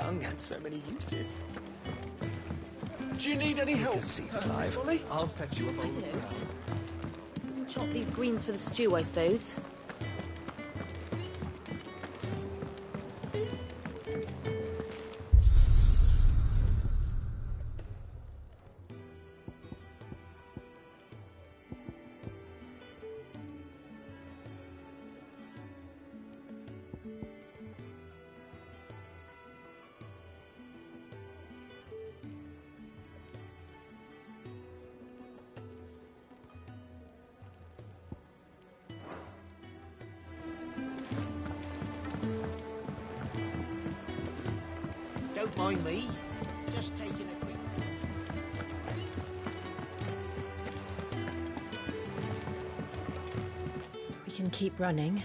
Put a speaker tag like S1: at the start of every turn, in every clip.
S1: dung had so many uses. Do you need any help, Miss Molly?
S2: I'll fetch you a bowl
S3: I
S2: of
S3: don't know.
S2: brown.
S3: Chop these greens for the stew, I suppose.
S4: Don't mind me. Just taking a quick...
S3: We can keep running.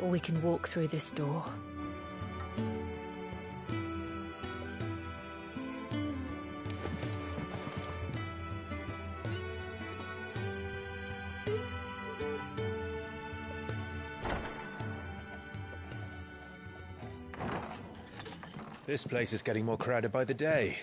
S3: Or we can walk through this door.
S1: This place is getting more crowded by the day.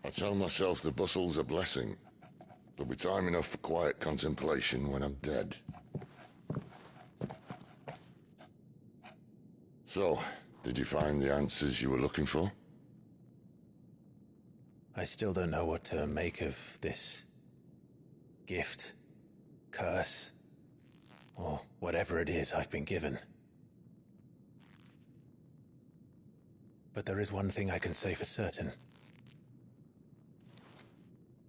S5: I tell myself the bustle's a blessing. There'll be time enough for quiet contemplation when I'm dead. So, did you find the answers you were looking for?
S1: I still don't know what to make of this gift, curse, or whatever it is I've been given. But there is one thing I can say for certain.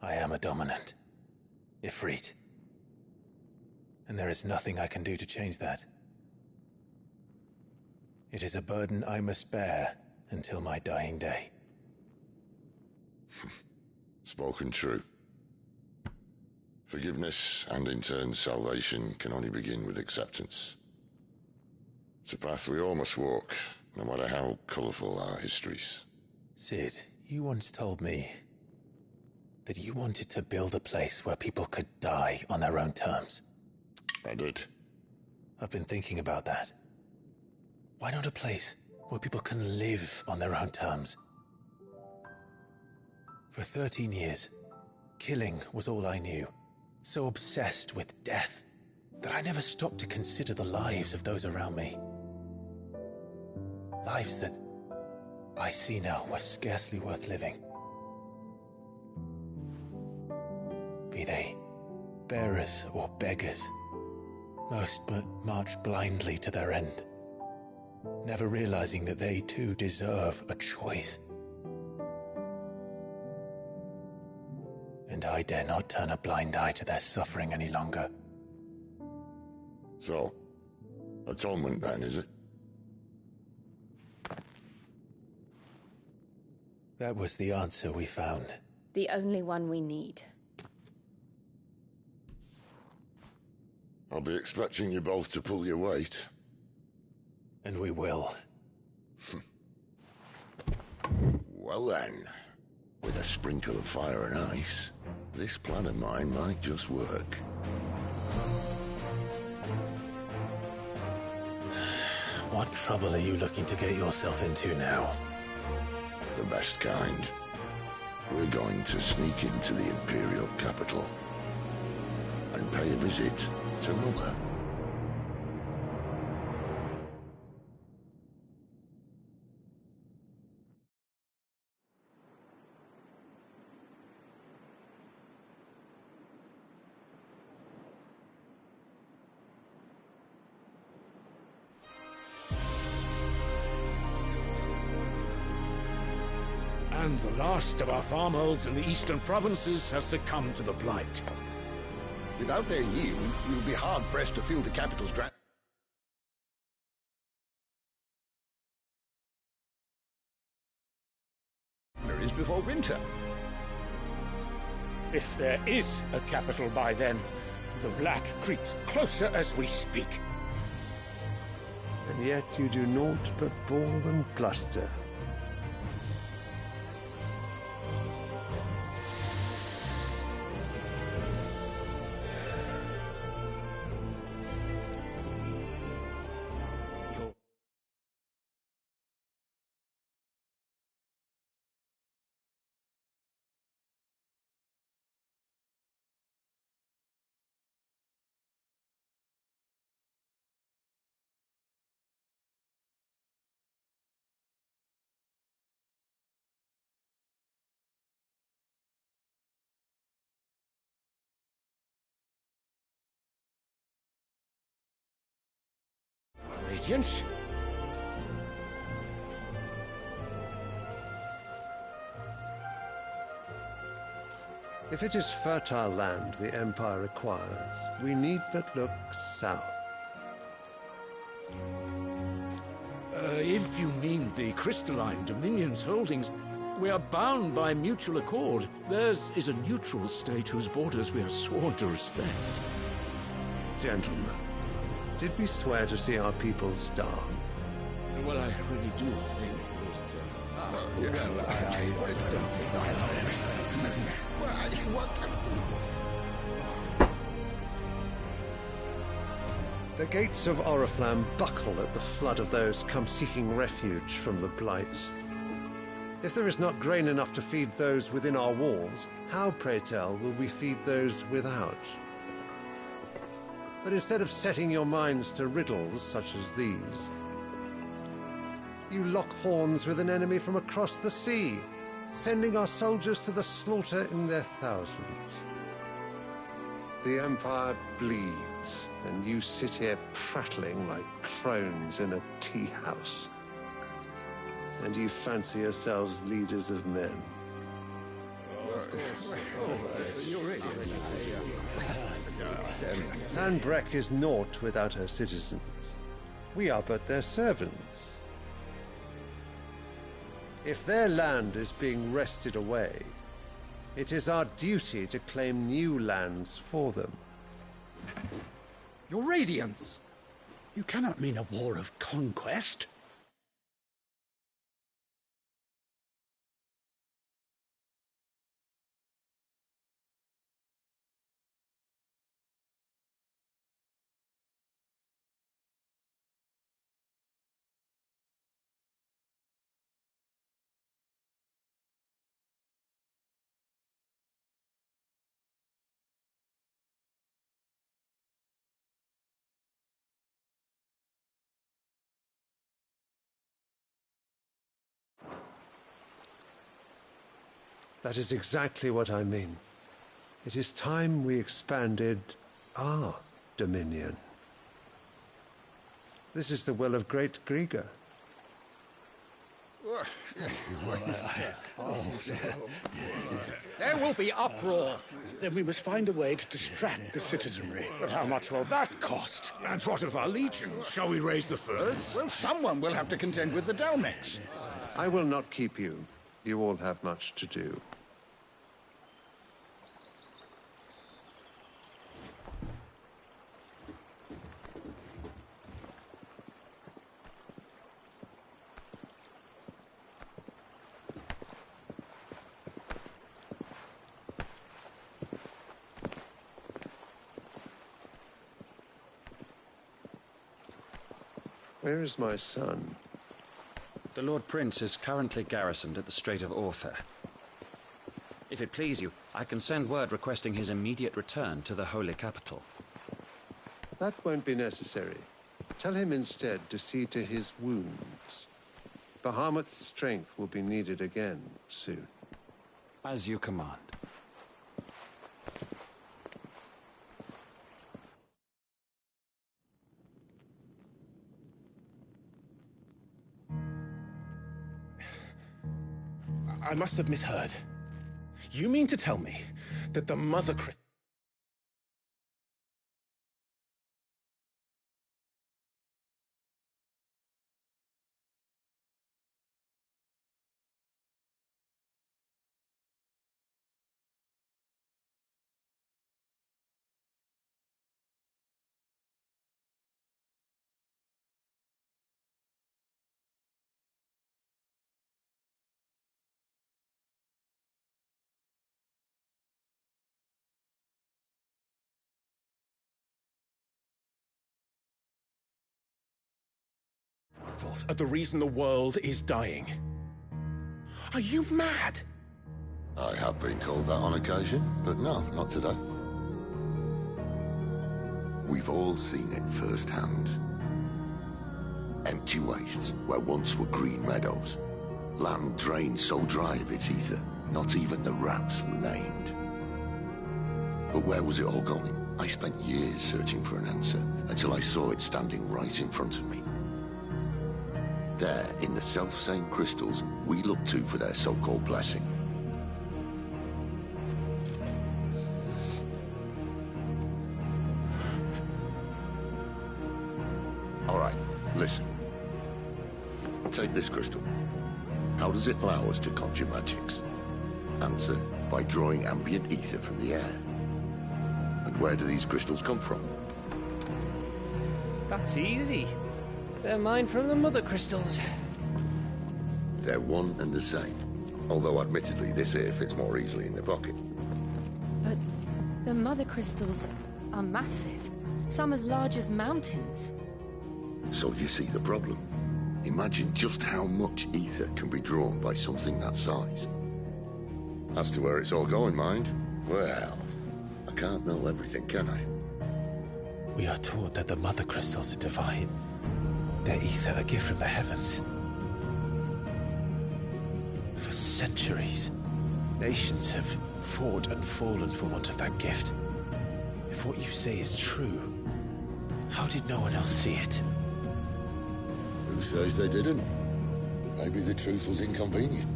S1: I am a dominant, Ifrit. And there is nothing I can do to change that. It is a burden I must bear until my dying day.
S5: Spoken true. Forgiveness and in turn salvation can only begin with acceptance. It's a path we all must walk, no matter how colourful our histories.
S1: Sid, you once told me that you wanted to build a place where people could die on their own terms.
S5: I did.
S1: I've been thinking about that. Why not a place where people can live on their own terms? For 13 years, killing was all I knew. So obsessed with death that I never stopped to consider the lives of those around me. Lives that I see now were scarcely worth living. Be they bearers or beggars, most march blindly to their end, never realizing that they too deserve a choice. And I dare not turn a blind eye to their suffering any longer.
S5: So, atonement then, is it?
S1: That was the answer we found.
S3: The only one we need.
S5: I'll be expecting you both to pull your weight.
S1: And we will.
S5: Well then, with a sprinkle of fire and ice, this plan of mine might just work.
S1: What trouble are you looking to get yourself into now?
S5: The best kind. We're going to sneak into the Imperial capital and pay a visit to Mother.
S6: and the last of our farmholds in the eastern provinces has succumbed to the blight.
S2: Without their yield, you'll be hard-pressed to fill the capital's granaries before winter.
S6: If there is a capital by then, the black creeps closer as we speak.
S7: And yet you do naught but bawl and bluster.
S6: Radiance?
S7: If it is fertile land the Empire requires, we need but look south.
S6: If you mean the crystalline Dominion's holdings, we are bound by mutual accord. Theirs is a neutral state whose borders we are sworn to respect.
S7: Gentlemen, did we swear to see our people starve?
S6: Well, I really do think
S7: The gates of Oriflamme buckle at the flood of those come seeking refuge from the Blight. If there is not grain enough to feed those within our walls, how, pray tell, will we feed those without? But instead of setting your minds to riddles such as these, you lock horns with an enemy from across the sea, sending our soldiers to the slaughter in their thousands. The Empire bleeds, and you sit here prattling like crones in a tea house. And you fancy yourselves leaders of men. Sanbreque is naught without her citizens. We are but their servants. If their land is being wrested away, it is our duty to claim new lands for them.
S6: Your Radiance! You cannot mean a war of conquest.
S7: That is exactly what I mean. It is time we expanded our dominion. This is the will of great Grieger.
S6: There will be uproar. Then we must find a way to distract the citizenry. But how much will that cost? And what of our legions? Shall we raise the furs?
S2: Well, someone will have to contend with the Dalmex.
S7: I will not keep you. You all have much to do. Where is my son?
S8: The Lord Prince is currently garrisoned at the Strait of Author. If it please you, I can send word requesting his immediate return to the Holy Capital.
S7: That won't be necessary. Tell him instead to see to his wounds. Bahamut's strength will be needed again soon.
S8: As you command.
S9: must have misheard. You mean to tell me that the Mother Crystal... are the reason the world is dying. Are you mad?
S5: I have been called that on occasion, but no, not today. We've all seen it firsthand. Empty wastes where once were green meadows. Land drained so dry of its ether, not even the rats remained. But where was it all going? I spent years searching for an answer, until I saw it standing right in front of me. There, in the self-same crystals we look to for their so-called blessing. All right, listen. Take this crystal. How does it allow us to conjure magics? Answer, by drawing ambient ether from the air. And where do these crystals come from?
S10: That's easy. They're mine from the Mother Crystals.
S5: They're one and the same. Although admittedly this here fits more easily in the pocket.
S3: But the Mother Crystals are massive. Some as large as mountains.
S5: So you see the problem. Imagine just how much ether can be drawn by something that size. As to where it's all going, mind, well, I can't know everything, can I?
S1: We are taught that the Mother Crystals are divine. Their ether a gift from the heavens. For centuries, nations have fought and fallen for want of that gift. If what you say is true, how did no one else see it?
S5: Who says they didn't? Maybe the truth was inconvenient.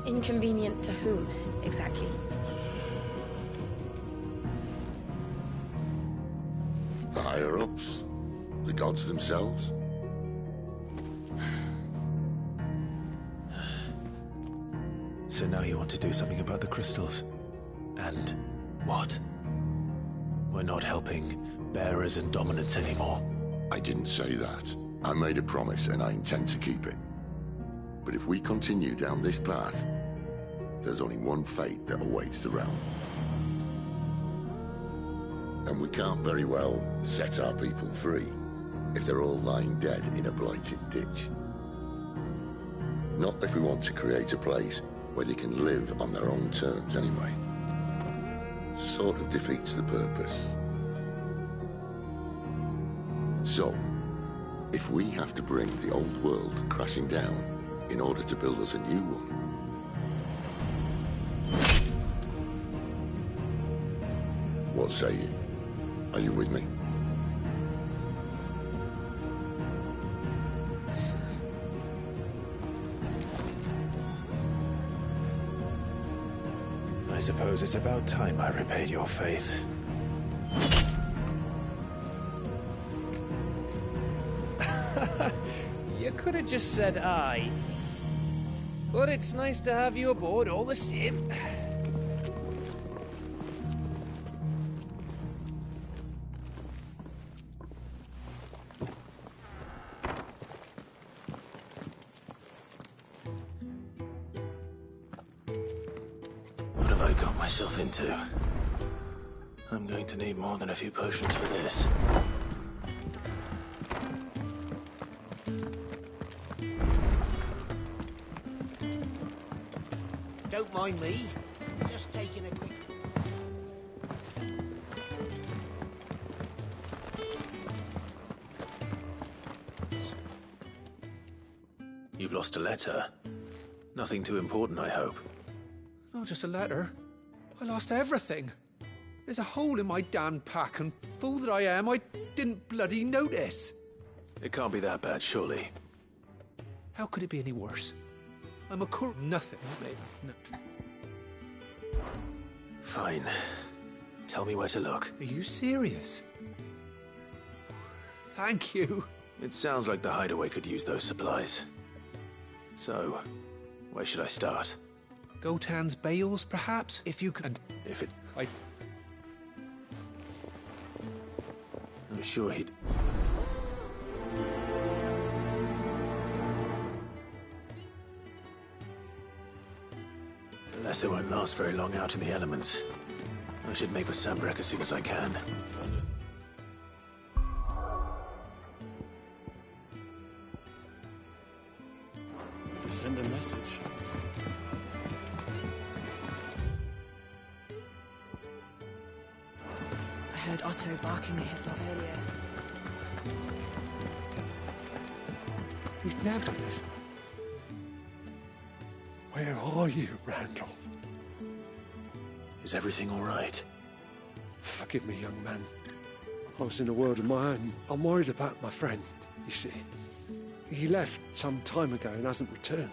S3: Inconvenient to whom, exactly?
S5: The higher-ups. The gods themselves.
S1: So now you want to do something about the crystals. And what? We're not helping bearers and dominants anymore.
S5: I didn't say that. I made a promise and I intend to keep it. But if we continue down this path, there's only one fate that awaits the realm. And we can't very well set our people free if they're all lying dead in a blighted ditch. Not if we want to create a place where they can live on their own terms anyway. Sort of defeats the purpose. So, if we have to bring the old world crashing down in order to build us a new one, what say you? Are you with me?
S1: I suppose it's about time I repaid your faith.
S10: You could have just said aye. But it's nice to have you aboard all the same.
S1: What have I got myself into? I'm going to need more than a few potions for this.
S4: Don't mind me. Just taking a quick...
S1: You've lost a letter. Nothing too important, I hope.
S11: Not just a letter. I lost everything. There's a hole in my damn pack, and fool that I am, I didn't bloody notice.
S1: It can't be that bad, surely.
S11: How could it be any worse? I'm a cool nothing. No.
S1: Fine. Tell me where to look.
S11: Are you serious? Thank you.
S1: It sounds like the hideaway could use those supplies. So, where should I start?
S11: Gotan's bales, perhaps? If you could...
S1: If it... I'm sure he'd... The letter won't last very long out in the elements. I should make for Sambrek as soon as I can.
S12: To send a message.
S3: I heard Otto barking at his love earlier.
S7: He's never listening. Where are you, Randall?
S1: Is everything all right?
S7: Forgive me, young man. I was in a world of my own. I'm worried about my friend, you see. He left some time ago and hasn't returned.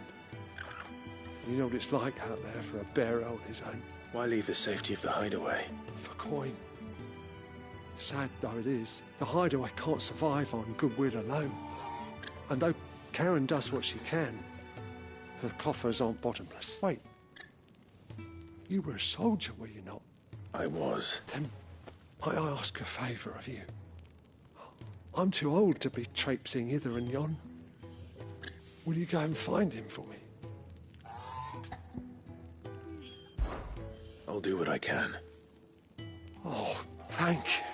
S7: You know what it's like out there for a bearer on his own.
S1: Why leave the safety of the hideaway?
S7: For coin. Sad though it is, the hideaway can't survive on goodwill alone. And though Karen does what she can, her coffers aren't bottomless. Wait. You were a soldier, were you not?
S1: I was.
S7: Then might I ask a favour of you? I'm too old to be traipsing hither and yon. Will you go and find him for me?
S1: I'll do what I can.
S7: Oh, thank you.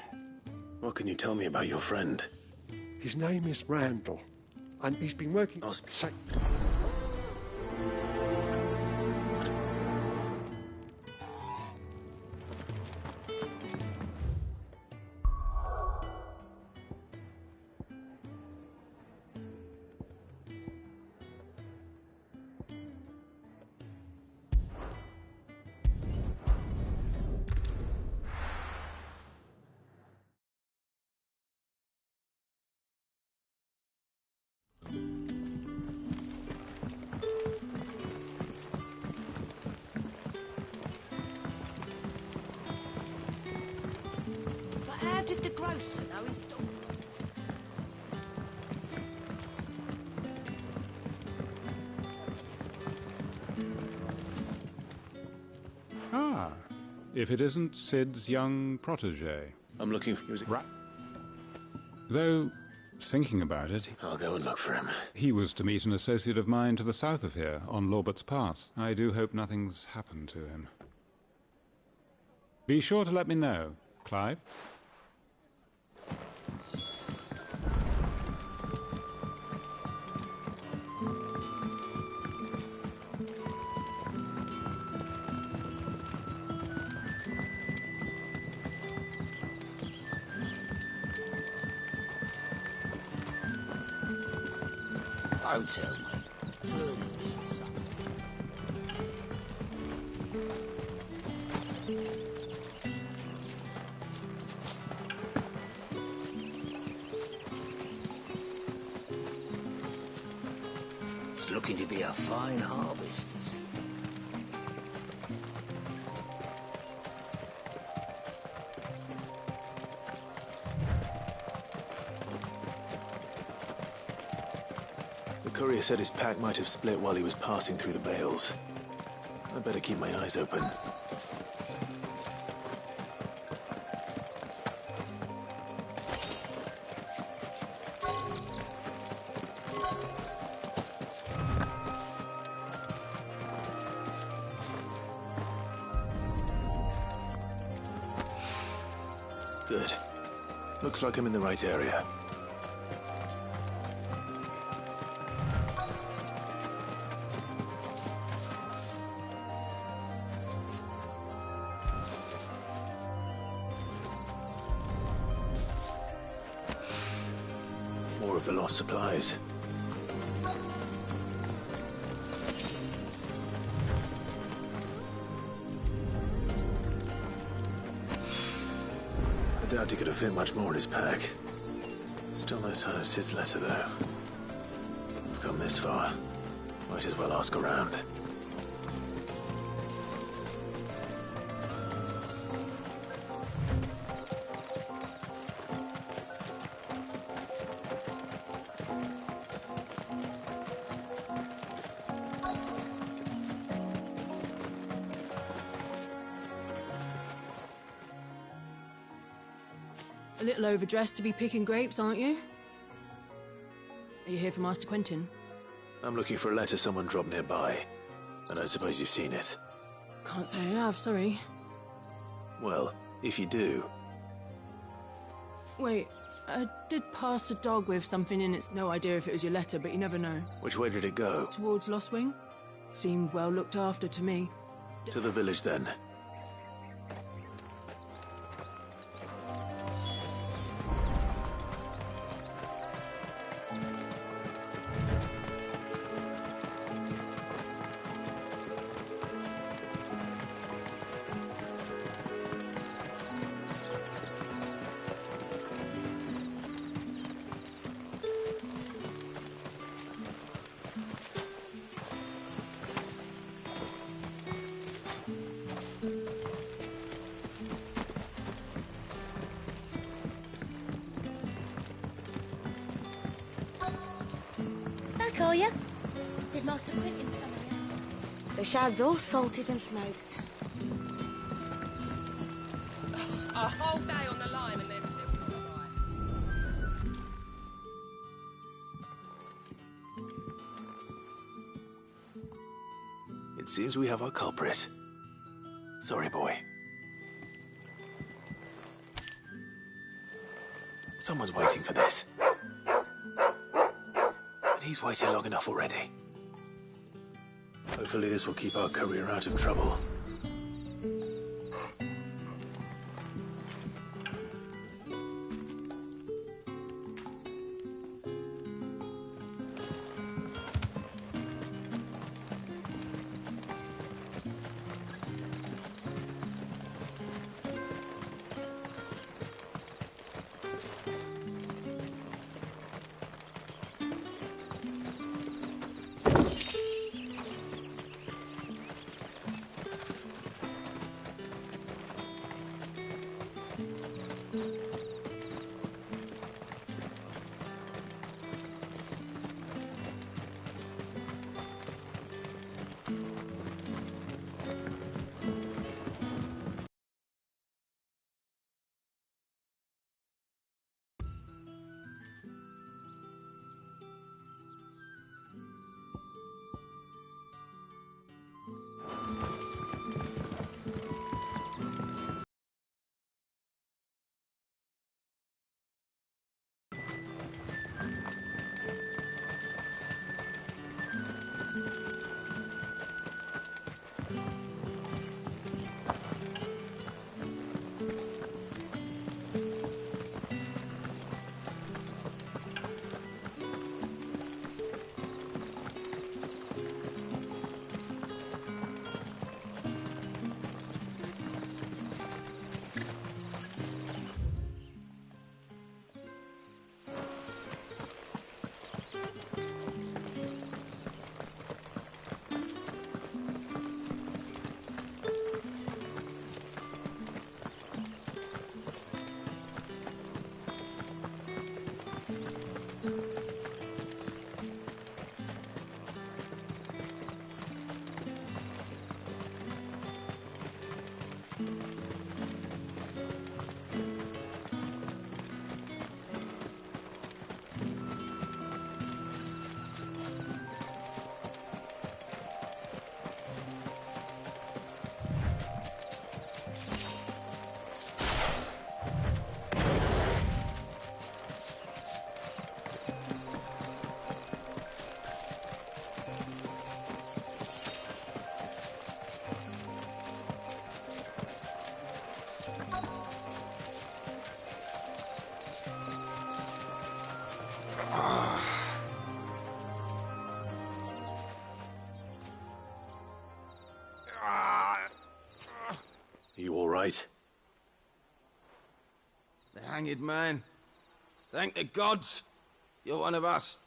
S1: What can you tell me about your friend?
S7: His name is Randall, and he's been working... Say...
S4: How did the grocer know his daughter?
S13: Ah, if it isn't Sid's young protege.
S1: I'm looking for...
S13: Right. Though, thinking about it...
S1: I'll go and look for him.
S13: He was to meet an associate of mine to the south of here, on Lorbert's Pass. I do hope nothing's happened to him. Be sure to let me know, Clive.
S4: Don't tell me. Furniture, son. It's looking to be a fine harvest.
S1: The courier said his pack might have split while he was passing through the bales. I'd better keep my eyes open. Good. Looks like I'm in the right area. More of the lost supplies. I doubt he could have fit much more in his pack. Still no sign of Sid's letter, though. We've come this far. Might as well ask around.
S3: A little overdressed to be picking grapes, aren't you? Are you here for Master Quentin?
S1: I'm looking for a letter someone dropped nearby. And I suppose you've seen it.
S3: Can't say I have, sorry.
S1: Well, if you do...
S3: Wait, I did pass a dog with something in it. No idea if it was your letter, but you never know.
S1: Which way did it go?
S3: Towards Lost Wing? Seemed well looked after to me.
S1: To the village, then.
S14: Back, are you? Did Master Quentin summon you? The shad's all salted and smoked.
S15: A whole day on the lime and they're still not right.
S1: It seems we have our culprit. Sorry, boy. Someone's waiting for this. And he's waited long enough already. Hopefully this will keep our career out of trouble. You all right?
S4: The hanged man. Thank the gods. You're one of us.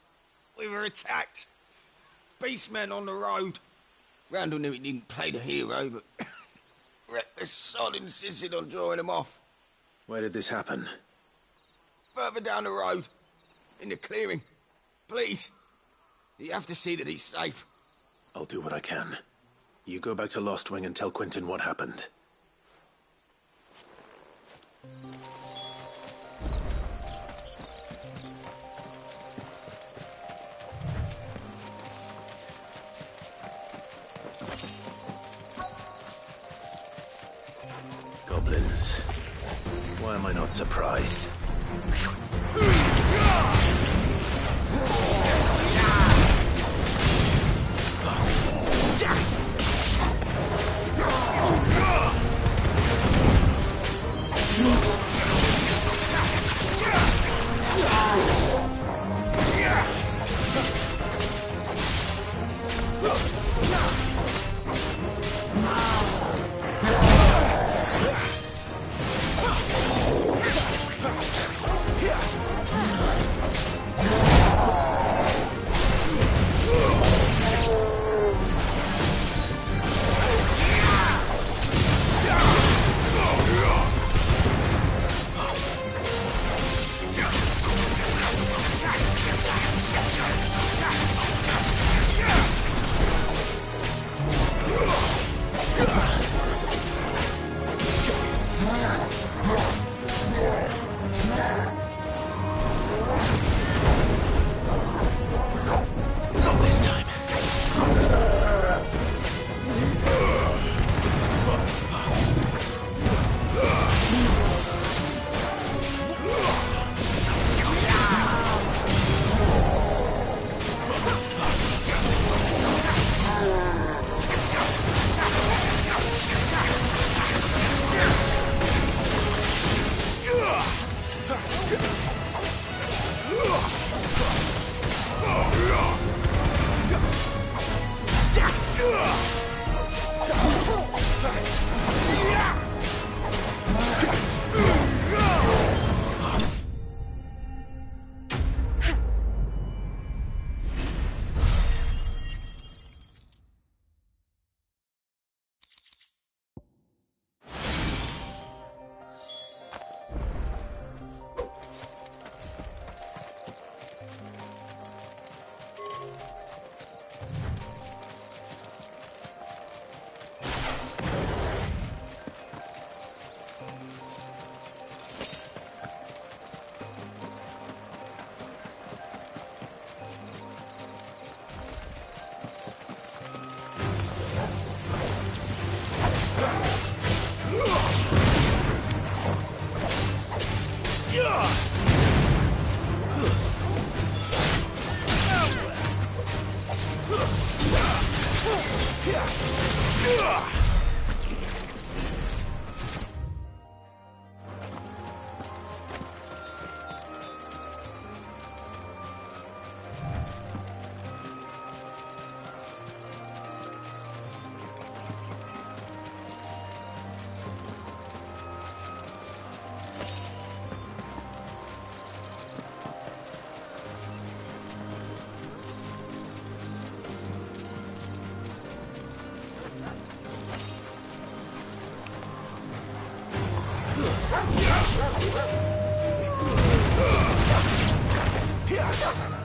S4: We were attacked. beastmen on the road. Randall knew he didn't play the hero, but the sod insisted on drawing him off.
S16: Where did this happen?
S4: Further down the road. In the clearing. Please. You have to see that he's safe.
S16: I'll do what I can. You go back to Lost Wing and tell Quentin what happened. Goblins. Why am I not surprised?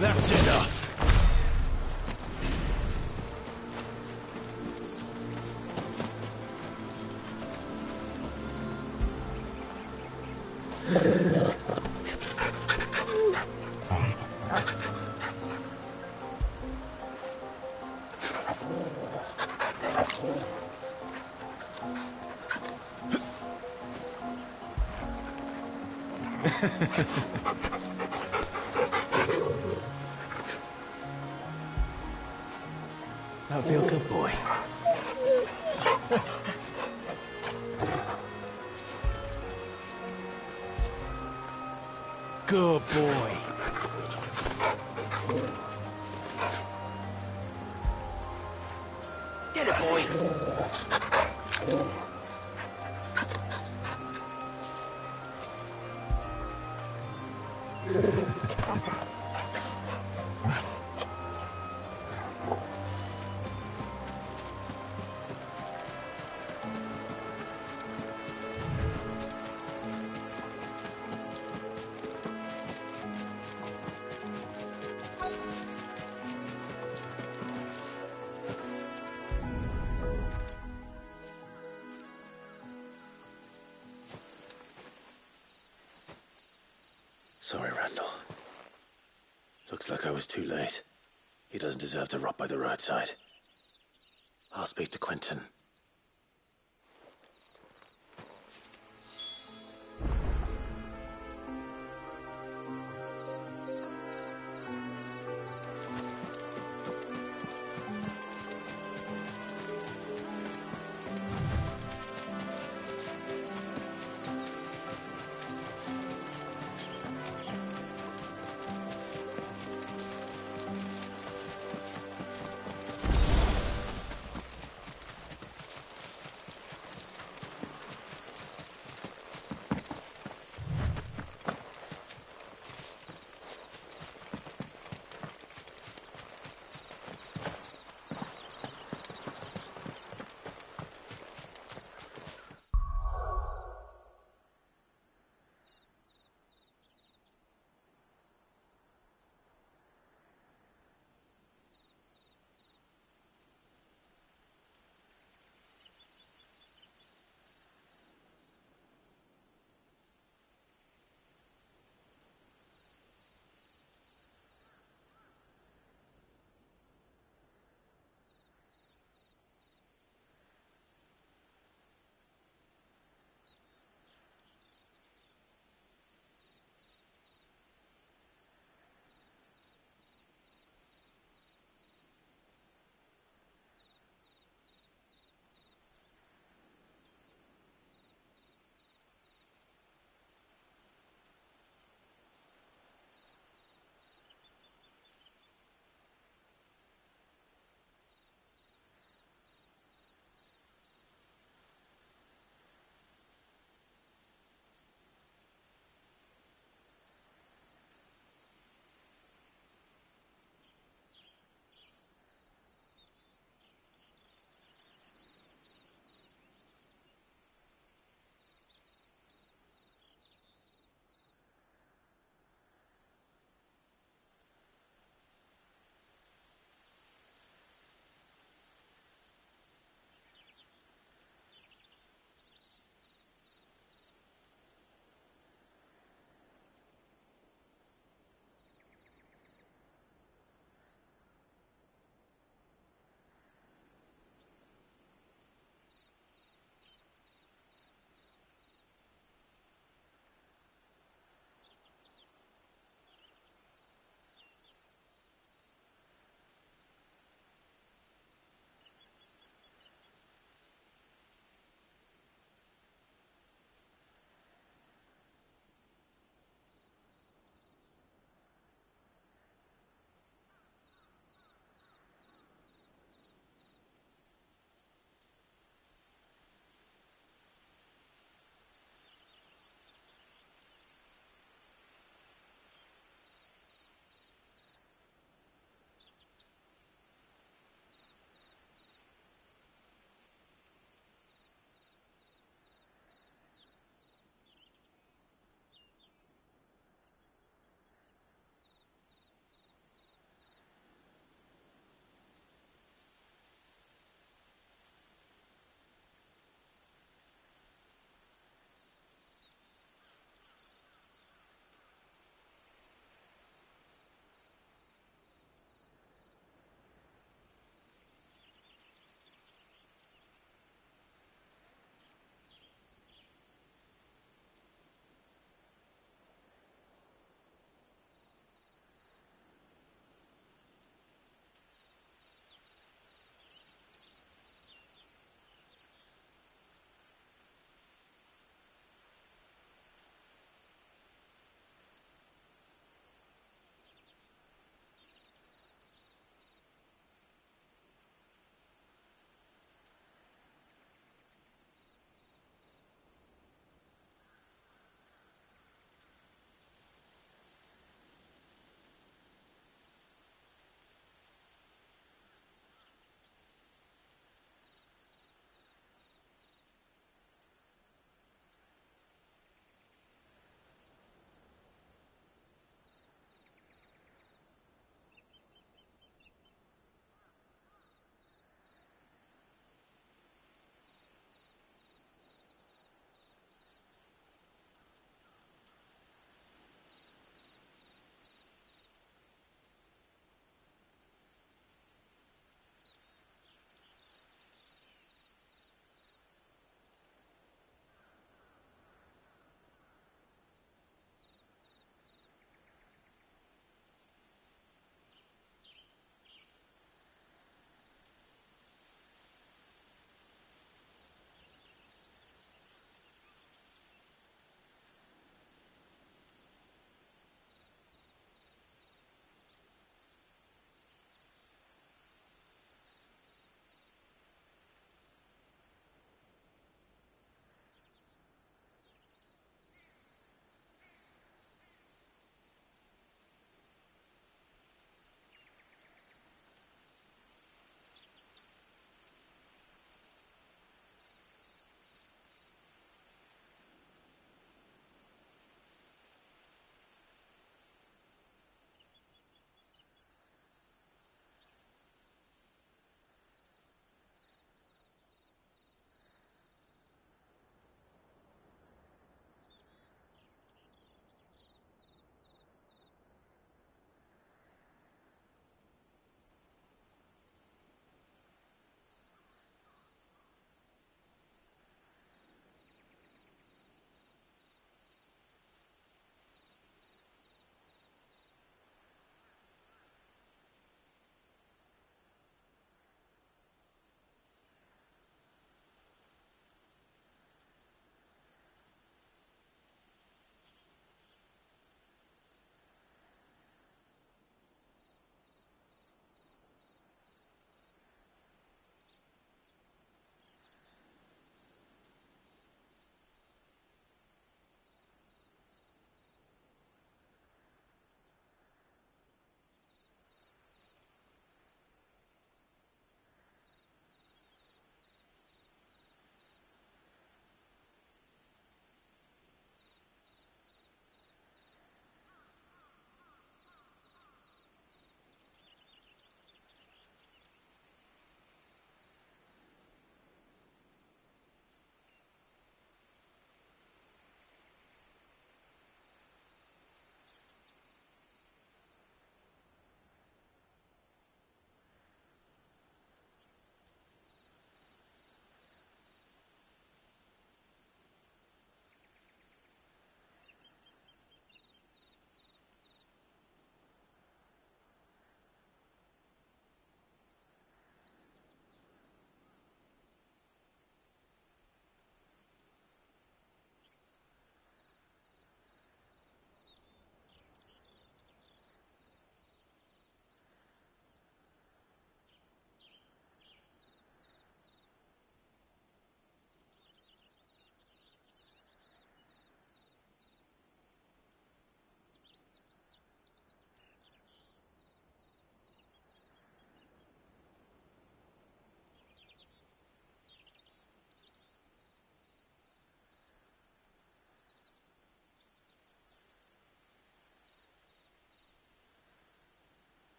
S9: That's enough.
S16: I feel good, boy.
S9: Good boy.
S16: Get it, boy. Sorry, Randall. Looks like I was too late. He doesn't deserve to rot by the roadside. I'll speak to Quentin.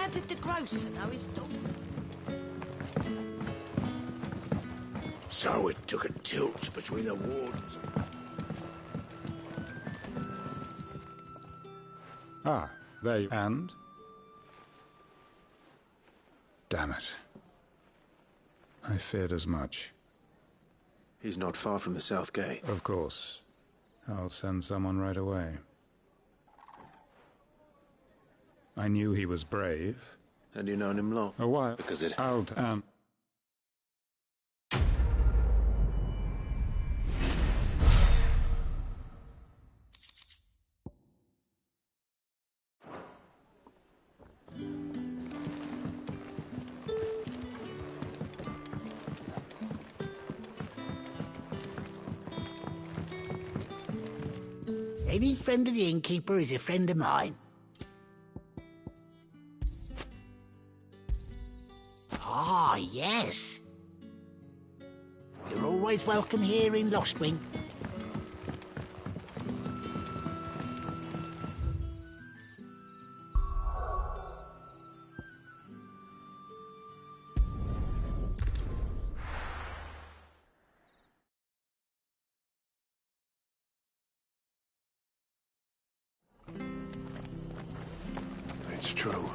S17: encountered the grocer, now his daughter.
S18: So it took a tilt between the wardens.
S13: Ah, there you... And? Damn it. I feared as much.
S16: He's not far from the south gate.
S13: Of course. I'll send someone right away. I knew he was brave.
S16: And you known him long?
S13: A while.
S16: Because it...
S19: Any friend of the innkeeper is a friend of mine. Ah, yes. You're always welcome here in Lostwing.
S2: It's true.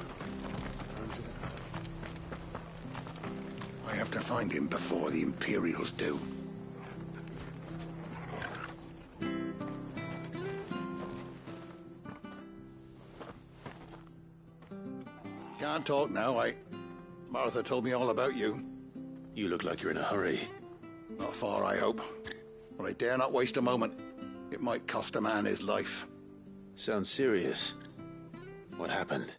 S2: I have to find him before the Imperials do. Can't talk now, Martha told me all about you.
S16: You look like you're in a hurry.
S2: Not far, I hope. But I dare not waste a moment. It might cost a man his life.
S16: Sounds serious. What happened?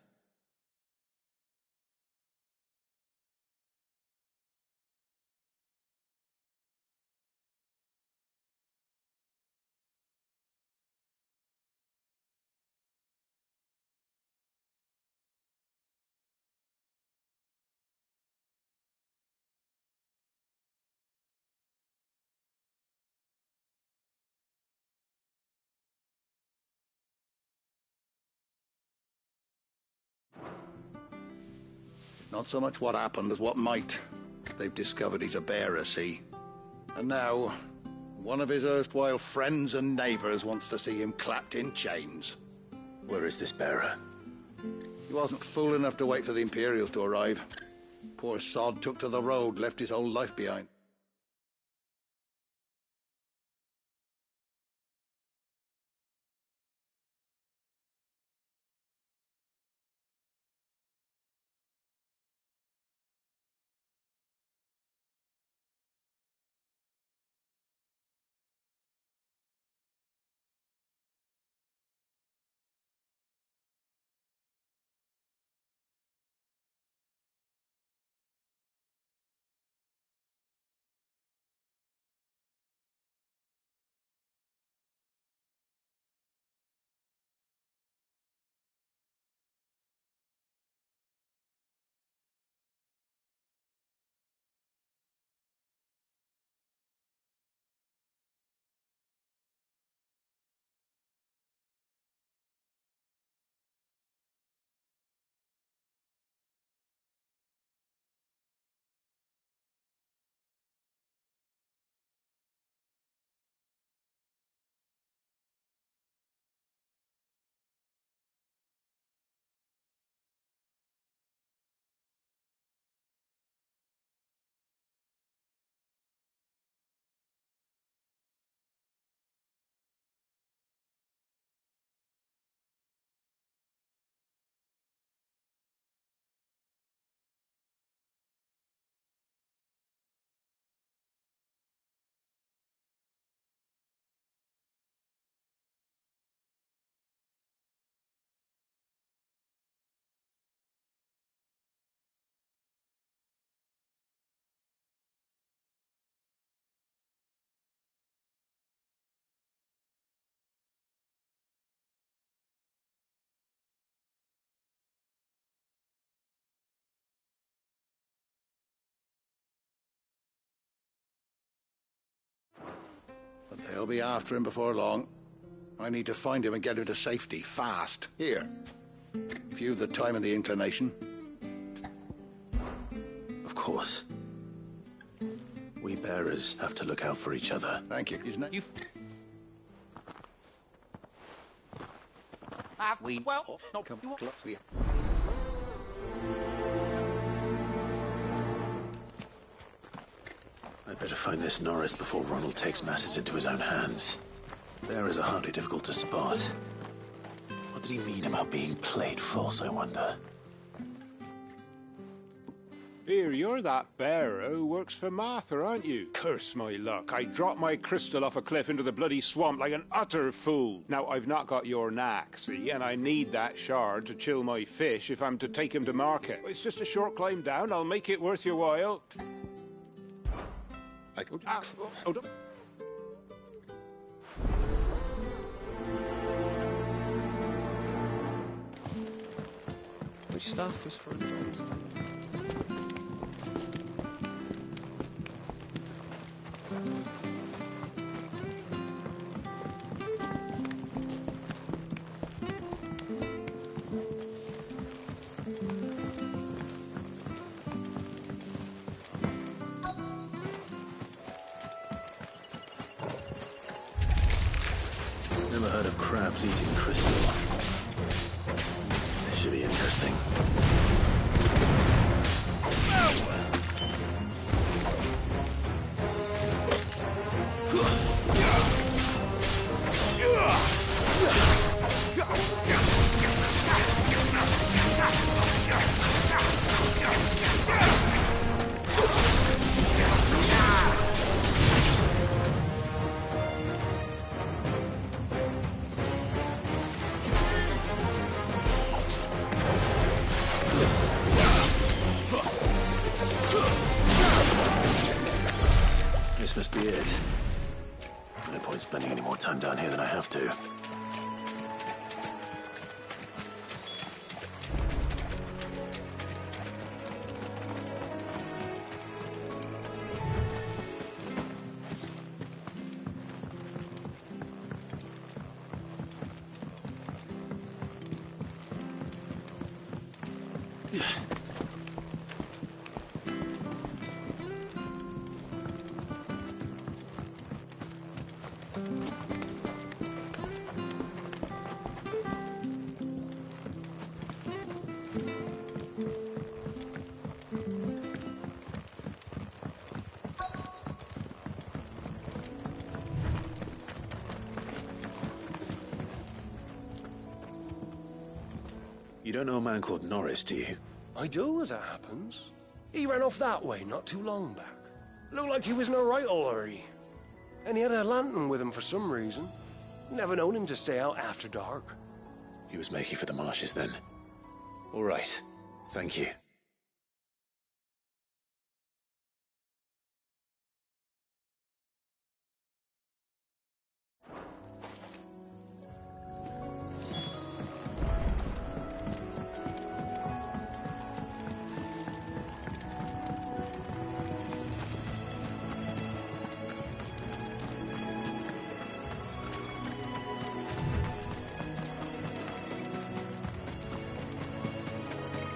S2: Not so much what happened as what might. They've discovered he's a bearer, see? And now, one of his erstwhile friends and neighbours wants to see him clapped in chains.
S16: Where is this bearer?
S2: He wasn't fool enough to wait for the Imperials to arrive. Poor sod took to the road, left his whole life behind. But they'll be after him before long. I need to find him and get him to safety, fast. Here. If you've the time and the inclination,
S16: Of course. We bearers have to look out for each other.
S2: Thank you.
S11: You've...
S2: Well, no, come close.
S16: I'd better find this Norris before Ronald takes matters into his own hands. Bearers are hardly difficult to spot. What did he mean about being played false, I wonder?
S13: Here, you're that bearer who works for Martha, aren't you? Curse my luck. I dropped my crystal off a cliff into the bloody swamp like an utter fool. Now, I've not got your knack, see, and I need that shard to chill my fish if I'm to take him to market. It's just a short climb down. I'll make it worth your while. Hold up.
S12: Which staff was for adults?
S16: Never heard of crabs eating crystal. This should be interesting. This must be it. No point spending any more time down here than I have to. You don't know a man called Norris, do you?
S20: I do, as it happens. He ran off that way not too long back. Looked like he was in a right hurry. And he had a lantern with him for some reason. Never known him to stay out after dark.
S16: He was making for the marshes then. All right. Thank you.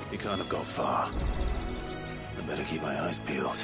S16: He can't have got far. I better keep my eyes peeled.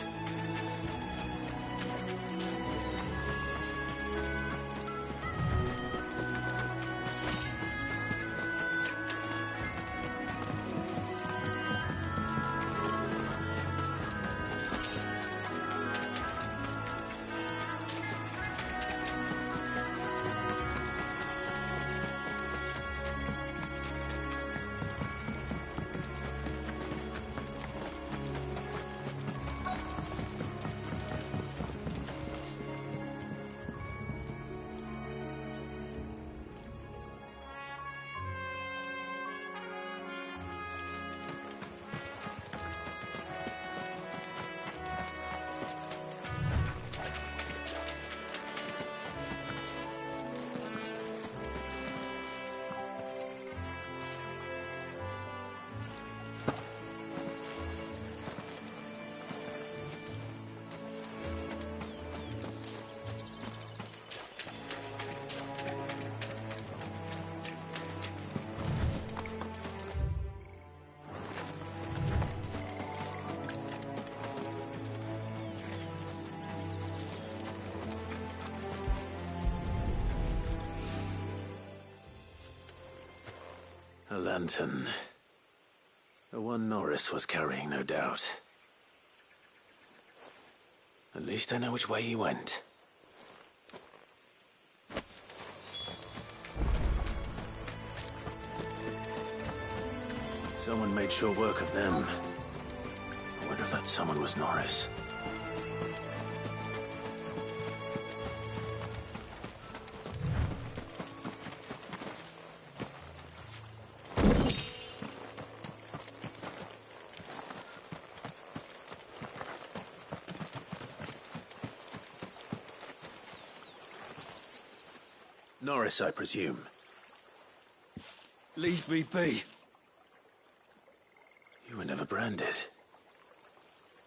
S16: A lantern. The one Norris was carrying, no doubt. At least I know which way he went. Someone made sure work of them. I wonder if that someone was Norris. Norris, I presume.
S6: Leave me be.
S16: You were never branded.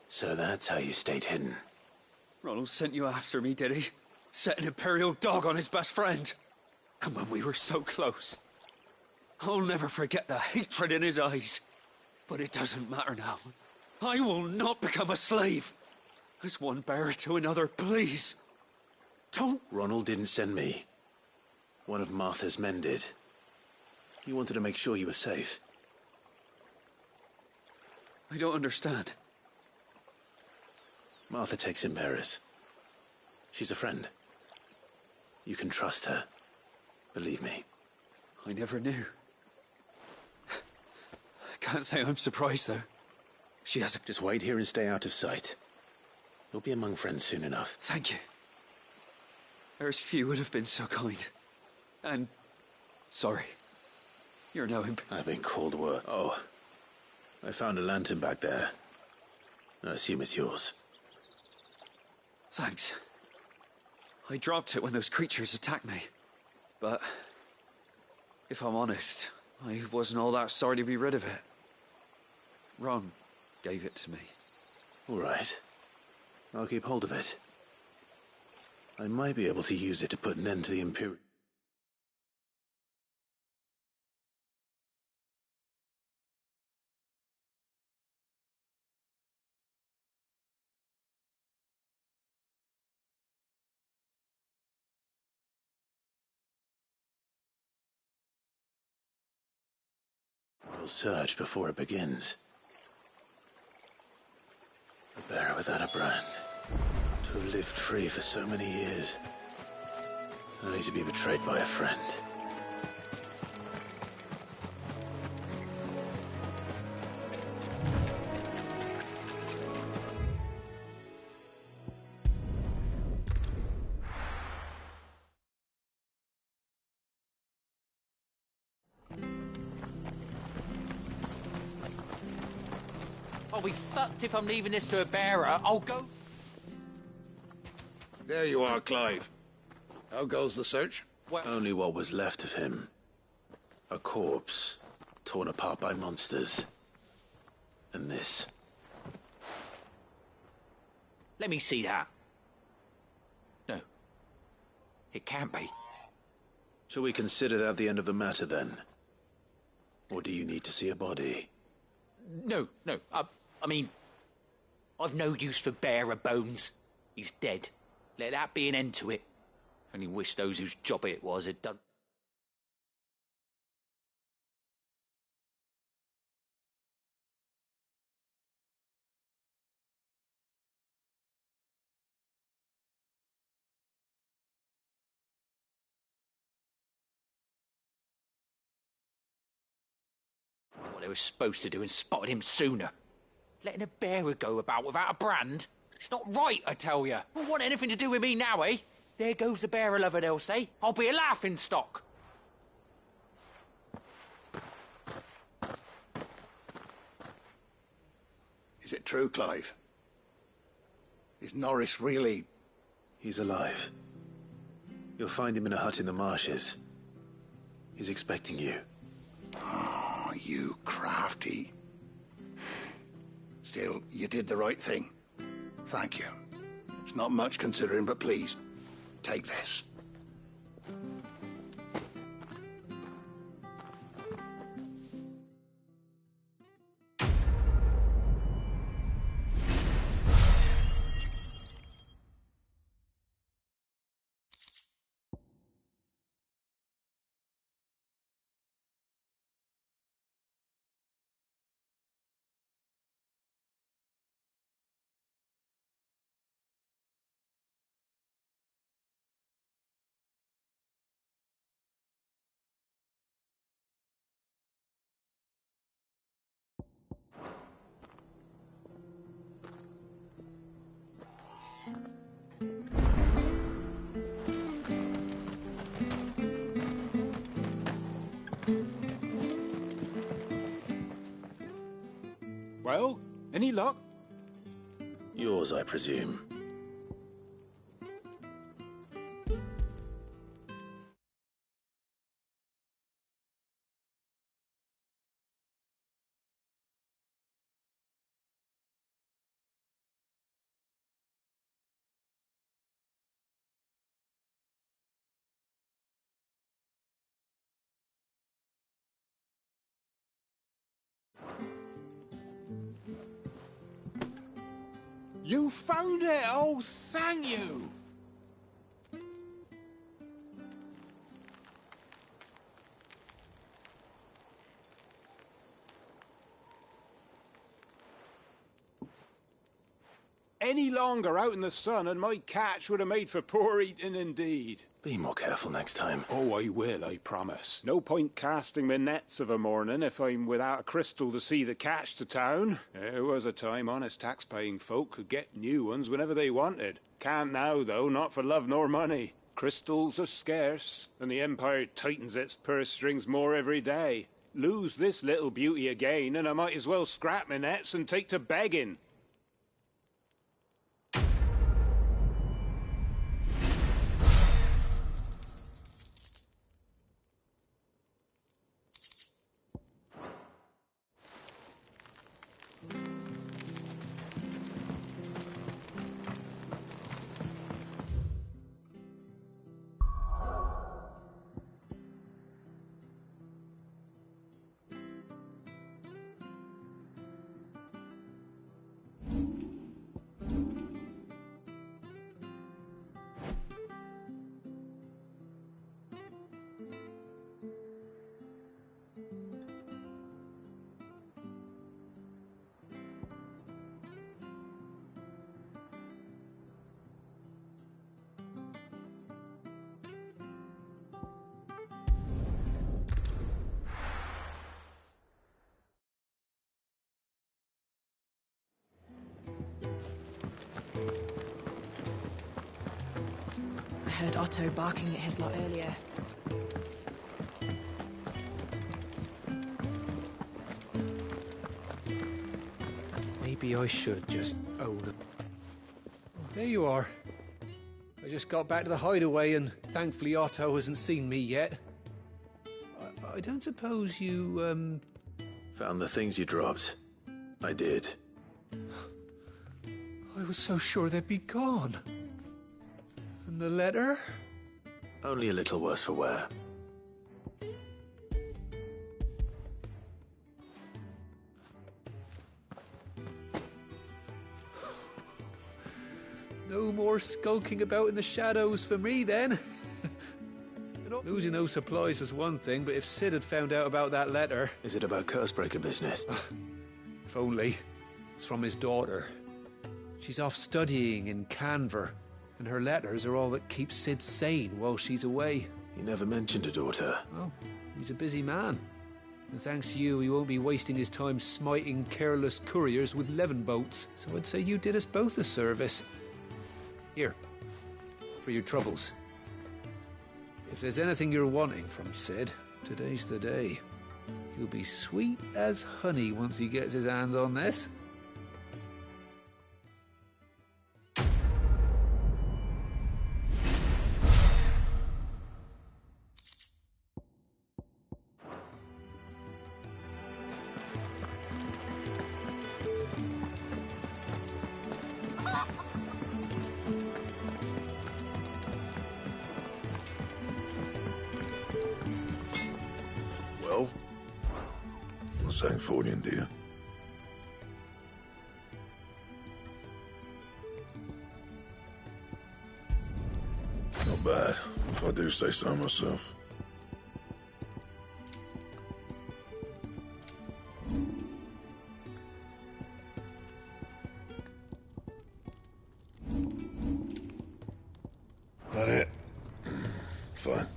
S16: So that's how you stayed hidden.
S6: Ronald sent you after me, did he? Set an Imperial dog on his best friend. And when we were so close. I'll never forget the hatred in his eyes. But it doesn't matter now. I will not become a slave. As one bearer to another, please. Don't...
S16: Ronald didn't send me. One of Martha's men did. He wanted to make sure you were safe.
S6: I don't understand.
S16: Martha takes in bearers. She's a friend. You can trust her. Believe me.
S6: I never knew. I can't say I'm surprised, though. She has a...
S16: Just wait here and stay out of sight. You'll be among friends soon enough.
S6: Thank you. There's few would have been so kind. And... sorry. You're no imp...
S16: I've been called work. Oh. I found a lantern back there. I assume it's yours.
S6: Thanks. I dropped it when those creatures attacked me. But... if I'm honest, I wasn't all that sorry to be rid of it. Ron gave it to me.
S16: All right. I'll keep hold of it. I might be able to use it to put an end to the Imperial... We'll search before it begins. A bearer without a brand. To have lived free for so many years. Only to be betrayed by a friend.
S21: I'll be fucked if I'm leaving this to a bearer. I'll go...
S2: There you are, Clive. How goes the search?
S21: Well...
S16: Only what was left of him. A corpse, torn apart by monsters. And this.
S21: Let me see that. No. It can't be.
S16: Shall we consider that the end of the matter, then? Or do you need to see a body?
S21: No. I mean... I've no use for bearer bones. He's dead. Let that be an end to it. Only wish those whose job it was had done... what they were supposed to do and spotted him sooner. Letting a bearer go about without a brand? It's not right, I tell you. Won't want anything to do with me now, eh? There goes the bearer lover, they'll say. I'll be a laughing stock.
S2: Is it true, Clive? Is Norris really...
S16: He's alive. You'll find him in a hut in the marshes. He's expecting you.
S2: Oh, you crafty. Still, you did the right thing. Thank you. It's not much considering, but please, take this.
S13: Well, any luck?
S16: Yours, I presume.
S13: You found it! Oh, thank you! Any longer out in the sun and my catch would have made for poor eating indeed.
S16: Be more careful next time.
S13: Oh, I will, I promise. No point casting my nets of a morning if I'm without a crystal to see the catch to town. There was a time honest tax-paying folk could get new ones whenever they wanted. Can't now, though, not for love nor money. Crystals are scarce, and the Empire tightens its purse strings more every day. Lose this little beauty again, and I might as well scrap my nets and take to begging.
S3: I heard Otto barking at his lot earlier.
S11: Maybe I should just own them. There you are. I just got back to the hideaway and thankfully Otto hasn't seen me yet. I don't suppose you,
S16: Found the things you dropped. I did.
S11: I was so sure they'd be gone. And the letter?
S16: Only a little worse for wear.
S11: No more skulking about in the shadows for me, then. Losing those supplies was one thing, but if Sid had found out about that letter...
S16: Is it about Cursebreaker business?
S11: If only. It's from his daughter. She's off studying in Canver, and her letters are all that keeps Sid sane while she's away.
S16: He never mentioned a daughter.
S11: Oh, he's a busy man. And thanks to you, he won't be wasting his time smiting careless couriers with levin boats. So I'd say you did us both a service. Here, for your troubles. If there's anything you're wanting from Sid, today's the day. He'll be sweet as honey once he gets his hands on this.
S5: Well, what's Sancfordian, dear? Not bad, if I do say so myself. That it? Fine.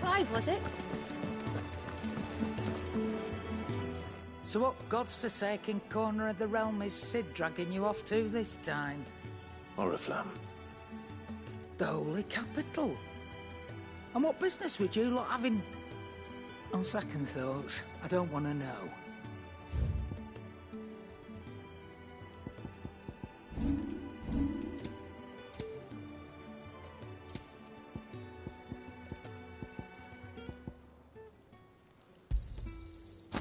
S14: Clive, was it?
S19: So what God's forsaken corner of the realm is Sid dragging you off to this time?
S16: Oriflamme.
S19: The Holy Capital. And what business would you lot having? On second thoughts, I don't want to know.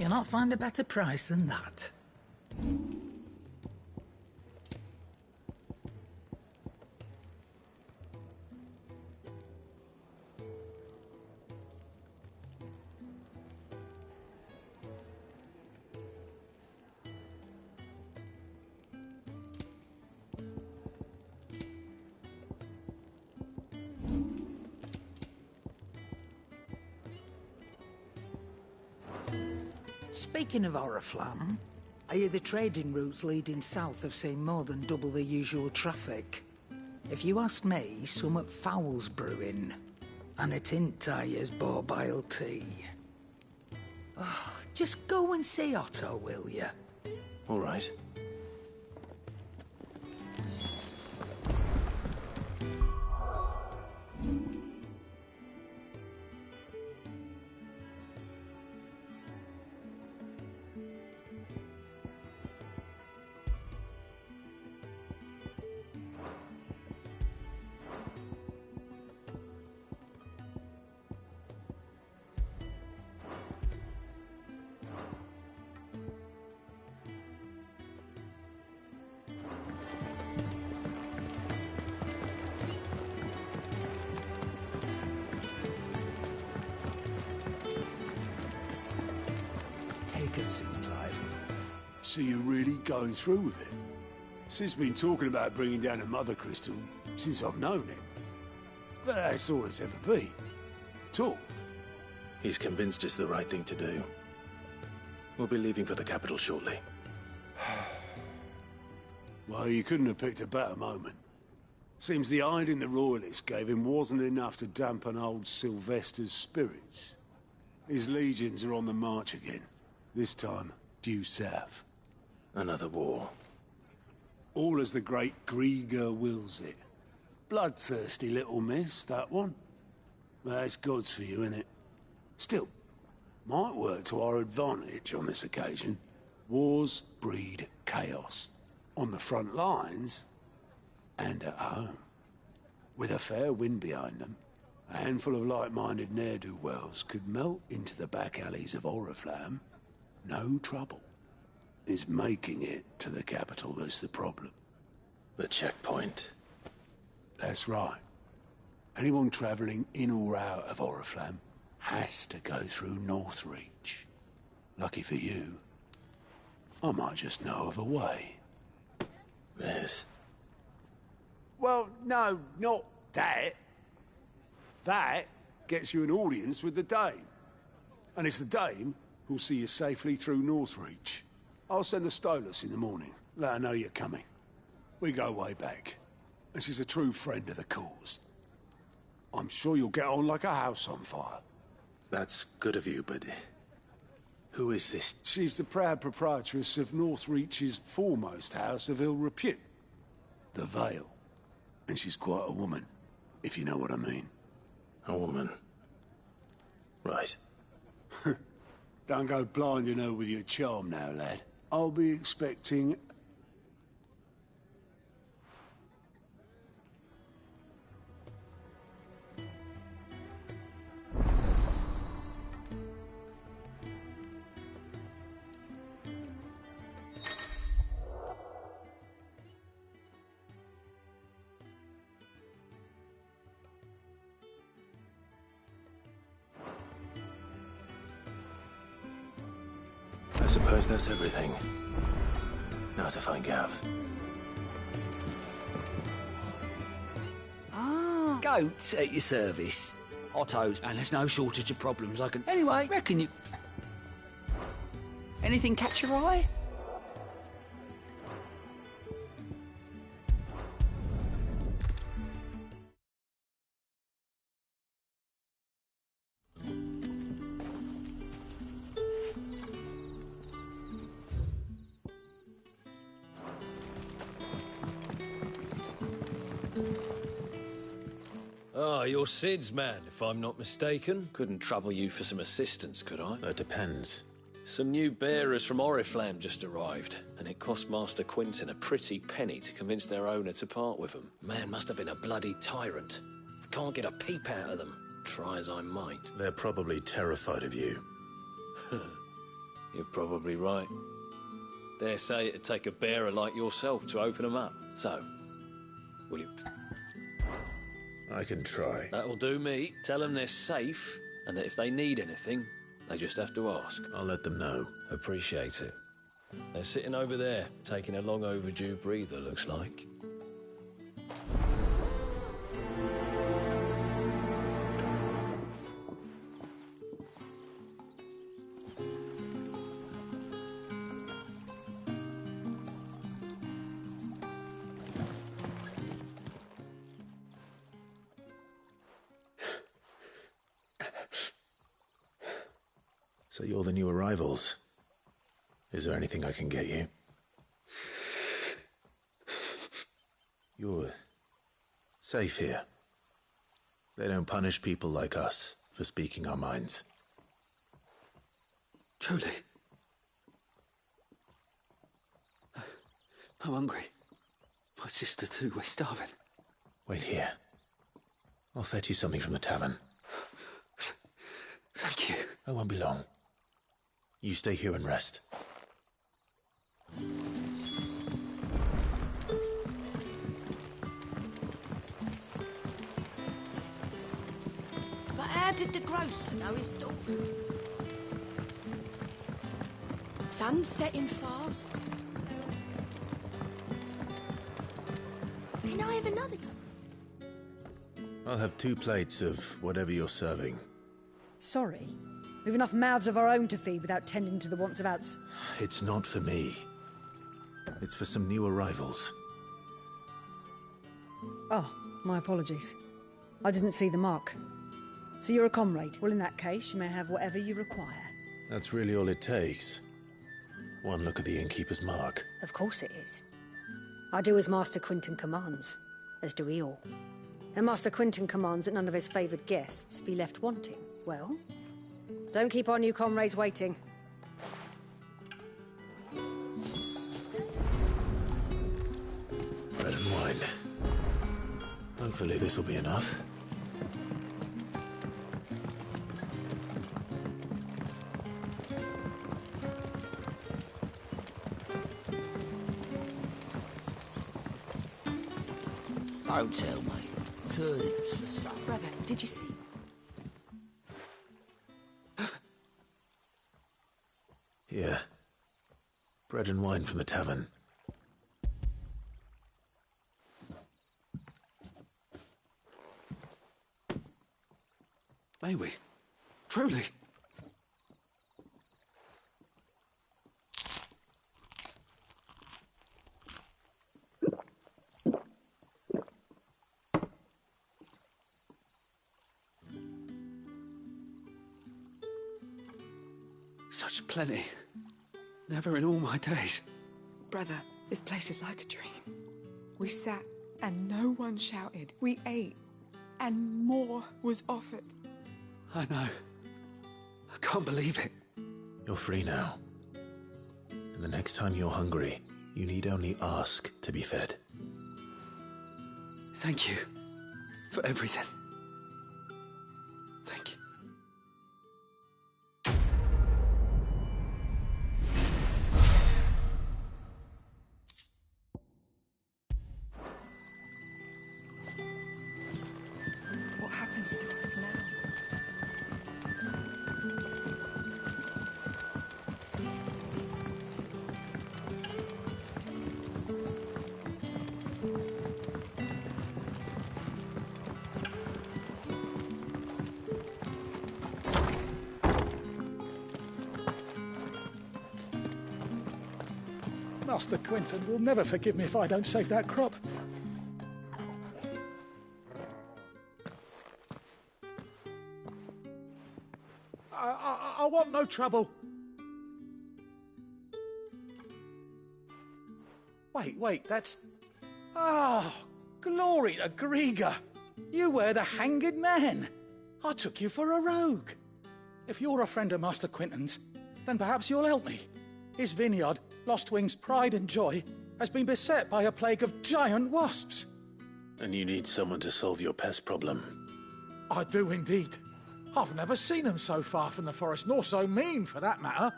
S19: You'll not find a better price than that. Speaking of Oriflamme, I hear the trading routes leading south have seen more than double the usual traffic. If you ask me, summat foul's brewing. And a tint tires borbile tea. Oh, just go and see Otto, will you?
S16: All right.
S19: Take a seat, Clive.
S18: So you're really going through with it? Sid's been talking about bringing down a mother crystal since I've known him. But that's all it's ever been. Talk.
S16: He's convinced it's the right thing to do. We'll be leaving for the capital shortly.
S18: Well, you couldn't have picked a better moment. Seems the hiding the Royalists gave him wasn't enough to dampen old Sylvester's spirits. His legions are on the march again. This time, due south.
S16: Another war.
S18: All as the great Grieger wills it. Bloodthirsty little miss, that one. But that's God's for you, innit? Still, might work to our advantage on this occasion. Wars breed chaos. On the front lines, and at home. With a fair wind behind them, a handful of like-minded ne'er-do-wells could melt into the back alleys of Oriflamme. No trouble. It's making it to the capital that's the problem.
S16: The checkpoint.
S18: That's right. Anyone travelling in or out of Oriflamme has to go through Northreach. Lucky for you, I might just know of a way.
S16: Yes.
S18: Well, no, not that. That gets you an audience with the Dame. And it's the Dame who'll see you safely through Northreach. I'll send the Stolas in the morning. Let her know you're coming. We go way back. And she's a true friend of the cause. I'm sure you'll get on like a house on fire.
S16: That's good of you, but... who is this?
S18: She's the proud proprietress of Northreach's foremost house of ill repute. The Vale. And she's quite a woman, if you know what I mean.
S16: A woman. Right.
S18: Don't go blinding her with your charm now, lad. I'll be expecting...
S16: I suppose that's everything. Now to find Gav.
S19: Ah, goats at your service. Otto's, and there's no shortage of problems. I can... Anyway, reckon you... Anything catch your eye?
S10: you're Sid's man, if I'm not mistaken. Couldn't trouble you for some assistance, could I?
S1: That depends.
S10: Some new bearers from Oriflamme just arrived, and it cost Master Quinton a pretty penny to convince their owner to part with them. Man must have been a bloody tyrant. I can't get a peep out of them, try as I might.
S1: They're probably terrified of you.
S10: You're probably right. Dare say it'd take a bearer like yourself to open them up. So, will you?
S1: I can try.
S10: That'll do me. Tell them they're safe, and that if they need anything, they just have to ask.
S1: I'll let them know.
S10: Appreciate it. They're sitting over there, taking a long overdue breather, looks like.
S1: So you're the new arrivals. Is there anything I can get you? You're safe here. They don't punish people like us for speaking our minds.
S6: Truly. I'm hungry. My sister too, we're starving.
S1: Wait here. I'll fetch you something from the tavern.
S6: Thank you.
S1: I won't be long. You stay here and rest.
S17: But how did the grocer know his daughter? Sun's setting fast. Can I have another cup?
S1: I'll have 2 plates of whatever you're serving.
S8: Sorry. We've enough mouths of our own to feed without tending to the wants of outs.
S1: It's not for me. It's for some new arrivals.
S8: Oh, my apologies. I didn't see the mark. So you're a comrade. Well, in that case, you may have whatever you require.
S1: That's really all it takes. One look at the innkeeper's mark.
S8: Of course it is. I do as Master Quinton commands, as do we all. And Master Quinton commands that none of his favoured guests be left wanting. Well, don't keep our new comrades waiting.
S1: Bread and wine. Hopefully this will be enough.
S17: Don't tell me. Turnips for supper.
S3: Brother, did you see?
S1: Here. Bread and wine from the tavern.
S6: May we? Truly? Such plenty. Never in all my days.
S22: Brother, this place is like a dream. We sat and no one shouted. We ate and more was offered.
S6: I know. I can't believe it.
S1: You're free now. And the next time you're hungry, you need only ask to be fed.
S6: Thank you for everything. Thank you.
S22: What happens to us now?
S23: Master Quinton will never forgive me if I don't save that crop. I want no trouble. Wait, that's... Oh, glory to Griga. You were the hanged man. I took you for a rogue. If you're a friend of Master Quinton's, then perhaps you'll help me. His vineyard, Lostwing's pride and joy, has been beset by a plague of giant wasps.
S16: And you need someone to solve your pest problem.
S23: I do indeed. I've never seen them so far from the forest, nor so mean, for that matter.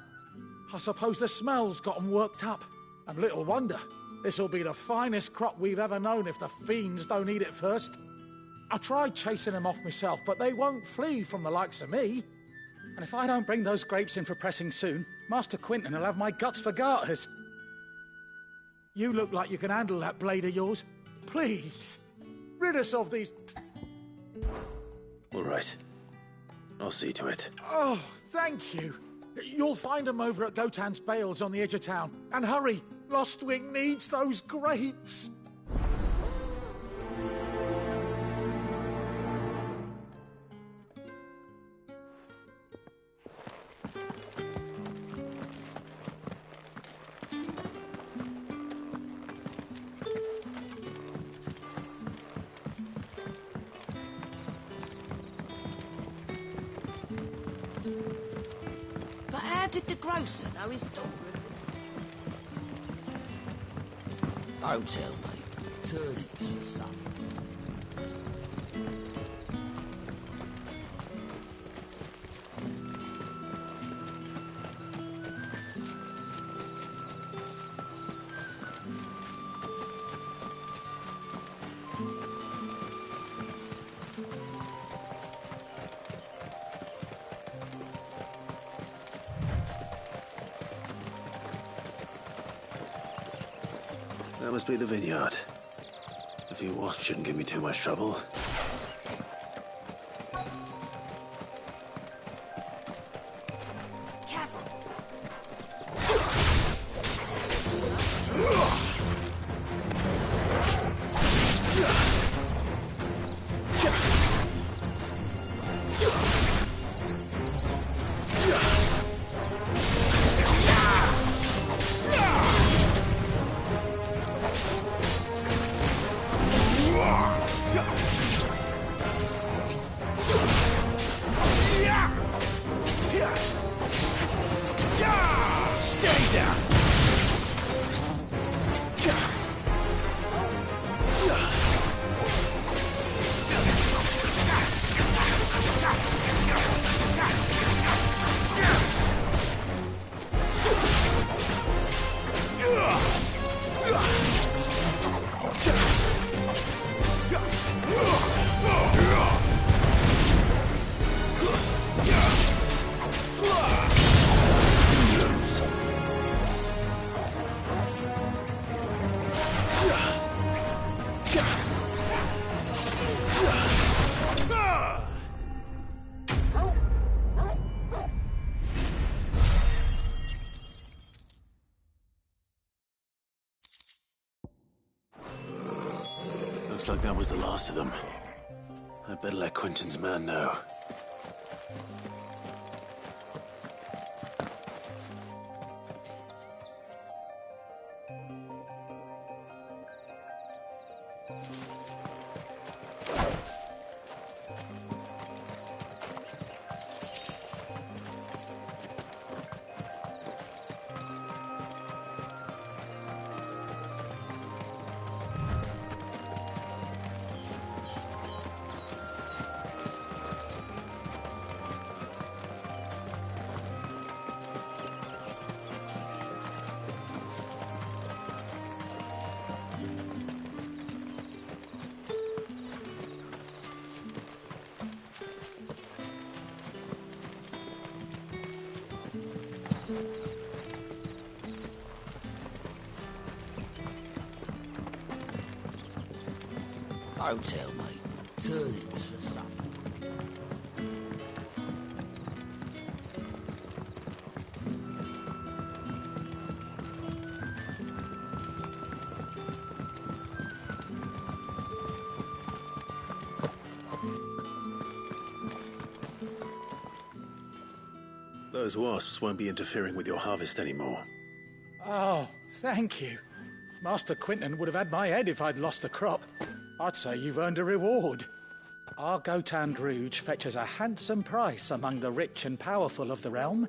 S23: I suppose the smell's got 'em worked up. And little wonder. This'll be the finest crop we've ever known if the fiends don't eat it first. I tried chasing them off myself, but they won't flee from the likes of me. And if I don't bring those grapes in for pressing soon, Master Quinton will have my guts for garters. You look like you can handle that blade of yours. Please, rid us of these...
S16: All right. I'll see to it.
S23: Oh, thank you. You'll find them over at Gotan's Bales on the edge of town. And hurry, Lostwing needs those grapes.
S17: But how did the grocer know his daughter? Don't tell me. Turnips for supper.
S16: That must be the vineyard. A few wasps shouldn't give me too much trouble. Looks like that was the last of them. I'd better let Quinton's man know.
S17: Don't tell me. Turnips for supper.
S16: Those wasps won't be interfering with your harvest anymore.
S23: Oh, thank you. Master Quinton would have had my head if I'd lost the crop. I'd say you've earned a reward. Our Gotand Rouge fetches a handsome price among the rich and powerful of the realm.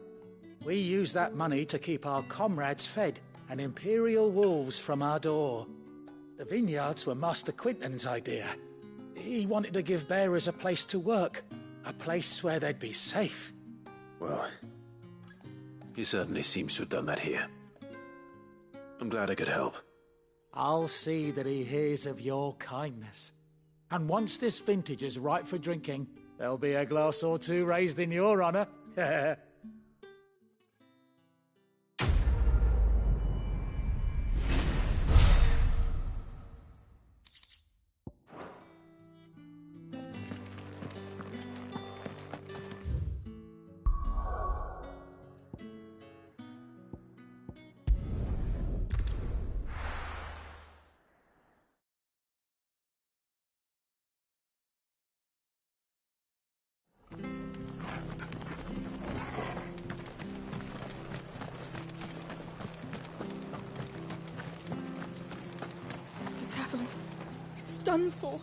S23: We use that money to keep our comrades fed and imperial wolves from our door. The vineyards were Master Quinton's idea. He wanted to give bearers a place to work, a place where they'd be safe.
S16: Well, he certainly seems to have done that here. I'm glad I could help.
S23: I'll see that he hears of your kindness. And once this vintage is ripe for drinking, there'll be a glass or two raised in your honor.
S22: Done for.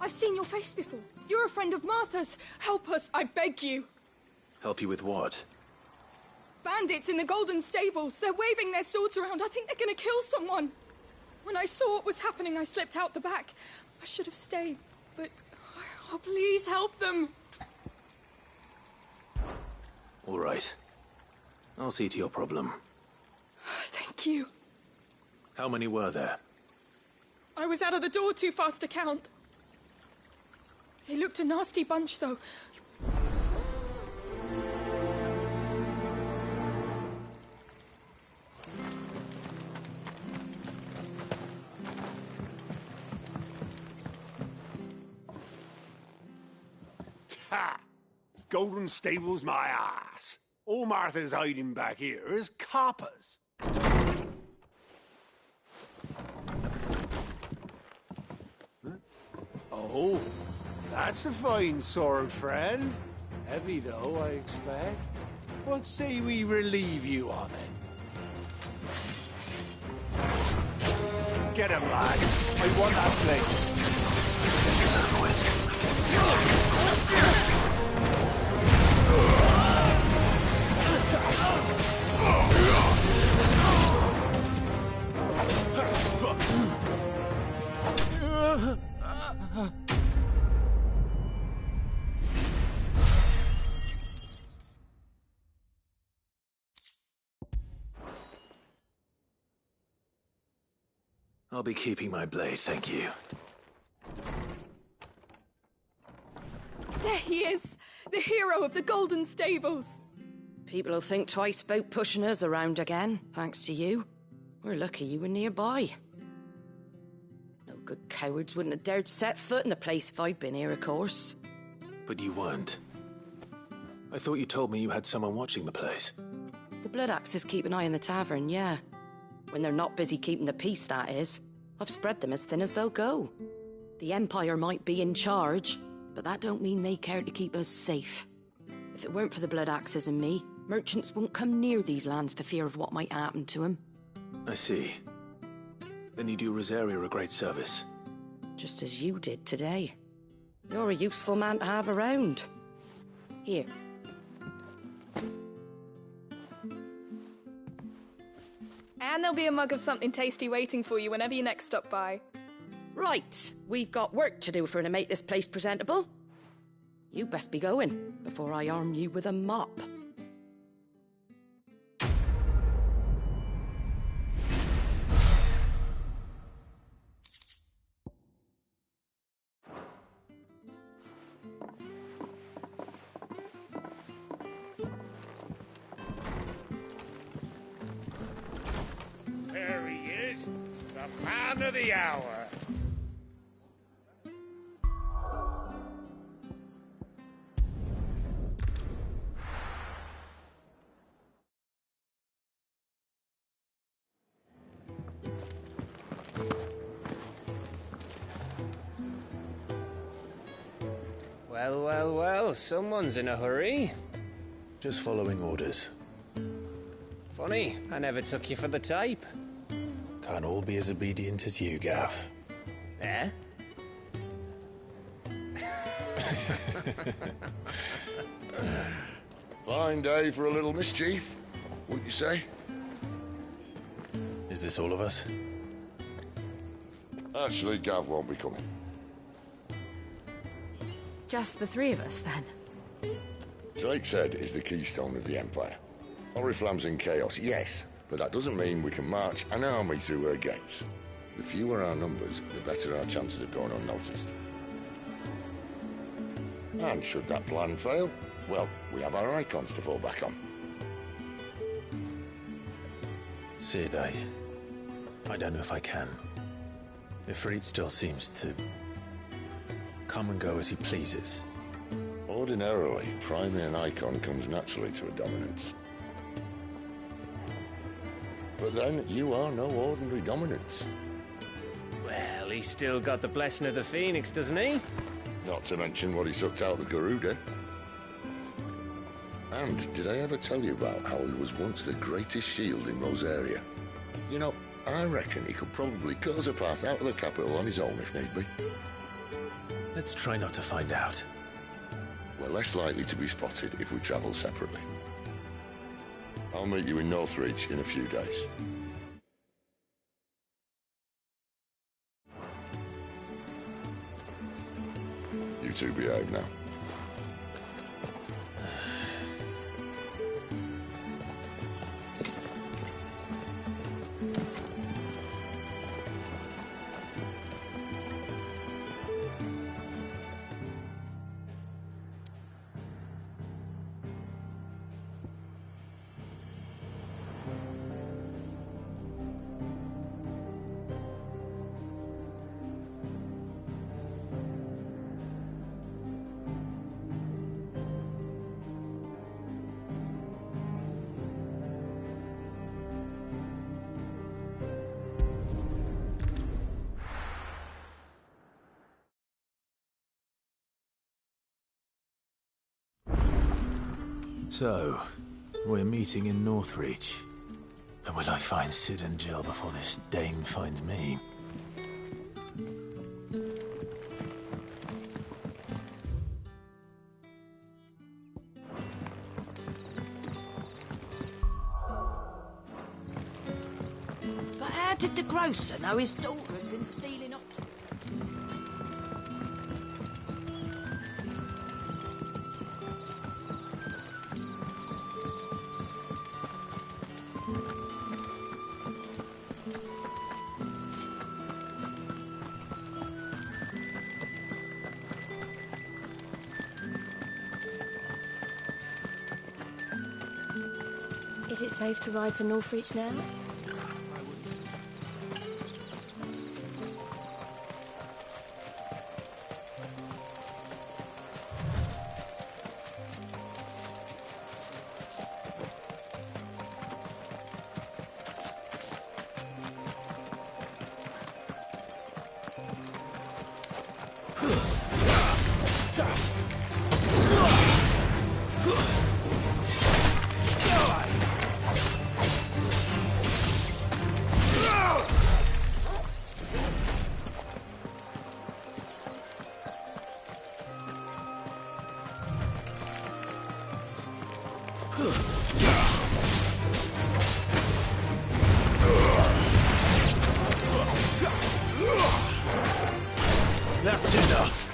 S22: I've seen your face before. You're a friend of Martha's. Help us, I beg you.
S16: Help you with what?
S22: Bandits in the Golden Stables. They're waving their swords around. I think they're going to kill someone. When I saw what was happening, I slipped out the back. I should have stayed, but... Oh, please help them.
S16: All right. I'll see to your problem.
S22: Thank you.
S16: How many were there?
S22: I was out of the door too fast to count. They looked a nasty bunch, though.
S18: Ha! Golden Stables, my ass. All Martha's hiding back here is coppers. Oh, that's a fine sword, friend. Heavy, though, I expect. What say we relieve you of it? Get him, lad. I want that blade.
S16: I'll be keeping my blade, thank you.
S22: There he is, the hero of the Golden Stables.
S8: People'll think twice about pushing us around again, thanks to you. We're lucky you were nearby. No good cowards wouldn't have dared set foot in the place if I'd been here, of course.
S16: But you weren't. I thought you told me you had someone watching the place.
S8: The Blood Axes keep an eye on the tavern, yeah. When they're not busy keeping the peace, that is. I've spread them as thin as they'll go. The Empire might be in charge, but that don't mean they care to keep us safe. If it weren't for the Blood Axes and me, merchants won't come near these lands for fear of what might happen to them.
S16: I see. Then you do Rosaria a great service.
S8: Just as you did today. You're a useful man to have around. Here.
S22: And there'll be a mug of something tasty waiting for you whenever you next stop by.
S8: Right, we've got work to do for to make this place presentable. You best be going, before I arm you with a mop.
S18: There he is, the man of the hour.
S4: Well, well, well, someone's in a hurry.
S16: Just following orders.
S4: Funny, I never took you for the type.
S16: Can't all be as obedient as you, Gav.
S4: Eh?
S5: Fine day for a little mischief, wouldn't you say?
S1: Is this all of us?
S5: Actually, Gav won't be coming.
S3: Just the three of us, then?
S5: Drake's Head is the keystone of the Empire. Oriflamme's in chaos, yes, but that doesn't mean we can march an army through her gates. The fewer our numbers, the better our chances of going unnoticed. And should that plan fail, well, we have our icons to fall back on.
S1: Sid, I don't know if I can. Ifrit still seems to come and go as he pleases.
S5: Ordinarily, priming an icon comes naturally to a dominance. But then, you are no ordinary dominance.
S4: Well, he's still got the blessing of the Phoenix, doesn't he?
S5: Not to mention what he sucked out of Garuda. And did I ever tell you about how he was once the greatest shield in Rosaria? You know, I reckon he could probably cut us a path out of the capital on his own if need be.
S1: Let's try not to find out.
S5: We're less likely to be spotted if we travel separately. I'll meet you in Northreach in a few days. You two behave now.
S1: So, we're meeting in Northreach. But will I find Sid and Jill before this Dane finds me?
S17: But how did the grocer know his daughter had been stealing ox?
S3: Is it safe to ride to Northreach now?
S1: That's enough.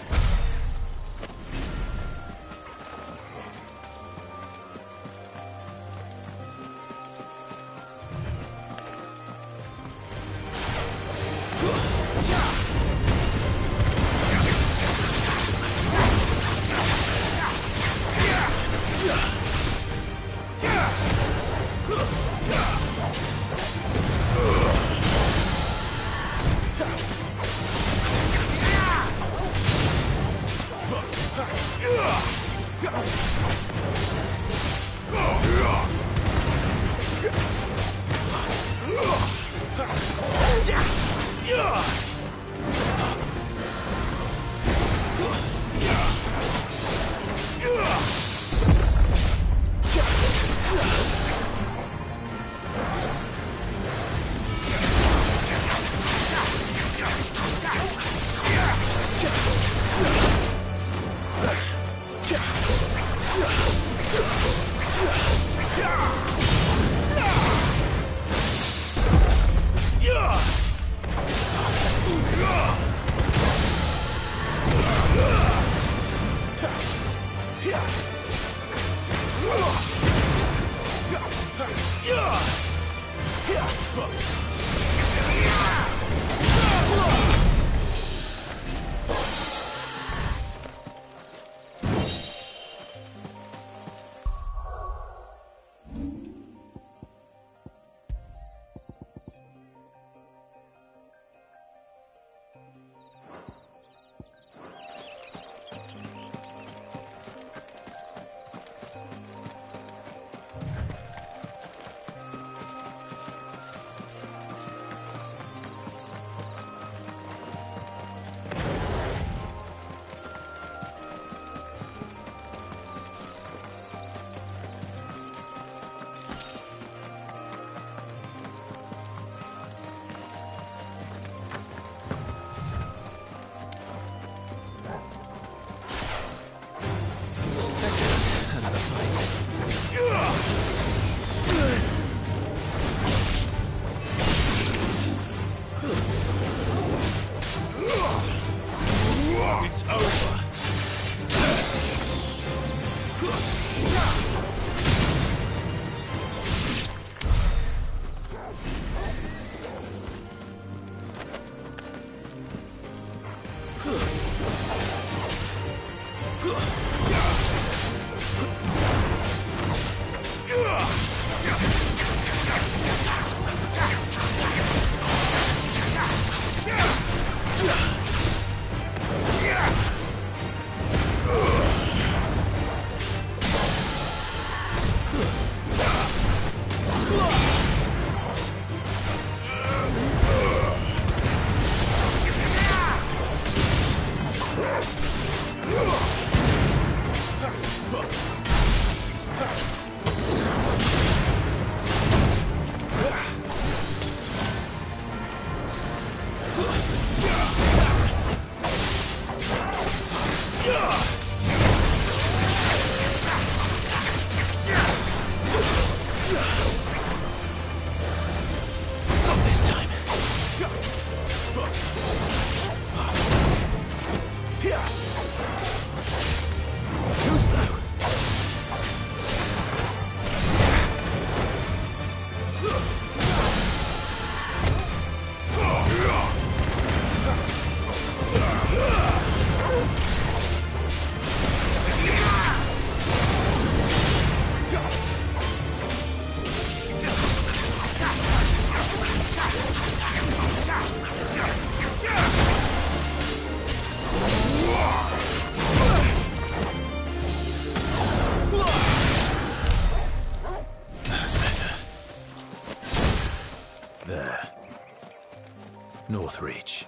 S16: North Reach.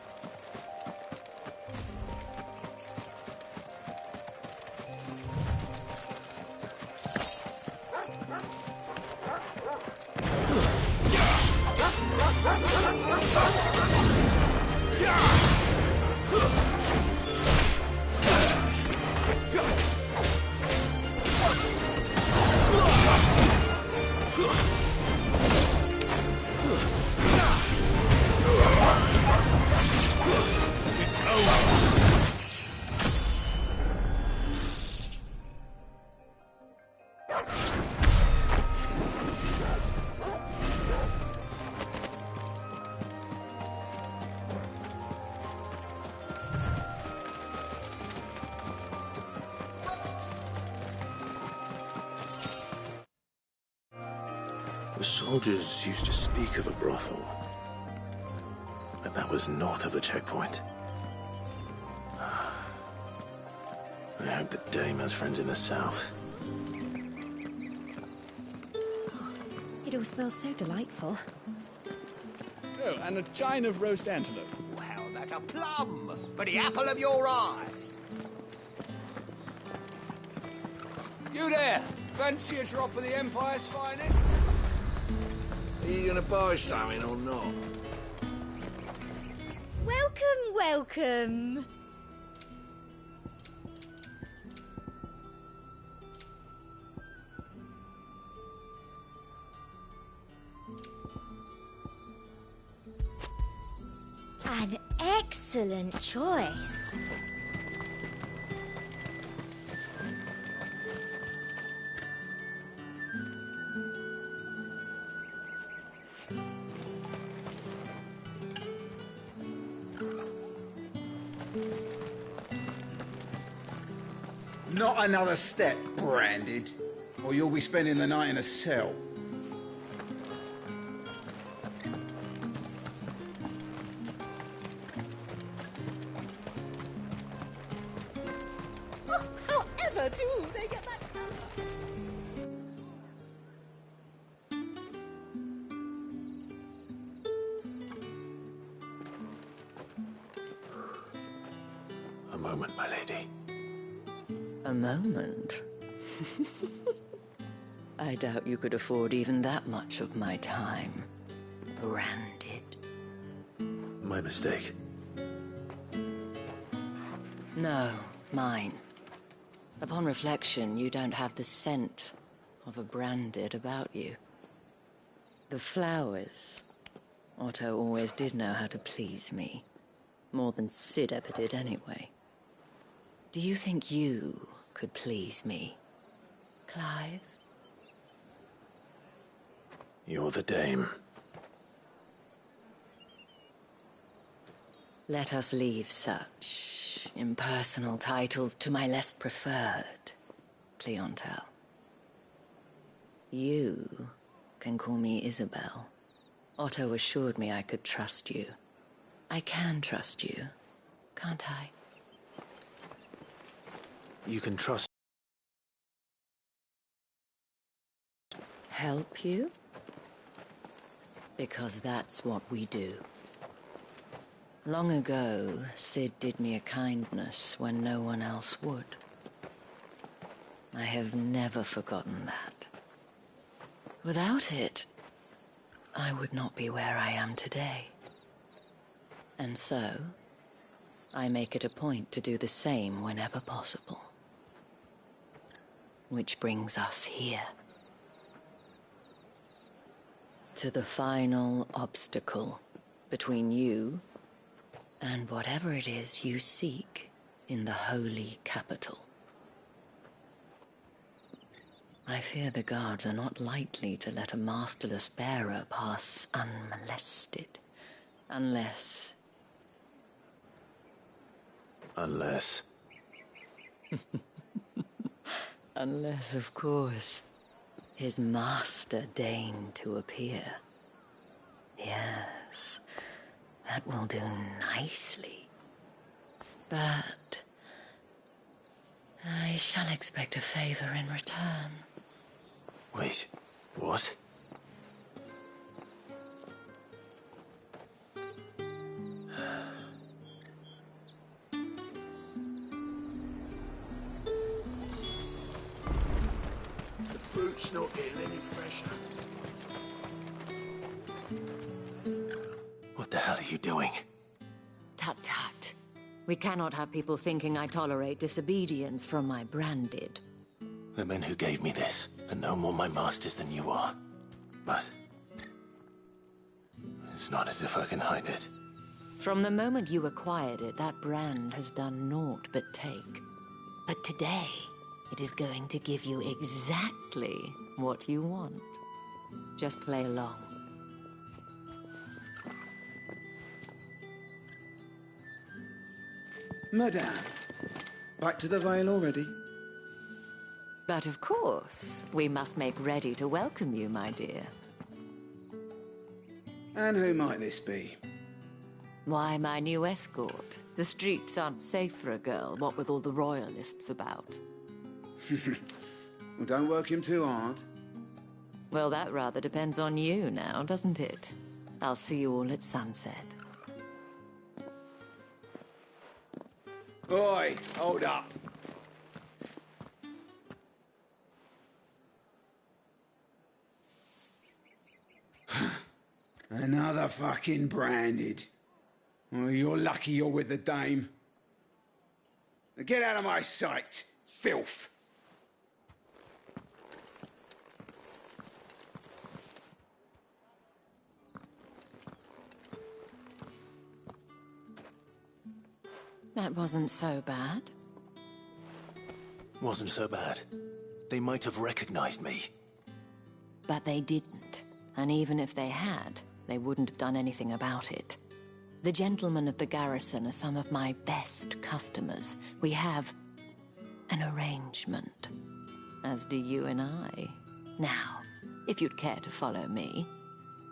S16: The soldiers used to speak of a brothel, but that was north of the checkpoint. I hope that Dame has friends in the south.
S8: It all smells so delightful.
S12: Oh, and a chine of roast antelope.
S7: Well, that's a plum for the apple of your eye.
S11: You there! Fancy a drop of the Empire's finest?
S10: Are you gonna buy something or not?
S14: Welcome, welcome. An excellent choice.
S9: Not another step, Branded, or you'll be spending the night in a cell.
S14: Oh, however do they get that colour?
S16: A moment, my lady.
S15: A moment? I doubt you could afford even that much of my time. Branded.
S16: My mistake.
S15: No, mine. Upon reflection, you don't have the scent of a Branded about you. The flowers. Otto always did know how to please me. More than Sid ever did anyway. Do you think you could please me? Clive?
S16: You're the dame.
S15: Let us leave such impersonal titles to my less preferred clientele. You can call me Isabel. Otto assured me I could trust you. I can trust you, can't I?
S16: You can trust...
S15: Help you? Because that's what we do. Long ago, Sid did me a kindness when no one else would. I have never forgotten that. Without it, I would not be where I am today. And so, I make it a point to do the same whenever possible. Which brings us here. To the final obstacle between you and whatever it is you seek in the holy capital. I fear the guards are not likely to let a masterless bearer pass unmolested. Unless... Unless, of course, his master deigned to appear. Yes, that will do nicely. But I shall expect a favor in return.
S16: Wait, what?
S18: The fruit's not getting any fresher.
S16: What the hell are you doing?
S15: Tut-tut. We cannot have people thinking I tolerate disobedience from my branded.
S16: The men who gave me this are no more my masters than you are. But... it's not as if I can hide it.
S15: From the moment you acquired it, that brand has done naught but take. But today, it is going to give you exactly what you want. Just play along.
S9: Madame, back to the Vale already?
S15: But of course, we must make ready to welcome you, my dear.
S9: And who might this be?
S15: Why, my new escort. The streets aren't safe for a girl, what with all the royalists about.
S9: Well, don't work him too hard.
S15: Well, that rather depends on you now, doesn't it? I'll see you all at sunset.
S9: Oi, hold up. Another fucking branded. Oh, you're lucky you're with the dame. Now get out of my sight, filth.
S15: That wasn't so bad.
S16: Wasn't so bad. They might have recognized me.
S15: But they didn't. And even if they had, they wouldn't have done anything about it. The gentlemen of the garrison are some of my best customers. We have an arrangement, as do you and I. Now, if you'd care to follow me,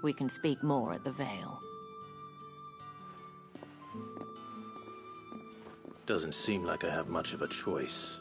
S15: we can speak more at the Vale.
S16: Doesn't seem like I have much of a choice.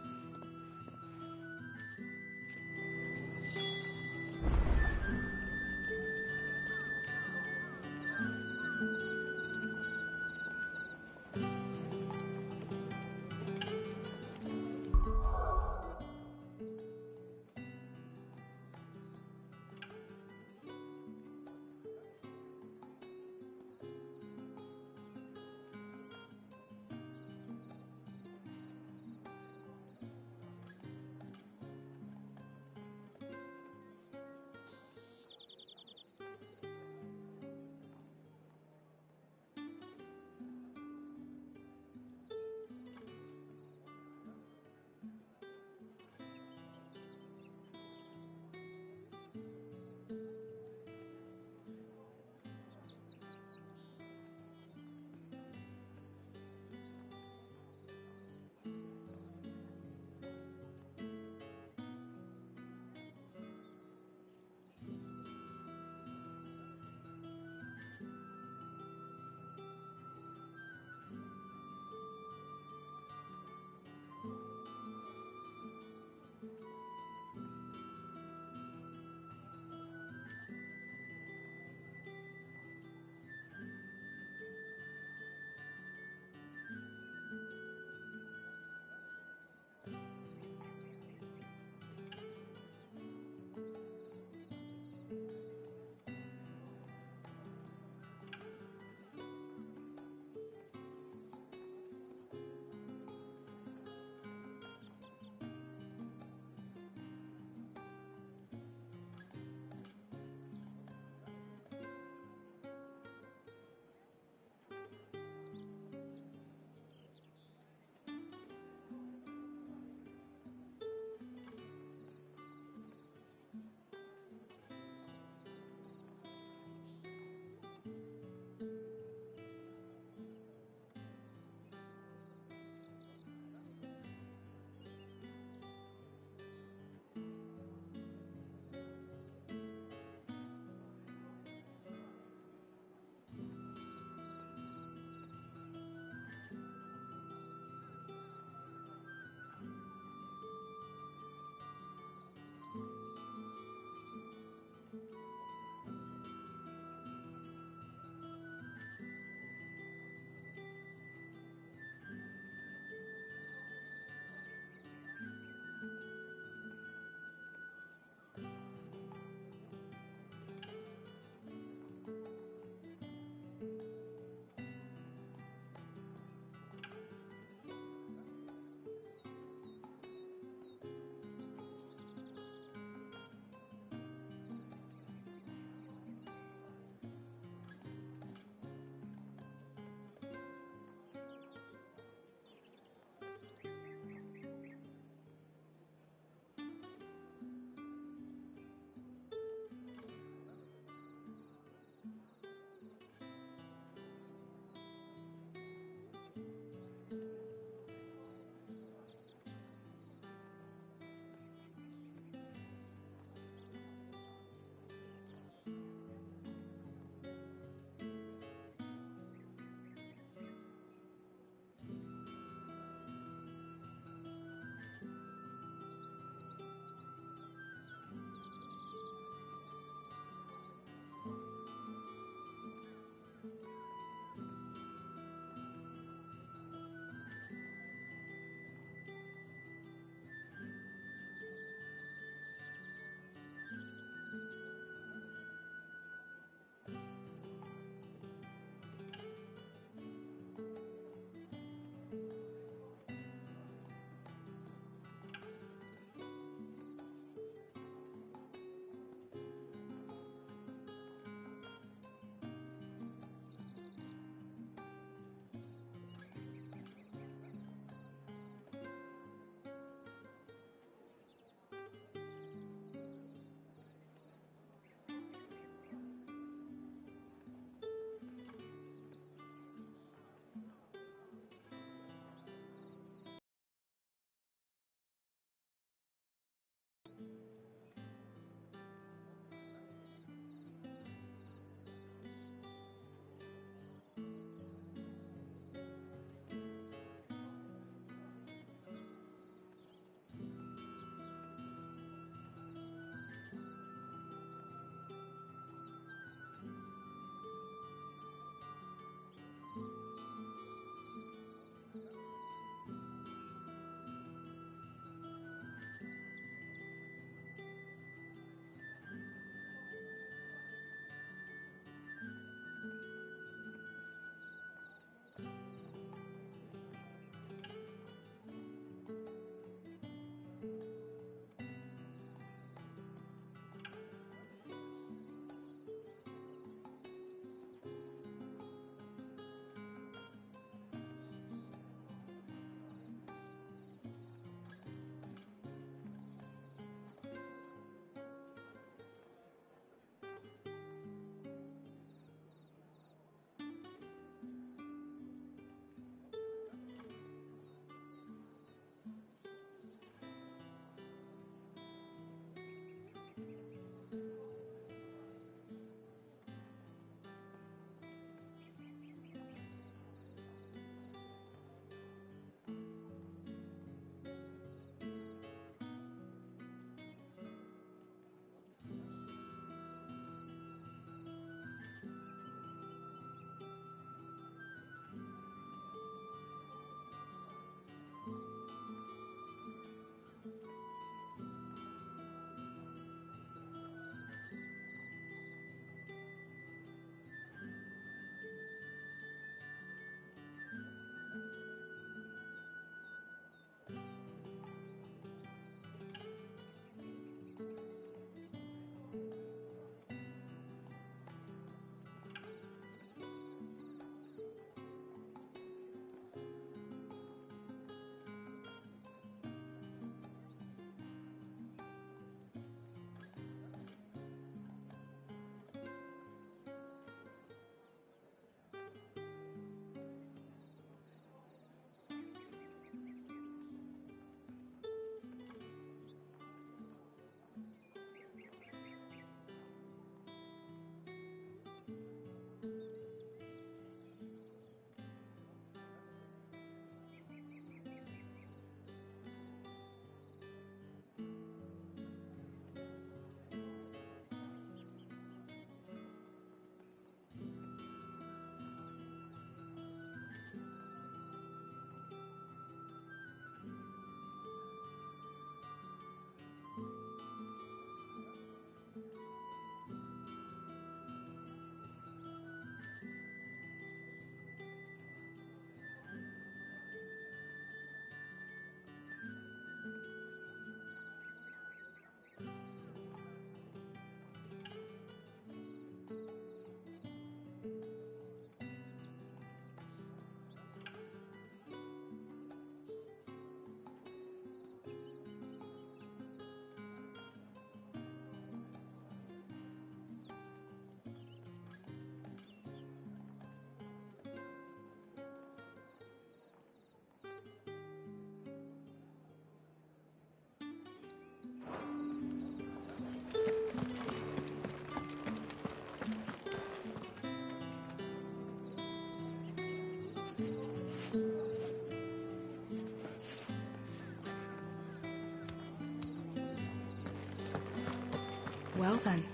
S22: Well then,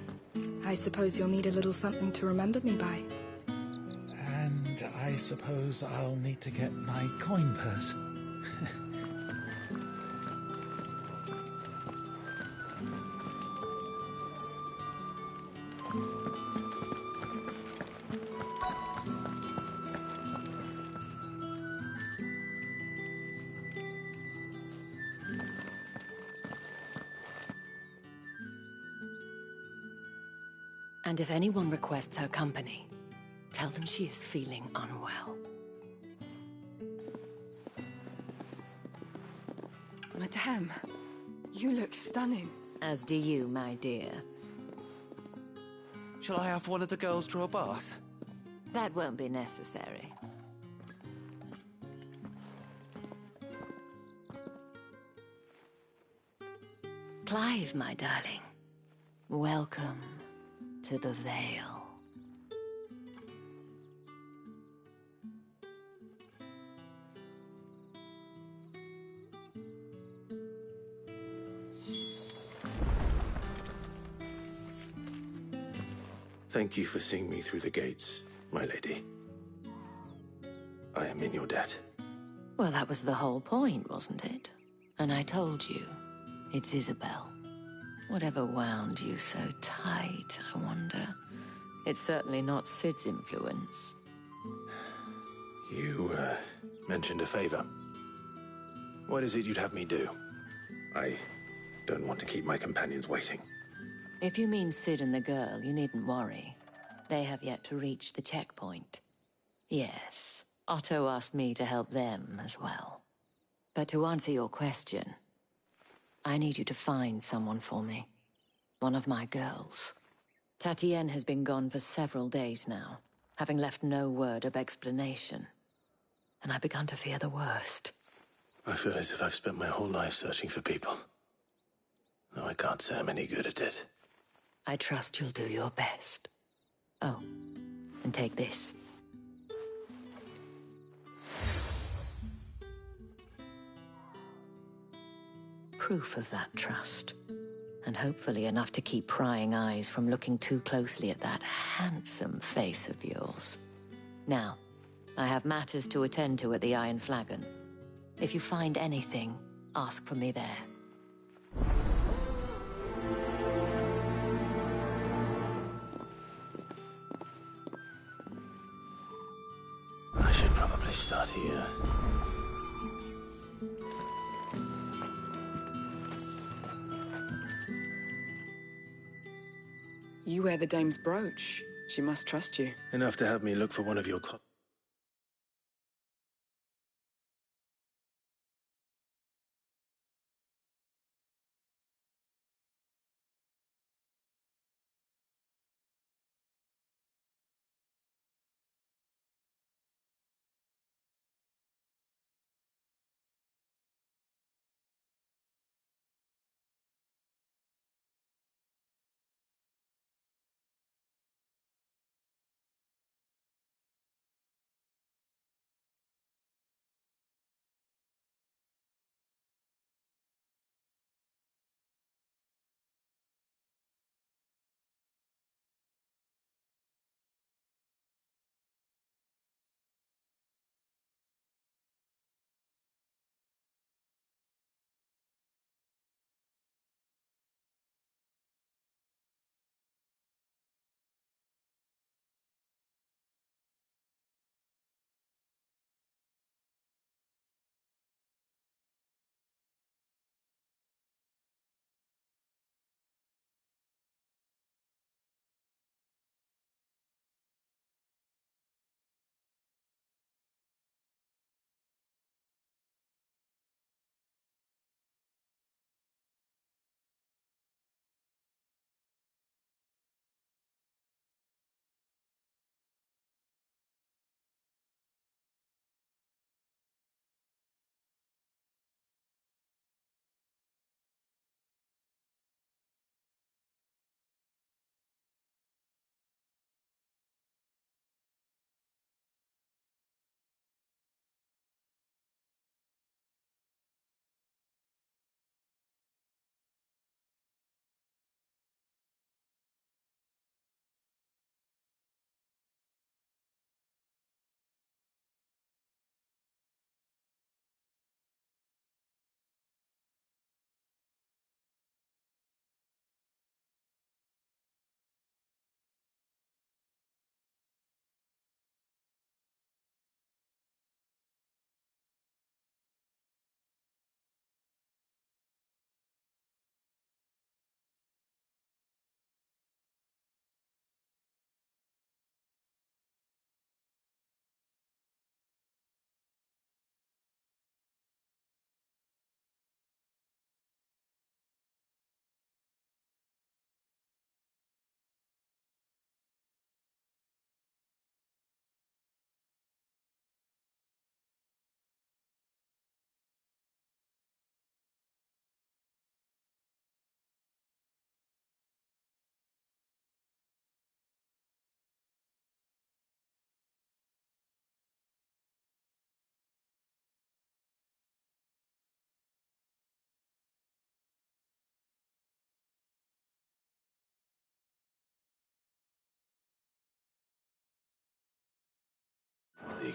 S22: I suppose you'll need a little something to remember me by.
S23: And I suppose I'll need to get my coin purse.
S15: And if anyone requests her company, tell them she is feeling unwell.
S22: Madame, you look stunning.
S15: As do you, my dear.
S2: Shall I have one of the girls draw a bath?
S15: That won't be necessary. Clive, my darling. Welcome to the Vale.
S16: Thank you for seeing me through the gates, my lady. I am in your debt.
S15: Well, that was the whole point, wasn't it? And I told you, it's Isabel. Whatever wound you so tight, I wonder. It's certainly not Sid's influence.
S16: You, mentioned a favor. What is it you'd have me do? I don't want to keep my companions waiting.
S15: If you mean Sid and the girl, you needn't worry. They have yet to reach the checkpoint. Yes, Otto asked me to help them as well. But to answer your question, I need you to find someone for me. One of my girls. Tatienne has been gone for several days now, having left no word of explanation. And I've begun to fear the worst.
S16: I feel as if I've spent my whole life searching for people. Though I can't say I'm any good at it.
S15: I trust you'll do your best. Oh, and take this. Proof of that trust. And hopefully enough to keep prying eyes from looking too closely at that handsome face of yours. Now, I have matters to attend to at the Iron Flagon. If you find anything, ask for me there.
S16: I should probably start here.
S22: You wear the dame's brooch. She must trust you.
S16: Enough to have me look for one of your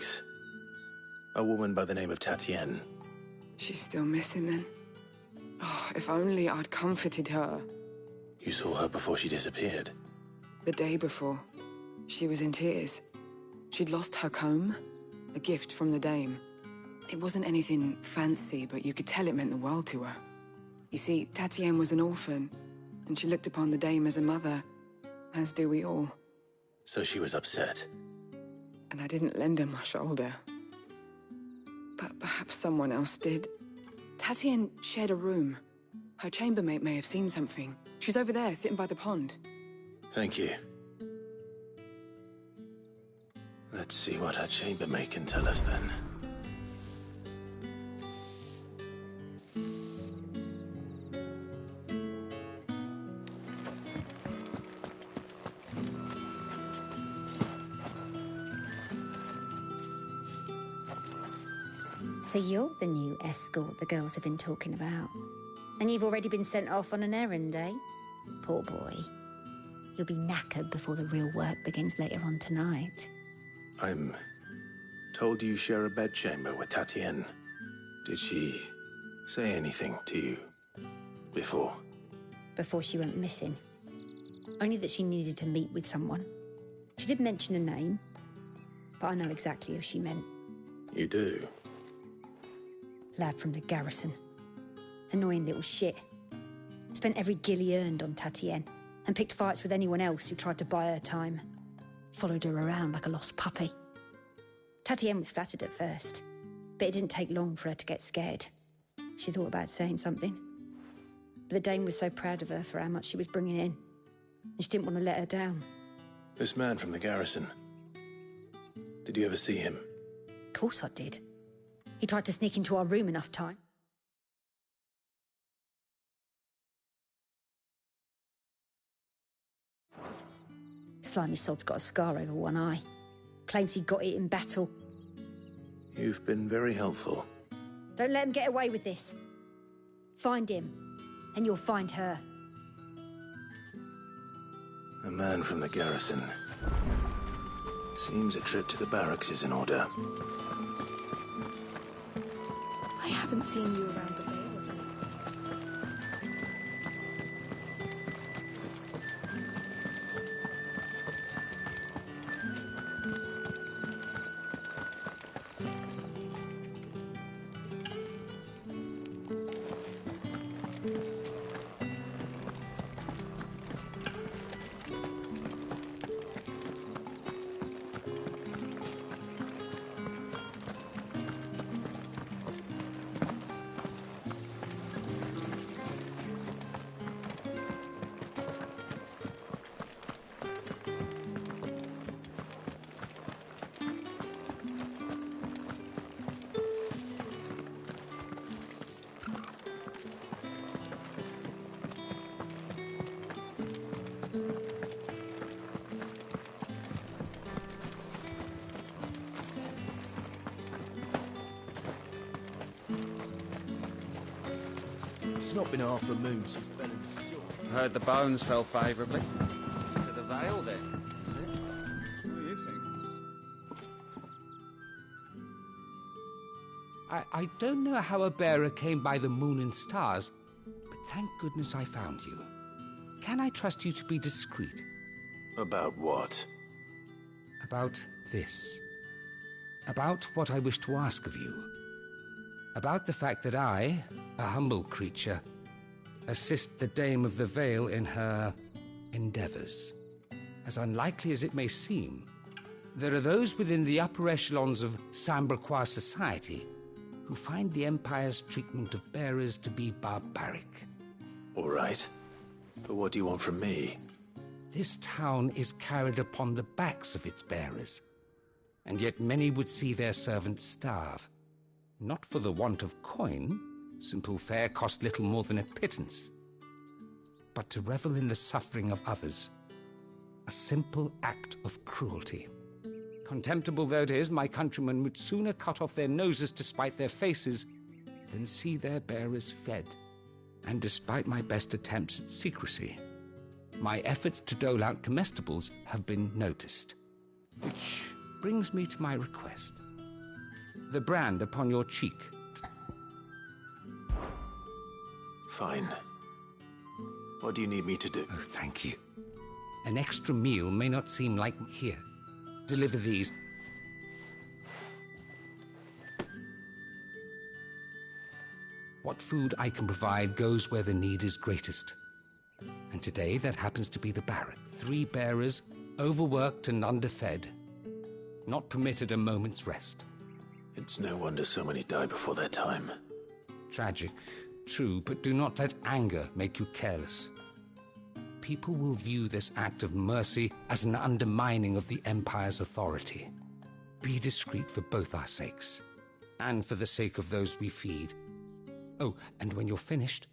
S16: weeks. A woman by the name of Tatienne.
S13: She's still missing then. Oh, if only I'd comforted her.
S16: You saw her before she disappeared?
S13: The day before. She was in tears. She'd lost her comb, a gift from the dame. It wasn't anything fancy, but you could tell it meant the world to her. You see, Tatienne was an orphan, and she looked upon the dame as a mother, as do we all.
S16: So she was upset.
S13: And I didn't lend her my shoulder. But perhaps someone else did. Tatienne shared a room. Her chambermaid may have seen something. She's over there, sitting by the pond.
S16: Thank you. Let's see what her chambermaid can tell us then.
S8: So you're the new escort the girls have been talking about. And you've already been sent off on an errand, eh? Poor boy. You'll be knackered before the real work begins later on tonight.
S16: I'm told you share a bedchamber with Tatienne. Did she say anything to you before?
S8: Before she went missing. Only that she needed to meet with someone. She did mention a name, but I know exactly who she meant.
S16: You do?
S8: Lad from the garrison. Annoying little shit. Spent every gil he earned on Tatienne, and picked fights with anyone else who tried to buy her time. Followed her around like a lost puppy. Tatienne was flattered at first, but it didn't take long for her to get scared. She thought about saying something. But the dame was so proud of her for how much she was bringing in, and she didn't want to let her down.
S16: This man from the garrison. Did you ever see him?
S8: Of course I did. He tried to sneak into our room enough time. Slimy sod's got a scar over one eye. Claims he got it in battle.
S16: You've been very helpful.
S8: Don't let him get away with this. Find him, and you'll find her.
S16: A man from the garrison. Seems a trip to the barracks is in order.
S22: I haven't seen you around the Vale of late.
S11: It's not been half a moon since Bellamy's tour.
S6: Heard the bones fell favourably. To the Vale, then.
S11: What do you think? I don't know how a bearer came by the moon and stars, but thank goodness I found you. Can I trust you to be discreet?
S16: About what?
S11: About this. About what I wish to ask of you. About the fact that I, a humble creature, assist the Dame of the Vale in her endeavours. As unlikely as it may seem, there are those within the upper echelons of Samberquois society who find the Empire's treatment of bearers to be barbaric.
S16: All right. But what do you want from me?
S11: This town is carried upon the backs of its bearers, and yet many would see their servants starve. Not for the want of coin, simple fare cost little more than a pittance, but to revel in the suffering of others, a simple act of cruelty. Contemptible though it is, my countrymen would sooner cut off their noses to spite their faces than see their bearers fed. And despite my best attempts at secrecy, my efforts to dole out comestibles have been noticed. Which brings me to my request.
S19: the brand upon your cheek.
S16: Fine. What do you need me to do?
S19: Oh, thank you. An extra meal may not seem like... Here, deliver these. What food I can provide goes where the need is greatest. And today, that happens to be the barrack. 3 bearers, overworked and underfed. Not permitted a moment's rest.
S16: It's no wonder so many die before their time.
S19: Tragic, true, but do not let anger make you careless. People will view this act of mercy as an undermining of the Empire's authority. Be discreet for both our sakes, and for the sake of those we feed. Oh, and when you're finished,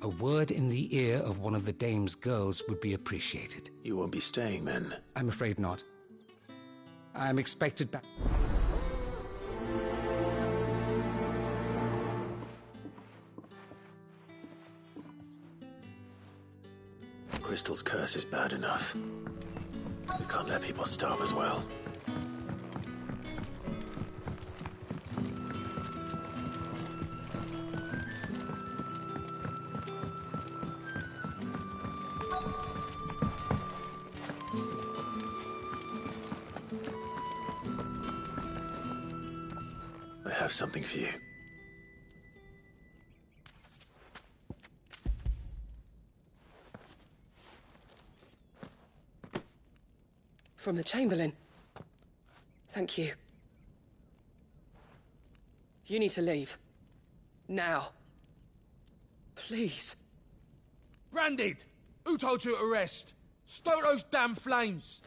S19: a word in the ear of one of the dame's girls would be appreciated.
S16: You won't be staying, then?
S19: I'm afraid not. I'm expected back...
S16: Crystal's curse is bad enough. We can't let people starve as well. I have something for you.
S20: From the Chamberlain. Thank you. You need to leave. Now. Please.
S21: Branded! Who told you to rest? Stoke those damn flames!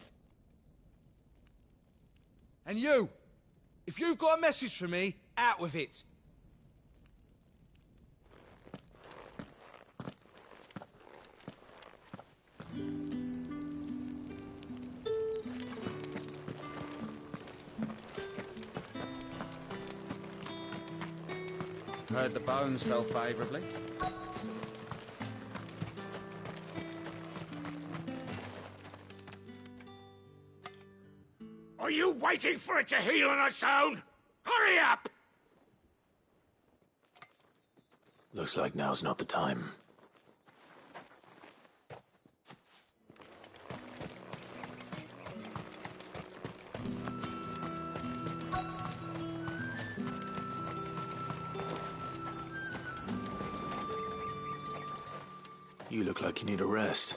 S21: And you! If you've got a message for me, out with it.
S11: Heard the bones fell favourably.
S9: Are you waiting for it to heal on its own? Hurry up!
S16: Looks like now's not the time. You look like you need a rest.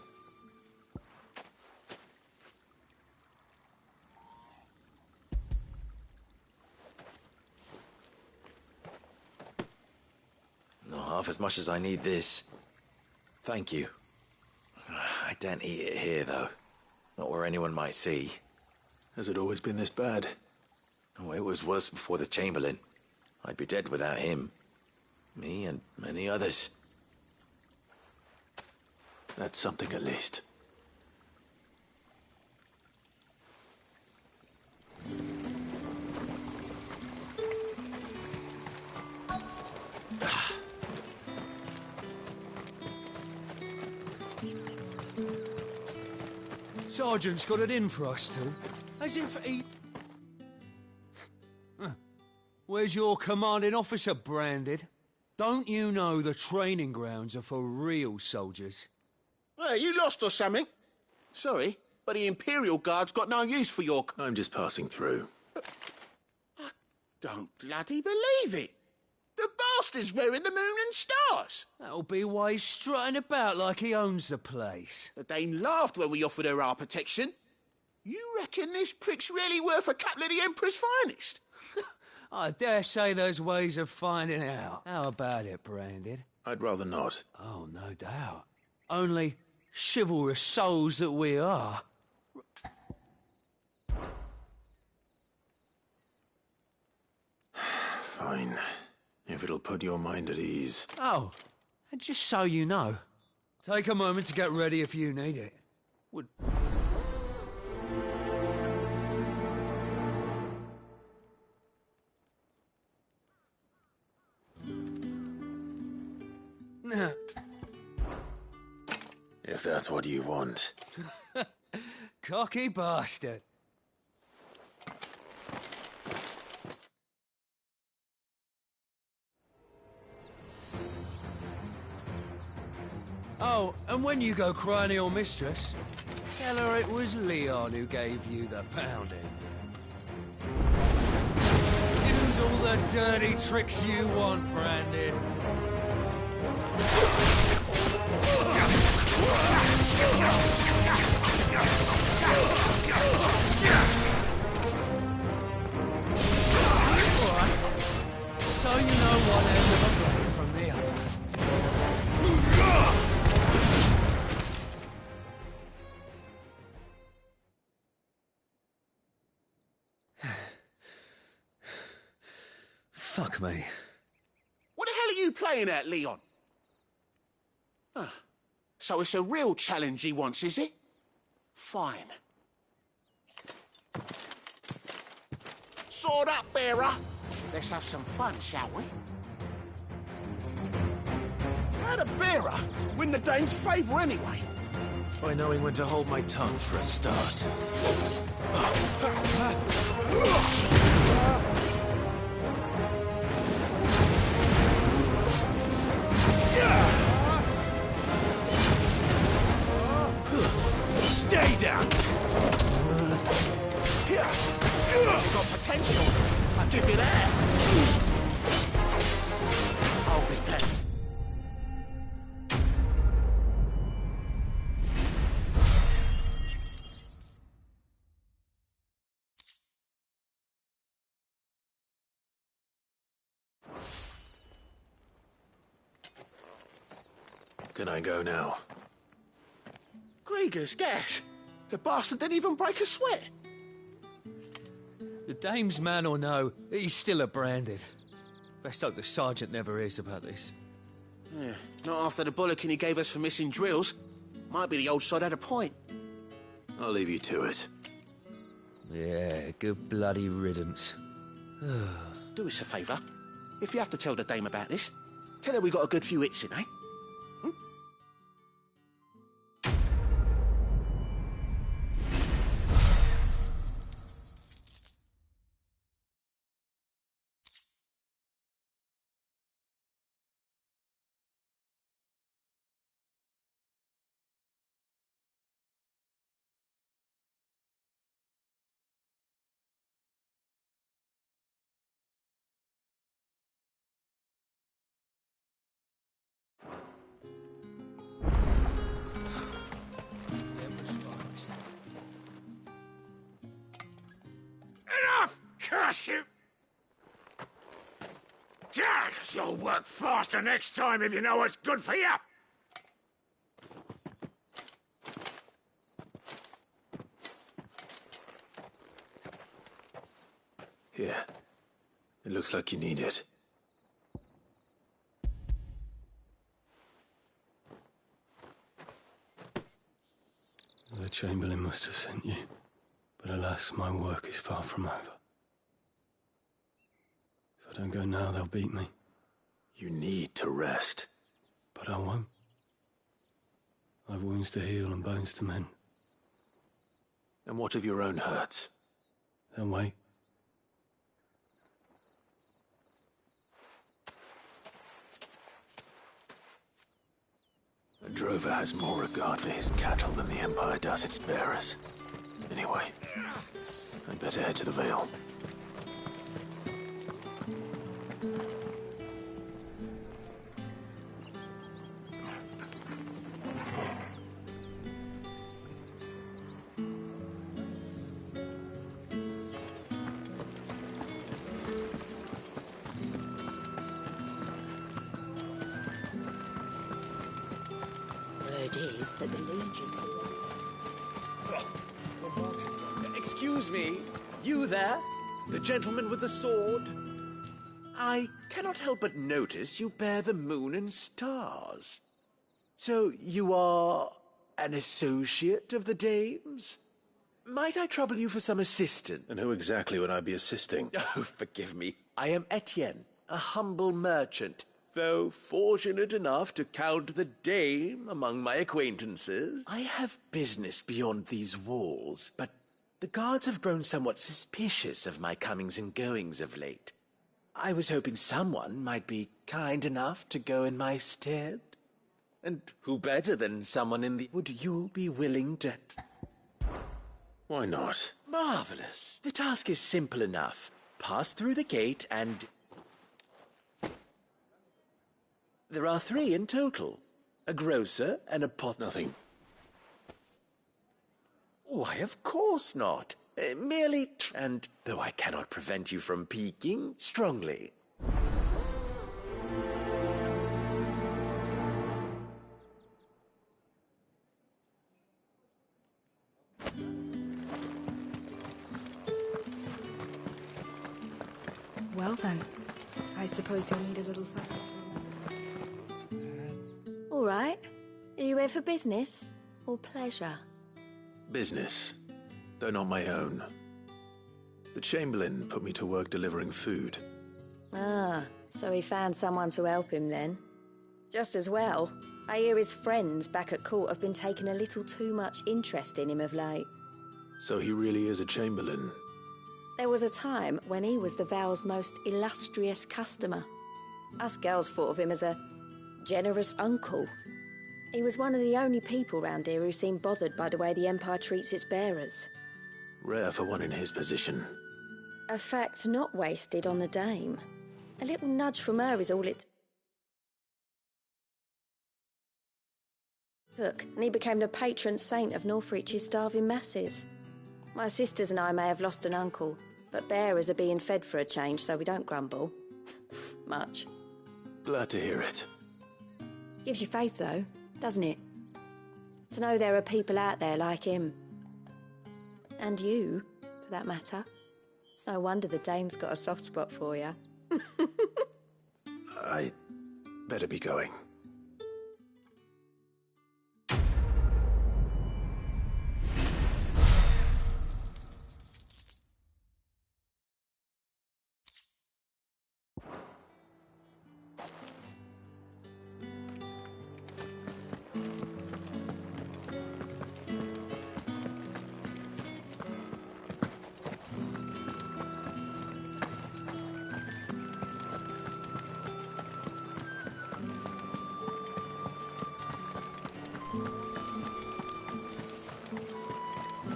S24: Not half as much as I need this. Thank you. I daren't eat it here, though. Not where anyone might see.
S16: Has it always been this bad?
S24: Oh, it was worse before the Chamberlain. I'd be dead without him. Me and many others.
S16: That's something at least.
S6: Sergeant's got it in for us two. As if he... Where's your commanding officer, Branded? Don't you know the training grounds are for real soldiers?
S7: Well, you lost or something? Sorry, but the Imperial Guard's got no use for your...
S16: I'm just passing through.
S7: I don't bloody believe it. The bastard's wearing the moon and stars.
S6: That'll be why he's strutting about like he owns the place.
S7: The Dane laughed when we offered her our protection. You reckon this prick's really worth a couple of the Emperor's finest?
S6: I dare say there's ways of finding out. How about it, Branded?
S16: I'd rather not.
S6: Oh, no doubt. Only chivalrous souls that we are.
S16: Fine. If it'll put your mind at ease.
S6: Oh, and just so you know, take a moment to get ready if you need it. Would...
S16: If that's what you want.
S6: Cocky bastard. Oh, and when you go crying to your mistress, tell her it was Leon who gave you the pounding. Use all the dirty tricks you want, Branded. So you know one end of a blade from the other. Fuck me.
S7: What the hell are you playing at, Leon? So it's a real challenge he wants, is it? Fine. Sword up, bearer. Let's have some fun, shall we? How'd a bearer win the dame's favour anyway?
S24: By knowing when to hold my tongue for a start.
S7: Stay down! You've got potential. I'll give you that. I'll be dead.
S24: Can I go now?
S7: Grieger's gas. The bastard didn't even break a sweat.
S6: The dame's man or no, he's still a Branded. Best hope the sergeant never hears about this.
S7: Yeah, not after the bullocking he gave us for missing drills. Might be the old sod had a point.
S24: I'll leave you to it.
S6: Yeah, good bloody riddance.
S7: Do us a favour. If you have to tell the dame about this, tell her we got a good few hits in, eh?
S9: Enough! Curse you! You'll work faster next time if you know what's good for you!
S24: Here. It looks like you need it.
S3: The Chamberlain must have sent you, but alas, my work is far from over. If I don't go now, they'll beat me.
S24: You need to rest.
S3: But I won't. I've wounds to heal and bones to mend.
S24: And what of your own hurts?
S3: They'll wait.
S24: A drover has more regard for his cattle than the Empire does its bearers. Anyway, I'd better head to the Vale.
S14: Word is that the Legion's
S4: Excuse me, you there? The gentleman with the sword? I cannot help but notice you bear the moon and stars. So you are an associate of the dame's? Might I trouble you for some assistance?
S24: And who exactly would I be assisting?
S4: Oh, forgive me. I am Etienne, a humble merchant. Though fortunate enough to count the dame among my acquaintances, I have business beyond these walls, but the guards have grown somewhat suspicious of my comings and goings of late. I was hoping someone might be kind enough to go in my stead. And who better than someone in the... Would you be willing to...
S16: Why not?
S4: Marvelous. The task is simple enough. Pass through the gate and... There are 3 in total. A grocer and a
S16: Nothing.
S4: Why, of course not. Merely... And though I cannot prevent you from peeking, strongly.
S13: Well then, I suppose you'll need a little something to
S14: All right. Are you here for business or pleasure?
S16: Business, though not my own. The Chamberlain put me to work delivering food.
S14: Ah, so he found someone to help him then. Just as well. I hear his friends back at court have been taking a little too much interest in him of late.
S16: So he really is a Chamberlain.
S14: There was a time when he was the Vale's most illustrious customer. Us girls thought of him as a generous uncle. He was one of the only people round here who seemed bothered by the way the Empire treats its bearers.
S16: Rare for one in his position.
S14: A fact not wasted on the dame. A little nudge from her is all it took, and he became the patron saint of Northreach's starving masses. My sisters and I may have lost an uncle, but bearers are being fed for a change, so we don't grumble. Much.
S16: Glad to hear it.
S14: Gives you faith, though, doesn't it? To know there are people out there like him. And you, for that matter. It's no wonder the dame's got a soft spot for you.
S16: I better be going.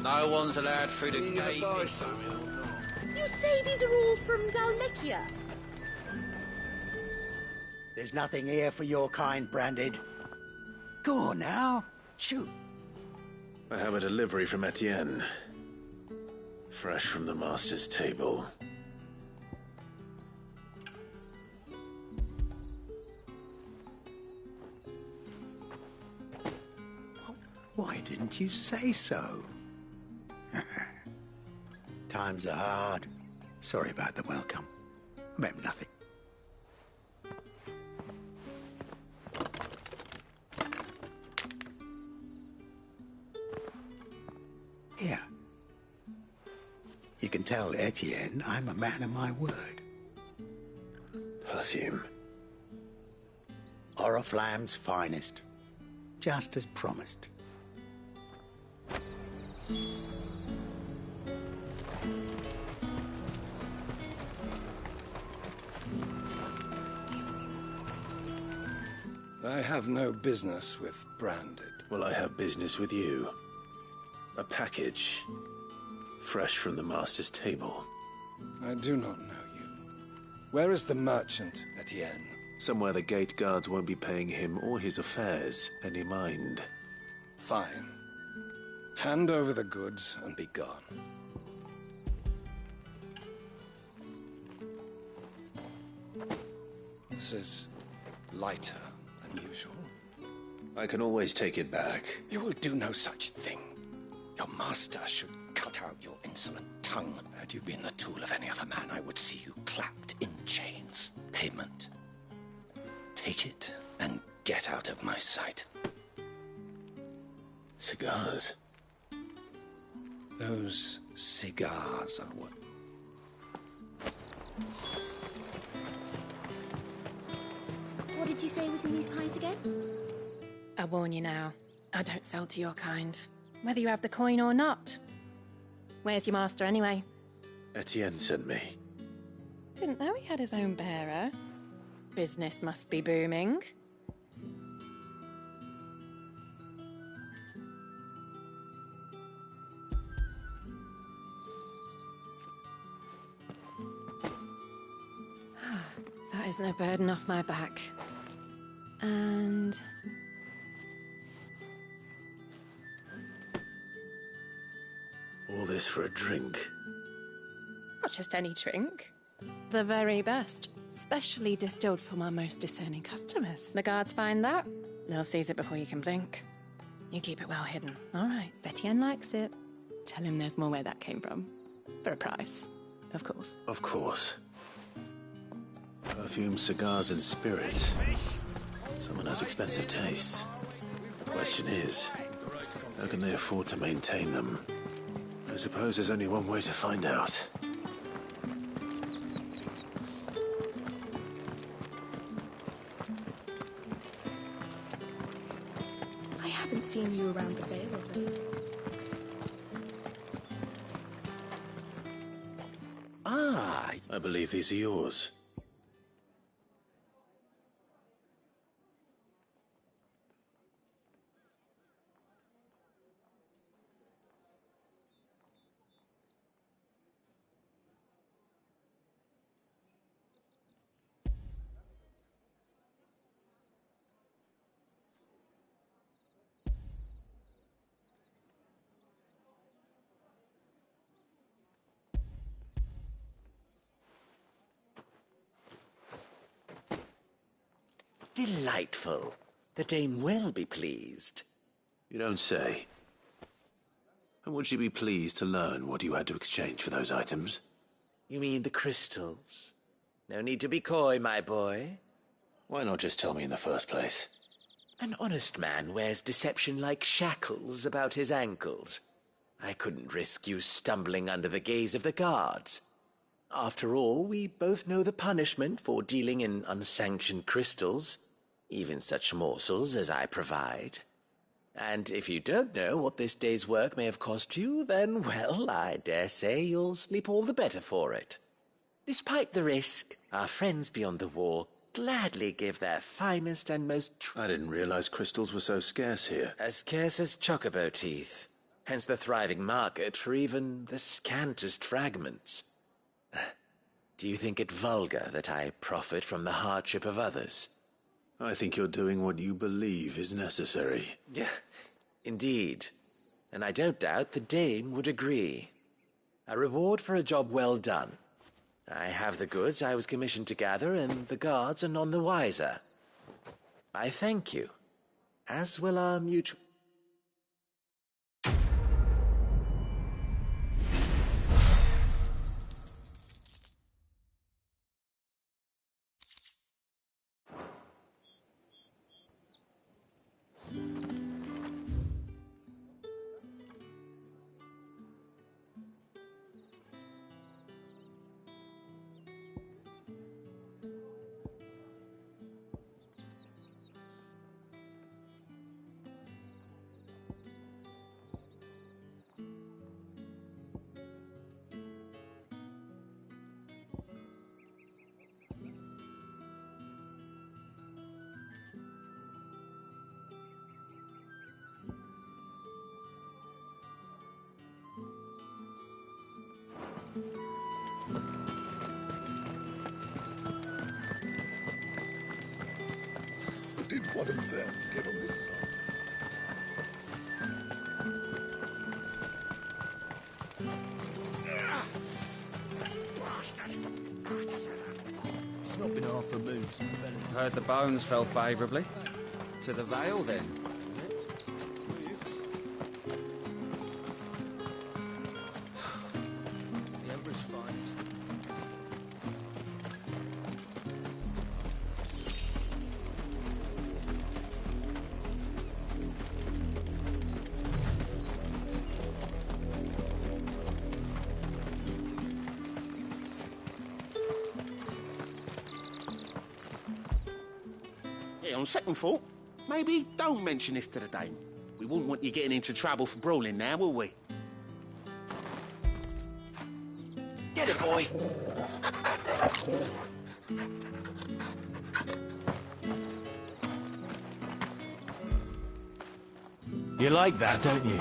S1: No one's allowed through the gate.
S14: You say these are all from Dalmekia?
S7: There's nothing here for your kind, Branded. Go on now. Shoot.
S16: I have a delivery from Etienne. Fresh from the master's table.
S7: Why didn't you say so? Times are hard. Sorry about the welcome. Meant nothing. Here. You can tell Etienne I'm a man of my word.
S16: Perfume.
S7: Oriflamme's finest. Just as promised.
S3: I have no business with Branded.
S16: Well, I have business with you. A package. Fresh from the master's table.
S3: I do not know you. Where is the merchant, Etienne?
S16: Somewhere the gate guards won't be paying him or his affairs any mind.
S3: Fine. Hand over the goods and be gone. This is lighter than usual.
S16: I can always take it back.
S3: You will do no such thing. Your master should cut out your insolent tongue. Had you been the tool of any other man, I would see you clapped in chains. Payment. Take it and get out of my sight.
S16: Cigars?
S3: Those cigars are what...
S14: What did you say was in these pies again?
S22: I warn you now, I don't sell to your kind, whether you have the coin or not. Where's your master, anyway?
S16: Etienne sent me.
S22: Didn't know he had his own bearer. Business must be booming. There's no burden off my back. And...
S16: All this for a drink?
S20: not just any drink. The very best. Specially distilled for my most discerning customers. The guards find that, they'll seize it before you can blink. You keep it well hidden. All right, Vetienne likes it. Tell him there's more where that came from. For a price, of course.
S16: Of course. Perfume, cigars, and spirits. Someone has expensive tastes. The question is, how can they afford to maintain them? I suppose there's only one way to find out.
S22: I haven't seen you around the Vale of late.
S16: Ah, I believe these are yours.
S4: Delightful. The dame will be pleased.
S16: You don't say. And would she be pleased to learn what you had to exchange for those items?
S4: You mean the crystals? No need to be coy, my boy.
S16: Why not just tell me in the first place?
S4: An honest man wears deception like shackles about his ankles. I couldn't risk you stumbling under the gaze of the guards. After all, we both know the punishment for dealing in unsanctioned crystals, even such morsels as I provide. And if you don't know what this day's work may have cost you, then, well, I dare say you'll sleep all the better for it. Despite the risk, our friends beyond the wall gladly give their finest and most...
S16: I didn't realize crystals were so scarce here.
S4: As scarce as chocobo teeth. Hence the thriving market for even the scantest fragments. Do you think it vulgar that I profit from the hardship of others?
S16: I think you're doing what you believe is necessary.
S4: Yeah, indeed. And I don't doubt the dame would agree. A reward for a job well done. I have the goods I was commissioned to gather, and the guards are none the wiser. I thank you, as will our mutual...
S1: Did one of them get on this side?
S11: It's not been half a moon since the heard the bones fell favourably. To the Vale, then. The Emperor's finest.
S7: Yeah, on second thought, maybe don't mention this to the dame. We wouldn't want you getting into trouble for brawling now, will we?
S4: Get it, boy!
S16: You like that, don't you?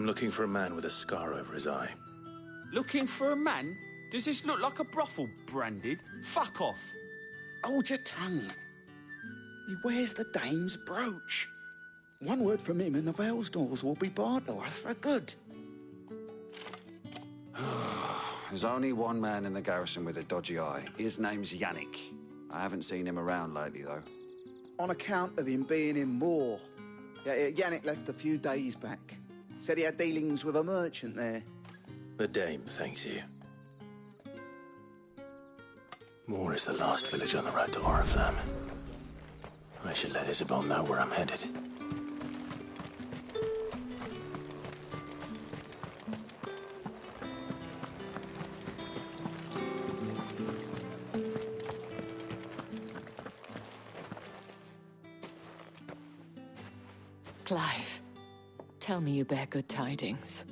S16: I'm looking for a man with a scar over his eye.
S6: Looking for a man? Does this look like a brothel, Branded? Fuck off.
S7: Hold your tongue. He wears the dame's brooch. One word from him and the Vale's doors will be barred to us for good.
S5: There's only one man in the garrison with a dodgy eye. His name's Yannick. I haven't seen him around lately, though.
S10: On account of him being in Moor. Yeah, Yannick left a few days back. Said he had dealings with a merchant there.
S16: The dame thanks you. Moor is the last village on the road to Oriflamme. I should let Isabel know where I'm headed.
S15: Clive, tell me you bear good tidings.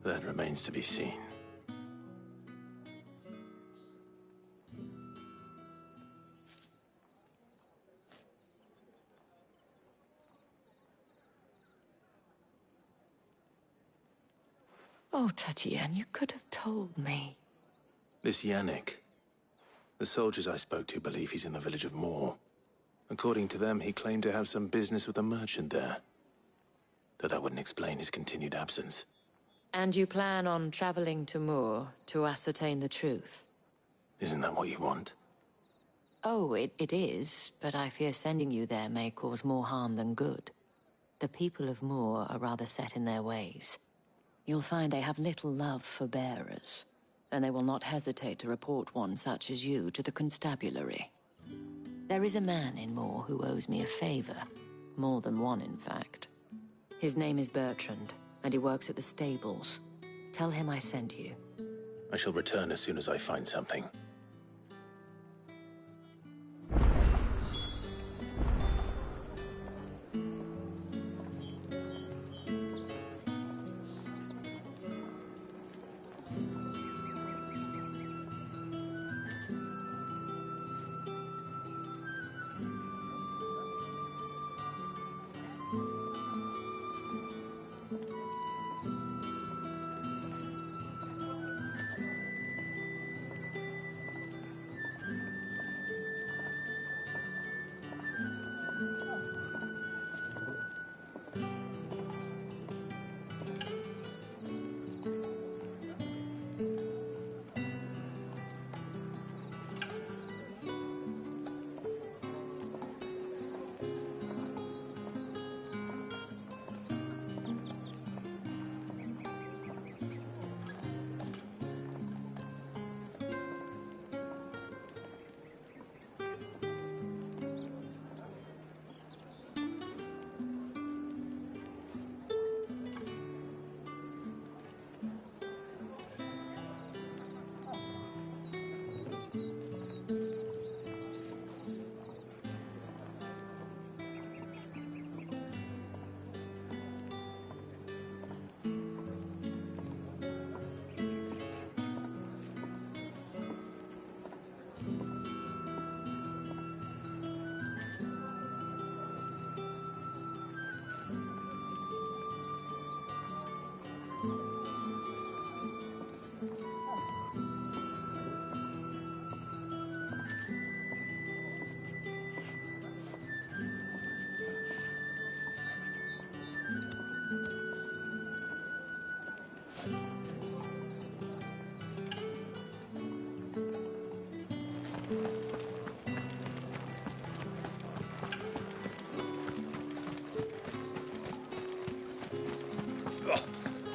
S16: That remains to be seen.
S15: Oh, Tatienne, you could have told me.
S16: This Yannick. The soldiers I spoke to believe he's in the village of Moor. According to them, he claimed to have some business with a merchant there. Though that wouldn't explain his continued absence.
S15: And you plan on traveling to Moor to ascertain the truth?
S16: Isn't that what you want?
S15: Oh, it is, but I fear sending you there may cause more harm than good. The people of Moor are rather set in their ways. You'll find they have little love for bearers, and they will not hesitate to report one such as you to the constabulary. There is a man in Moor who owes me a favor. More than one, in fact. His name is Bertrand, and he works at the stables. Tell him I sent you.
S16: I shall return as soon as I find something.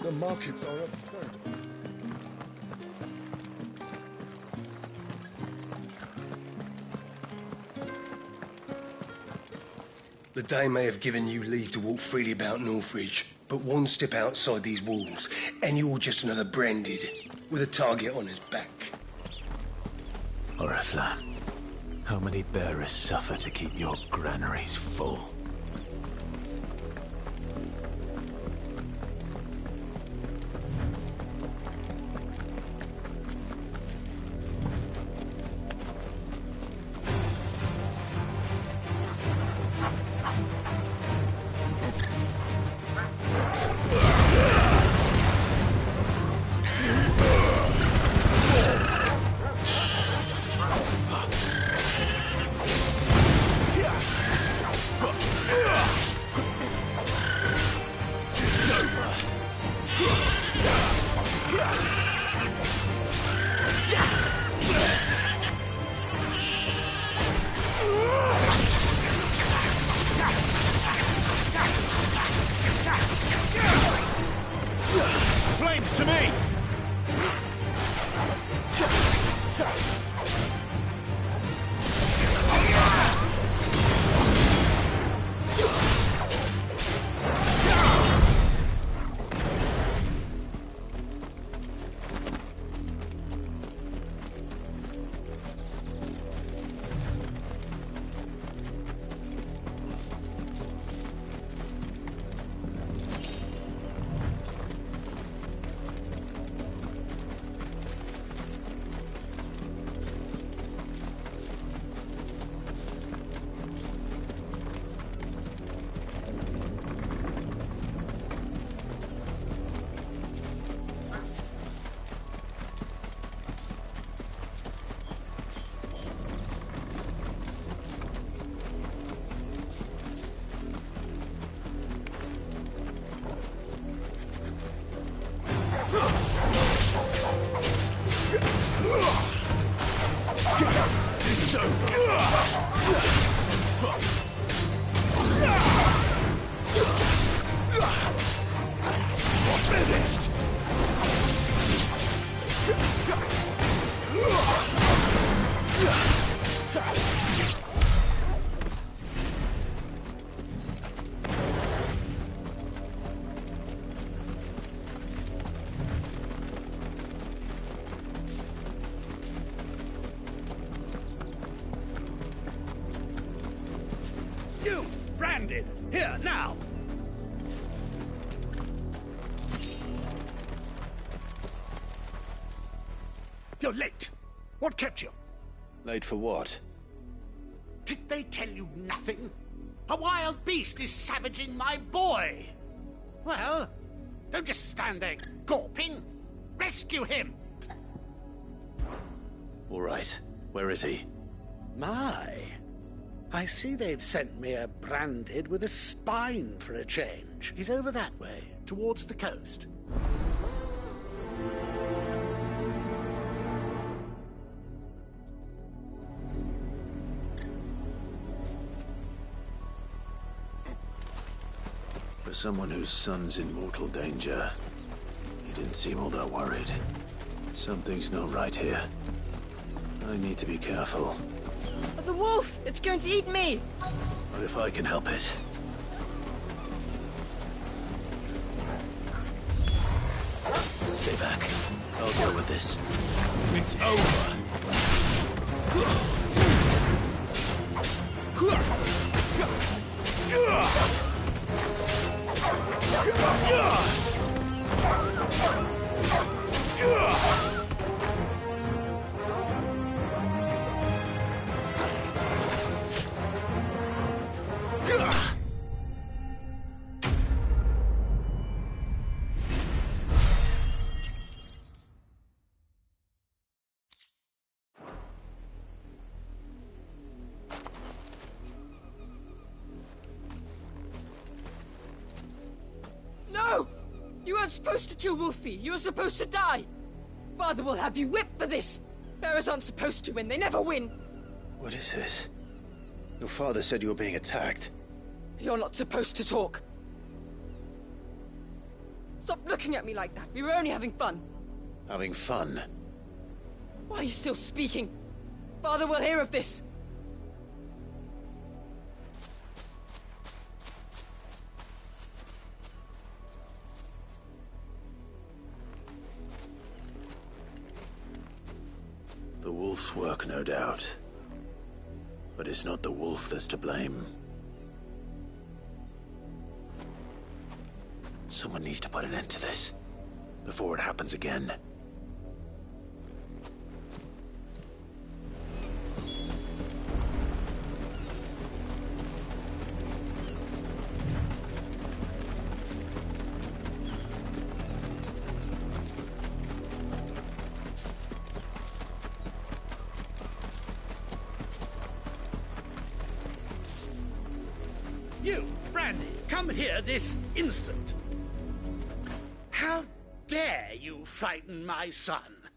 S1: The markets are a threat.
S12: The Dame may have given you leave to walk freely about Northridge, but one step outside these walls, and you're just another Branded, with a target on his back.
S16: Oriflamme, how many bearers suffer to keep your granaries full?
S2: You, branded! Here, now! You're late. What kept you?
S16: Late for what?
S2: Did they tell you nothing? A wild beast is savaging my boy! Well, don't just stand there gawping. Rescue him!
S16: All right. Where is he?
S2: My. I see they've sent me a branded with a spine for a change. He's over that way, towards the coast.
S16: For someone whose son's in mortal danger, he didn't seem all that worried. Something's not right here. I need to be careful.
S22: The wolf! It's going to eat me!
S16: But if I can help it... Stay back. I'll deal with this.
S21: It's over!
S22: No! You weren't supposed to kill Wolfie. You were supposed to die. Father will have you whipped for this. Bearers aren't supposed to win. They never win.
S16: What is this? Your father said you were being attacked.
S22: You're not supposed to talk. Stop looking at me like that. We were only having fun.
S16: Having fun?
S22: Why are you still speaking? Father will hear of this.
S16: The wolf's work, no doubt. But it's not the wolf that's to blame. Someone needs to put an end to this, before it happens again.
S2: You, Brandy, come here this instant. How dare you frighten my son?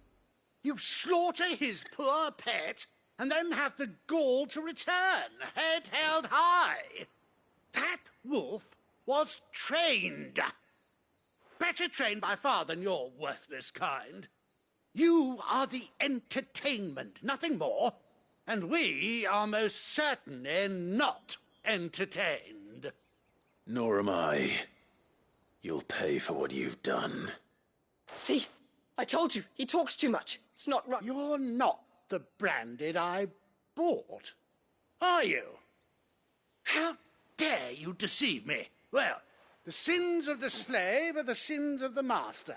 S2: You slaughter his poor pet, and then have the gall to return, head held high. That wolf was trained. Better trained by far than your worthless kind. You are the entertainment, nothing more. And we are most certainly not entertained.
S16: Nor am I. You'll pay for what you've done.
S8: See? I told you, he talks too much. It's not right.
S2: You're not the Branded I bought, are you? How dare you deceive me? Well, the sins of the slave are the sins of the master.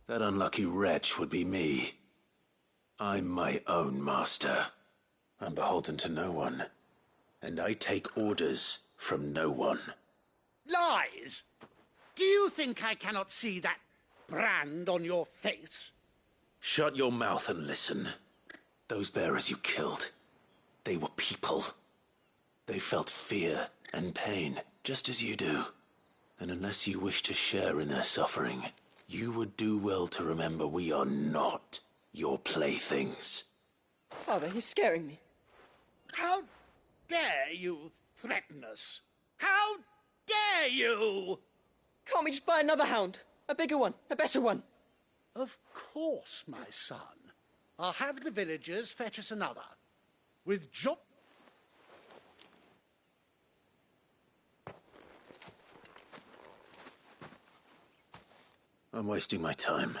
S16: That unlucky wretch would be me. I'm my own master. I'm beholden to no one. And I take orders from no one.
S2: Lies! Do you think I cannot see that brand on your face?
S16: Shut your mouth and listen. Those bearers you killed, they were people. They felt fear and pain, just as you do. And unless you wish to share in their suffering, you would do well to remember we are not your playthings.
S8: Father, he's scaring me.
S2: How dare you threaten us? How dare you?
S8: Can't we just buy another hound? A bigger one, a better one.
S2: Of course, my son. I'll have the villagers fetch us another. With joy.
S16: I'm wasting my time.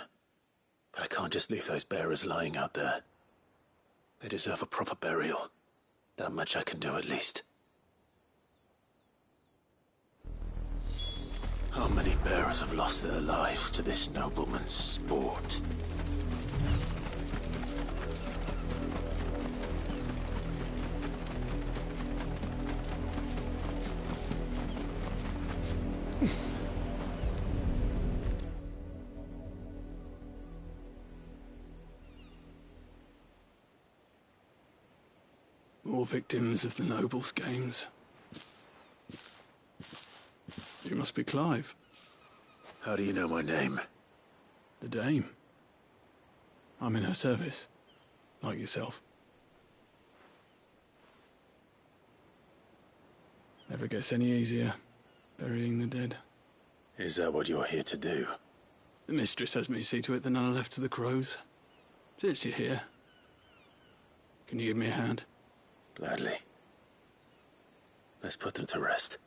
S16: But I can't just leave those bearers lying out there. They deserve a proper burial. That much I can do at least. How many bearers have lost their lives to this nobleman's sport?
S17: More victims of the nobles' games. You must be Clive.
S16: How do you know my name?
S17: The Dame. I'm in her service, like yourself. Never gets any easier, burying the dead.
S16: Is that what you're here to do?
S17: The mistress has me see to it that none are left to the crows. Since you're here, can you give me a hand?
S16: Gladly. Let's put them to rest.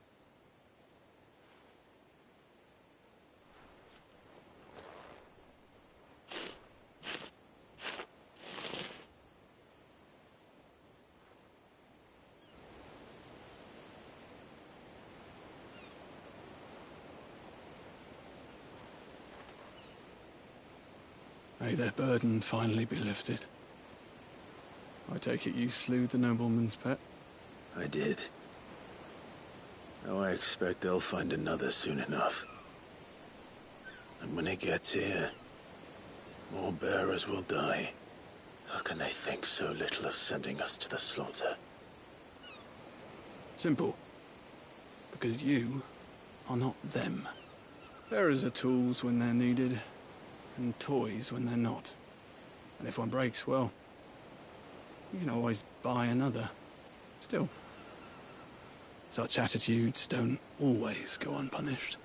S17: May their burden finally be lifted. I take it you slew the nobleman's pet?
S16: I did. Now I expect they'll find another soon enough. And when it gets here, more bearers will die. How can they think so little of sending us to the slaughter?
S17: Simple. Because you are not them. Bearers are tools when they're needed, and toys when they're not. And if one breaks, well, you can always buy another. Still, such attitudes don't always go unpunished.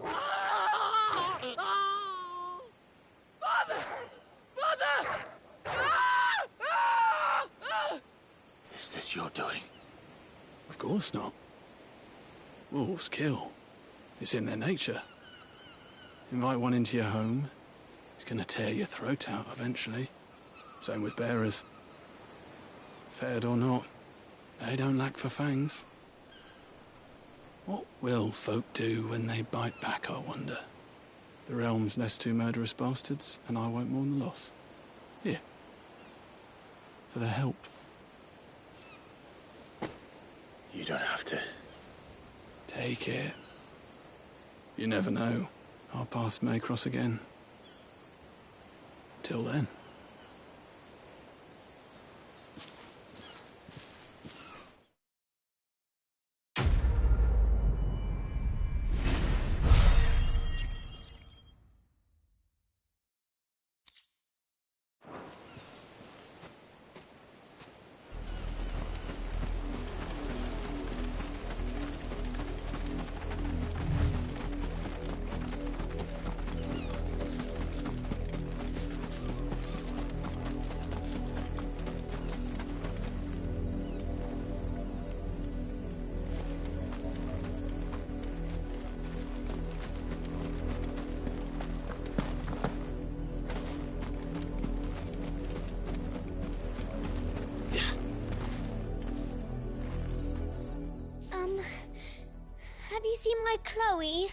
S8: Father! Father!
S16: Is this your doing?
S17: Of course not. Wolves kill. It's in their nature. Invite one into your home, he's gonna tear your throat out eventually. Same with bearers. Fed or not, they don't lack for fangs. What will folk do when they bite back, I wonder? The realm's less two murderous bastards, and I won't mourn the loss. Here. For their help.
S16: You don't have to.
S17: Take it. You never know. Our paths may cross again. Till then.
S9: my Chloe?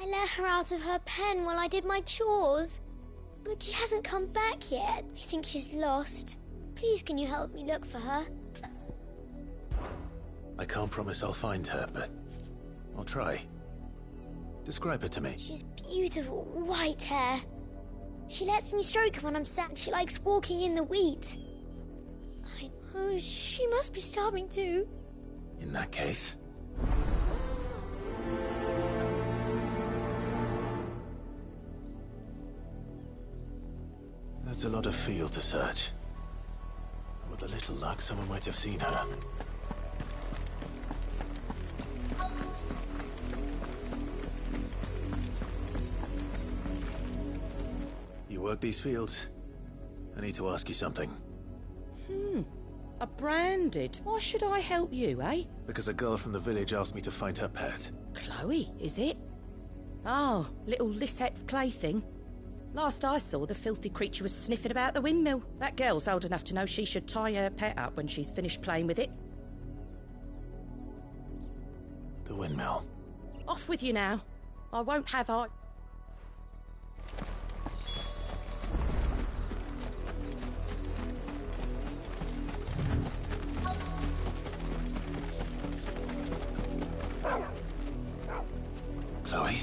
S9: I let her out of her pen while I did my chores. But she hasn't come back yet. I think she's lost. Please, can you help me look for her?
S16: I can't promise I'll find her, but I'll try. Describe her to me.
S9: She has beautiful white hair. She lets me stroke her when I'm sad. She likes walking in the wheat. Oh, she must be starving too.
S16: In that case... That's a lot of field to search. With a little luck, someone might have seen her. You work these fields? I need to ask you something.
S18: A branded? Why should I help you, eh?
S16: Because a girl from the village asked me to find her pet.
S18: Chloe, is it? Oh, little Lisette's plaything. Last I saw, the filthy creature was sniffing about the windmill. That girl's old enough to know she should tie her pet up when she's finished playing with it.
S16: The windmill.
S18: Off with you now. I won't have I...
S16: Chloe?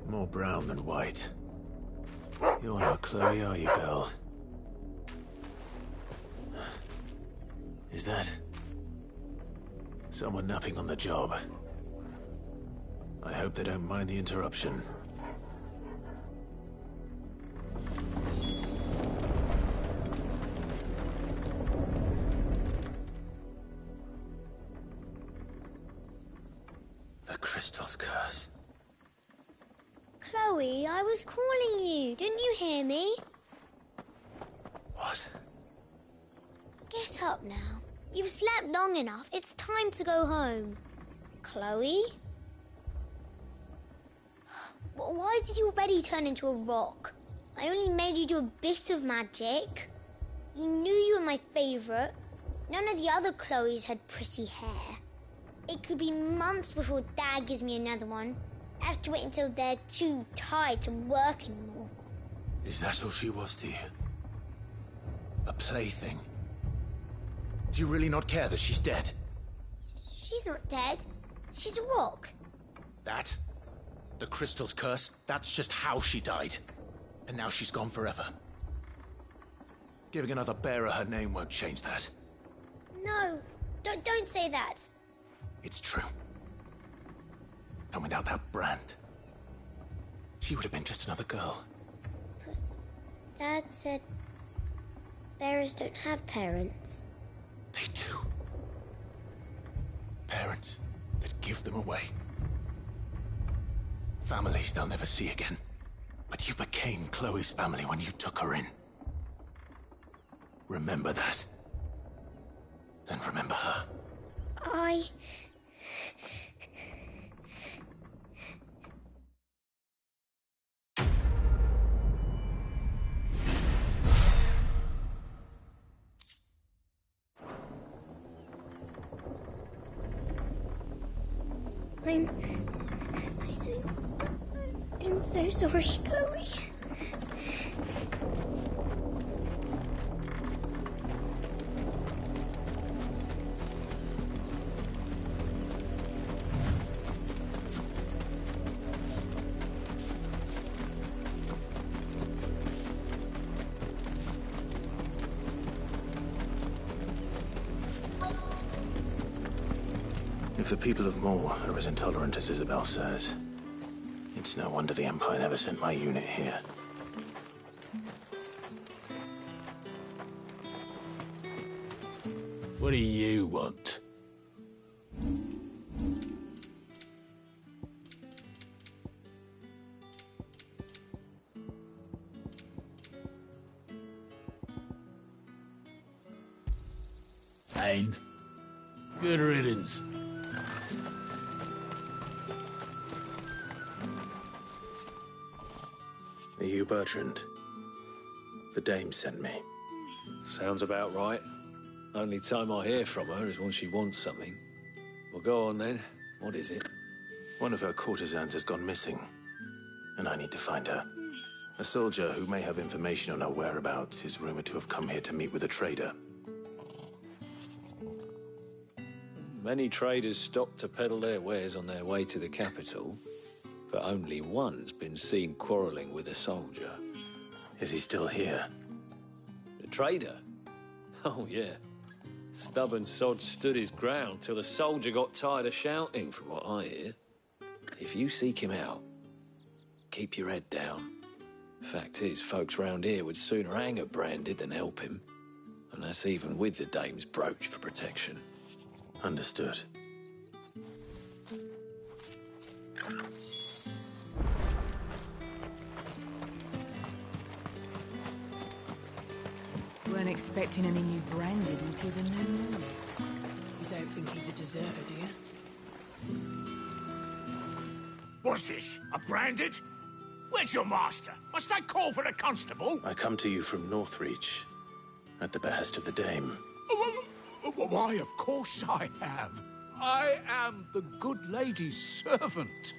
S16: More brown than white. You're not Chloe, are you, girl? Is that... someone napping on the job? I hope they don't mind the interruption. The crystal's curse.
S9: Chloe, I was calling you. Didn't you hear me?
S16: What?
S9: Get up now. You've slept long enough. It's time to go home. Chloe? Why did you already turn into a rock? I only made you do a bit of magic. You knew you were my favourite. None of the other Chloes had pretty hair. It could be months before Dad gives me another one. I have to wait until they're too tired to work anymore.
S16: Is that all she was to you? A plaything? Do you really not care that she's dead?
S9: She's not dead. She's a rock.
S16: That? The crystal's curse? That's just how she died. And now she's gone forever. Giving another bearer her name won't change that.
S9: No, don't say that.
S16: It's true. And without that brand, she would have been just another girl.
S9: But Dad said bearers don't have parents.
S16: They do. Parents that give them away. Families they'll never see again. But you became Chloe's family when you took her in. Remember that. And remember her.
S9: I'm so sorry, Chloe.
S16: If the people of Moor are as intolerant as Isabel says, it's no wonder the Empire never sent my unit here.
S17: What do you want? And good riddance.
S16: Are you Bertrand? The dame sent me.
S6: Sounds about right.
S13: Only time I hear from her is when she wants something. Well, go on then. What is it?
S16: One of her courtesans has gone missing, and I need to find her. A soldier who may have information on her whereabouts is rumored to have come here to meet with a trader.
S13: Many traders stop to peddle their wares on their way to the capital, but only one's been seen quarrelling with a soldier.
S16: Is he still here?
S13: The trader? Oh, yeah. Stubborn sod stood his ground till the soldier got tired of shouting, from what I hear. If you seek him out, keep your head down. Fact is, folks round here would sooner hang a branded than help him. And that's even with the dame's brooch for protection.
S16: Understood.
S19: Weren't expecting any new branded until the new moon. You don't think he's a deserter, do you?
S2: What's this? A branded? Where's your master? Must I call for a constable?
S16: I come to you from Northreach, at the behest of the dame.
S2: Why, of course I have. I am the good lady's servant.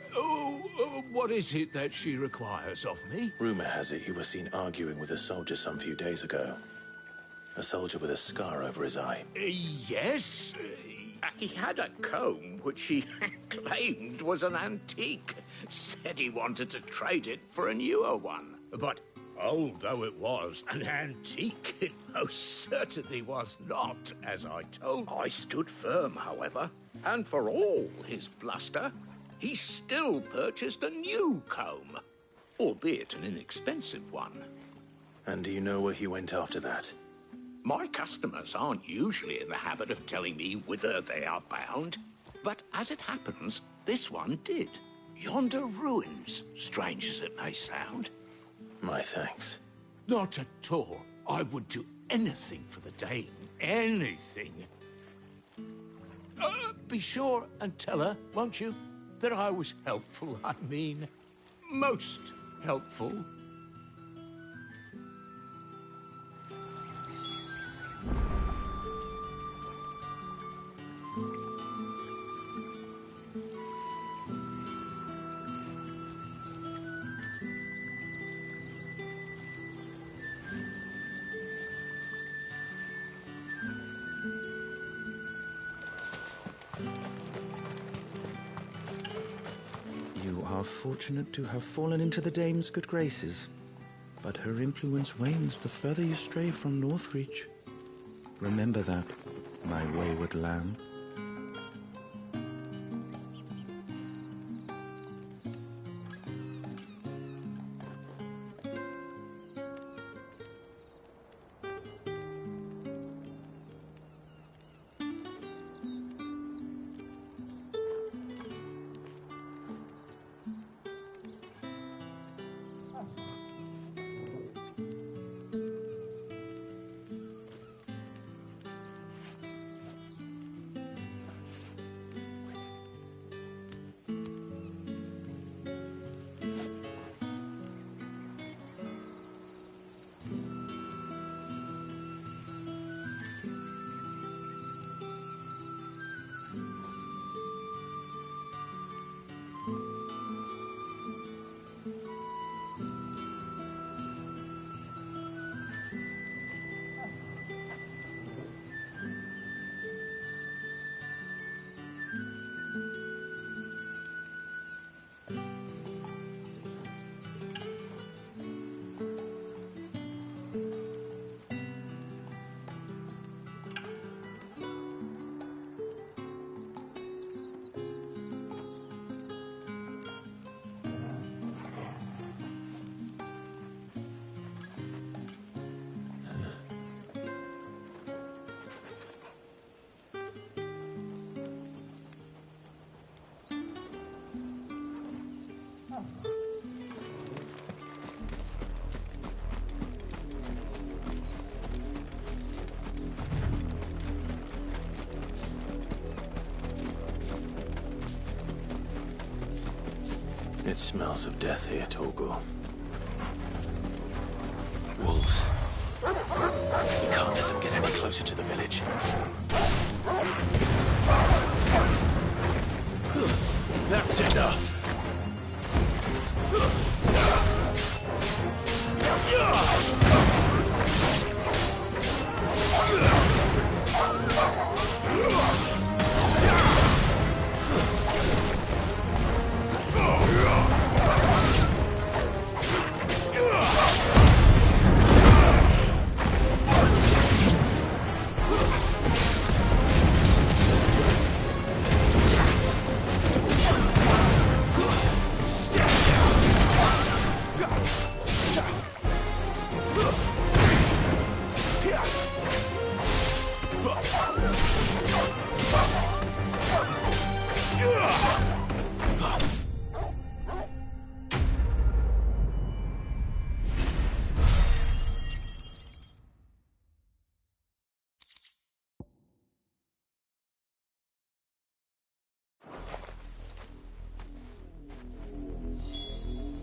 S2: What is it that she requires of me?
S16: Rumor has it you were seen arguing with a soldier some few days ago. A soldier with a scar over his eye.
S2: Yes. He had a comb which he claimed was an antique. Said he wanted to trade it for a newer one. But old though it was, an antique it most certainly was not, as I told. I stood firm, however, and for all his bluster, he still purchased a new comb, albeit an inexpensive one.
S16: And do you know where he went after that?
S2: My customers aren't usually in the habit of telling me whither they are bound, but as it happens, this one did. Yonder ruins, strange as it may sound.
S16: My thanks.
S2: Not at all. I would do anything for the dame. Anything. Be sure and tell her, won't you, that I was helpful. I mean, most helpful.
S23: You are fortunate to have fallen into the dame's good graces, but her influence wanes the further you stray from Northreach. Remember that, my wayward lamb.
S16: It smells of death here, Torgal. Wolves. We can't let them get any closer to the village. That's enough.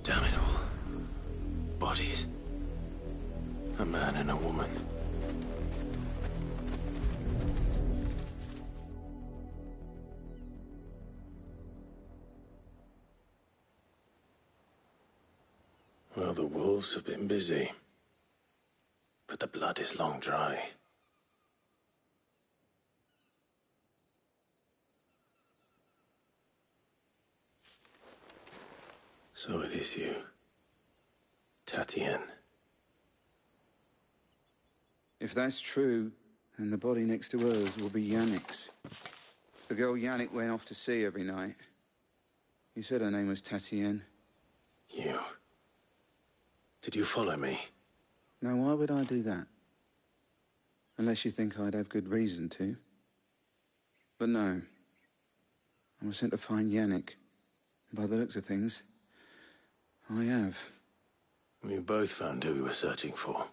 S16: Damn it all. Bodies. A man and a woman. Well, the wolves have been busy. But the blood is long dry. So it is you, Tatienne.
S10: If that's true, then the body next to hers will be Yannick's. The girl Yannick went off to sea every night. You said her name was Tatienne.
S16: You. Did you follow me?
S10: Now, why would I do that? Unless you think I'd have good reason to. But no. I was sent to find Yannick. By the looks of things, I have.
S16: We both found who we were searching for.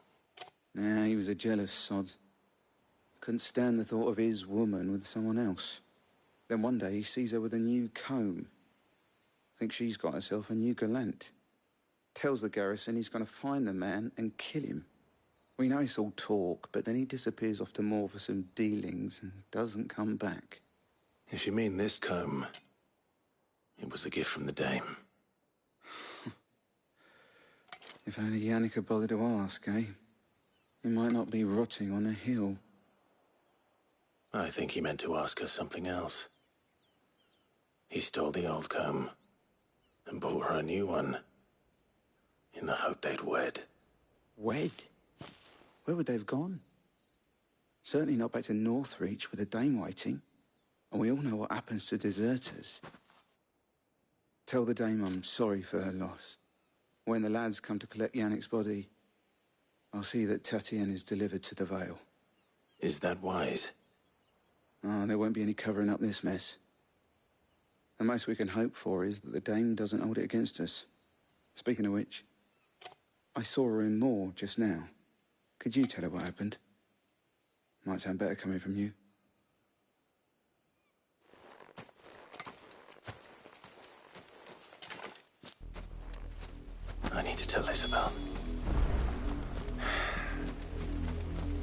S10: Nah, he was a jealous sod. Couldn't stand the thought of his woman with someone else. Then one day he sees her with a new comb. Thinks she's got herself a new gallant. Tells the garrison he's going to find the man and kill him. We know it's all talk, but then he disappears off to Moor for some dealings and doesn't come back.
S16: If you mean this comb, it was a gift from the dame.
S10: If only Yannick had bothered to ask, eh? He might not be rotting on a hill.
S16: I think he meant to ask her something else. He stole the old comb and bought her a new one in the hope they'd wed.
S10: Wed? Where would they have gone? Certainly not back to Northreach with a dame waiting. And we all know what happens to deserters. Tell the dame I'm sorry for her loss. When the lads come to collect Yannick's body, I'll see that Tatienne is delivered to the Vale.
S16: Is that wise?
S10: Oh, there won't be any covering up this mess. The most we can hope for is that the dame doesn't hold it against us. Speaking of which, I saw her in Moor just now. Could you tell her what happened? Might sound better coming from you.
S16: I need to tell Isabel.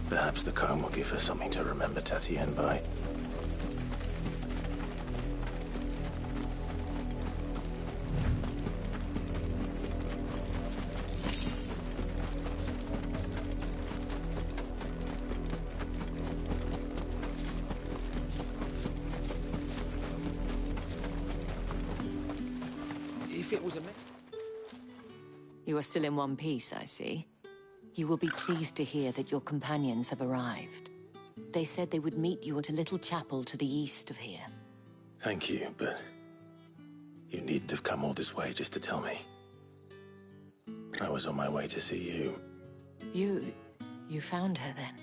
S16: Perhaps the comb will give her something to remember Tatienne by.
S11: If it was a...
S15: You are still in one piece, I see. You will be pleased to hear that your companions have arrived. They said they would meet you at a little chapel to the east of here.
S16: Thank you, but you needn't have come all this way just to tell me. I was on my way to see you.
S15: You found her then?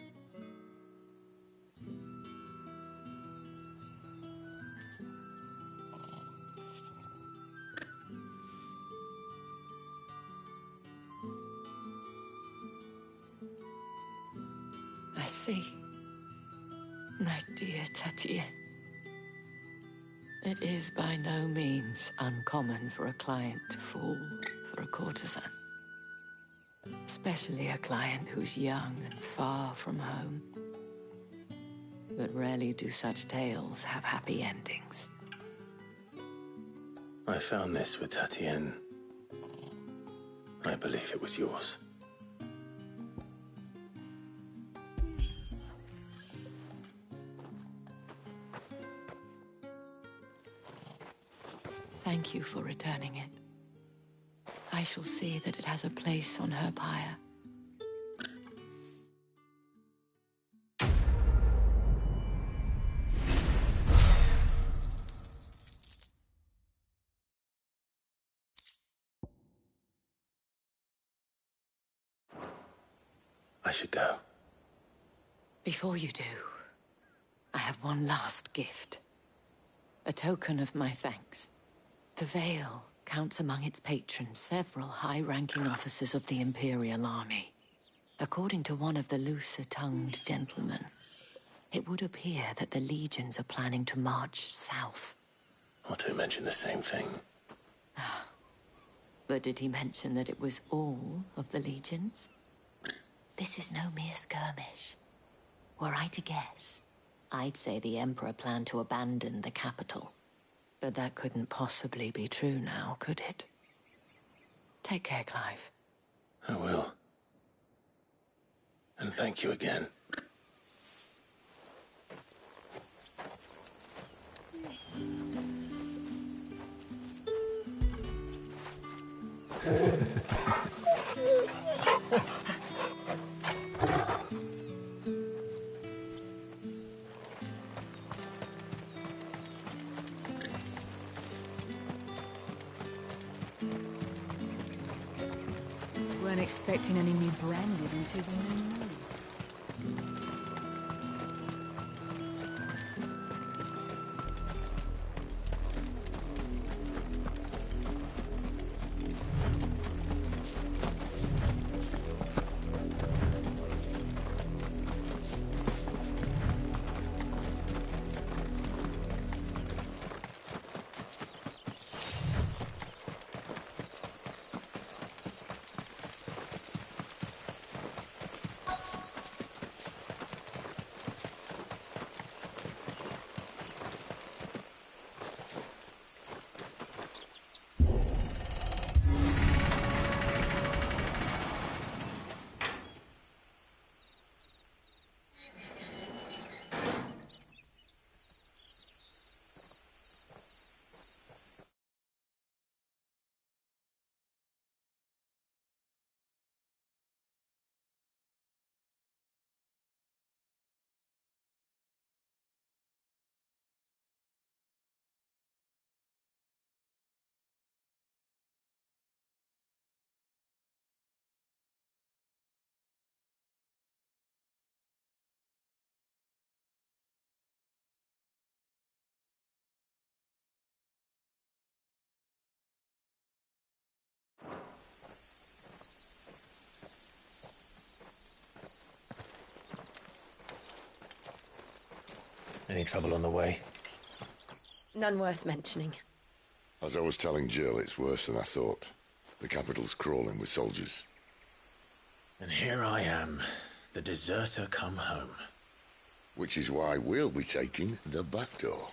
S15: I see. My dear Tatienne. It is by no means uncommon for a client to fall for a courtesan. Especially a client who's young and far from home. but rarely do such tales have happy endings.
S16: I found this with Tatienne. I believe it was yours.
S15: Thank you for returning it. I shall see that it has a place on her pyre.
S16: I should go.
S15: Before you do, I have one last gift. A token of my thanks. The Vale counts among its patrons several high-ranking officers of the Imperial Army. According to one of the looser-tongued gentlemen, it would appear that the legions are planning to march south.
S16: Or to mention the same thing.
S15: But did he mention that it was all of the legions? This is no mere skirmish. Were I to guess, I'd say the Emperor planned to abandon the capital. But that couldn't possibly be true now, could it? Take care, Clive.
S16: I will. And thank you again.
S19: Weren't expecting any new branded until the new moon.
S16: Any trouble on the way?
S8: None worth mentioning.
S1: As I was telling Jill, it's worse than I thought. The capital's crawling with soldiers.
S16: And here I am, the deserter come home.
S1: Which is why we'll be taking the back door.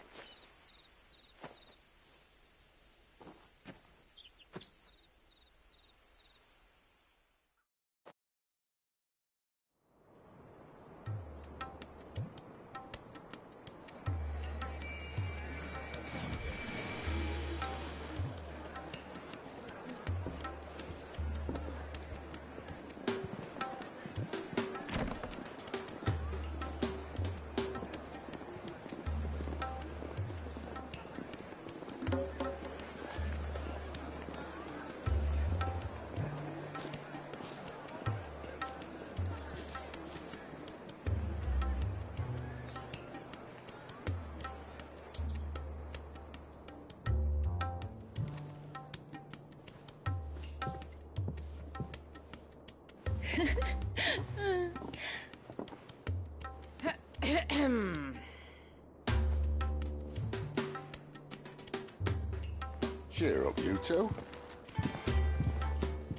S1: Cheer up, you two.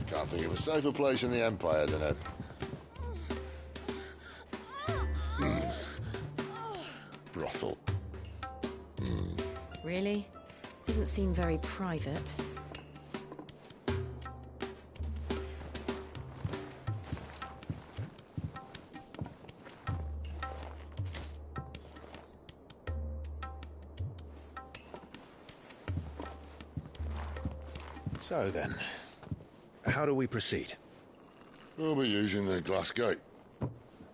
S1: Can't think of a safer place in the Empire than a...
S15: Really? Doesn't seem very private.
S16: So then, how do we proceed?
S1: We'll be using the glass gate.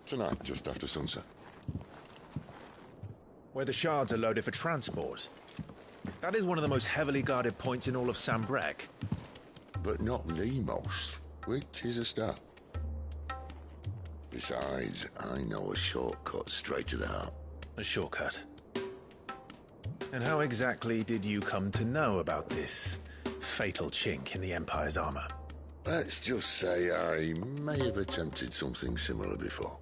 S1: Tonight, just after sunset.
S16: Where the shards are loaded for transport. That is one of the most heavily guarded points in all of Sambrec.
S1: But not the most, which is a start. Besides, I know a shortcut straight to the heart.
S16: A shortcut? And how exactly did you come to know about this fatal chink in the Empire's armor?
S1: Let's just say I may have attempted something similar before.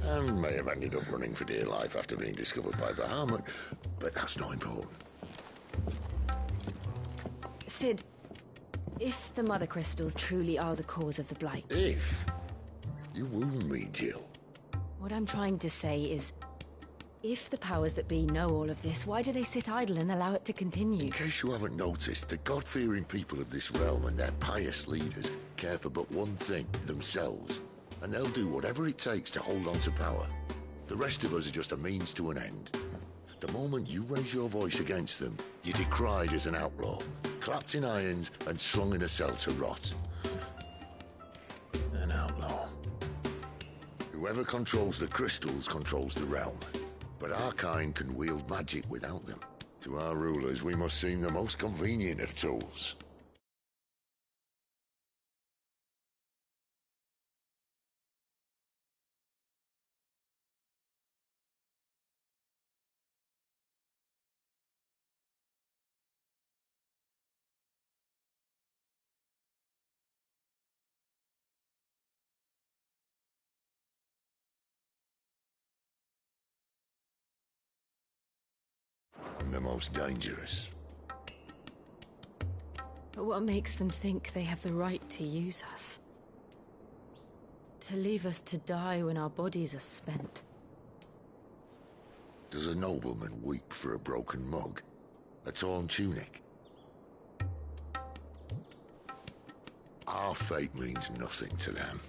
S1: And may have ended up running for dear life after being discovered by Bahamut, but that's not important.
S15: Sid, if the Mother Crystals truly are the cause of the Blight...
S1: If? You wound me, Jill.
S15: What I'm trying to say is, if the powers that be know all of this, why do they sit idle and allow it to continue?
S1: In case you haven't noticed, the God-fearing people of this realm and their pious leaders care for but one thing, themselves. And they'll do whatever it takes to hold on to power. The rest of us are just a means to an end. The moment you raise your voice against them, you're decried as an outlaw, clapped in irons and slung in a cell to rot.
S16: An outlaw.
S1: Whoever controls the crystals controls the realm. But our kind can wield magic without them. To our rulers, we must seem the most convenient of tools. And the most dangerous.
S15: But what makes them think they have the right to use us? To leave us to die when our bodies are spent?
S1: Does a nobleman weep for a broken mug? A torn tunic? Our fate means nothing to them.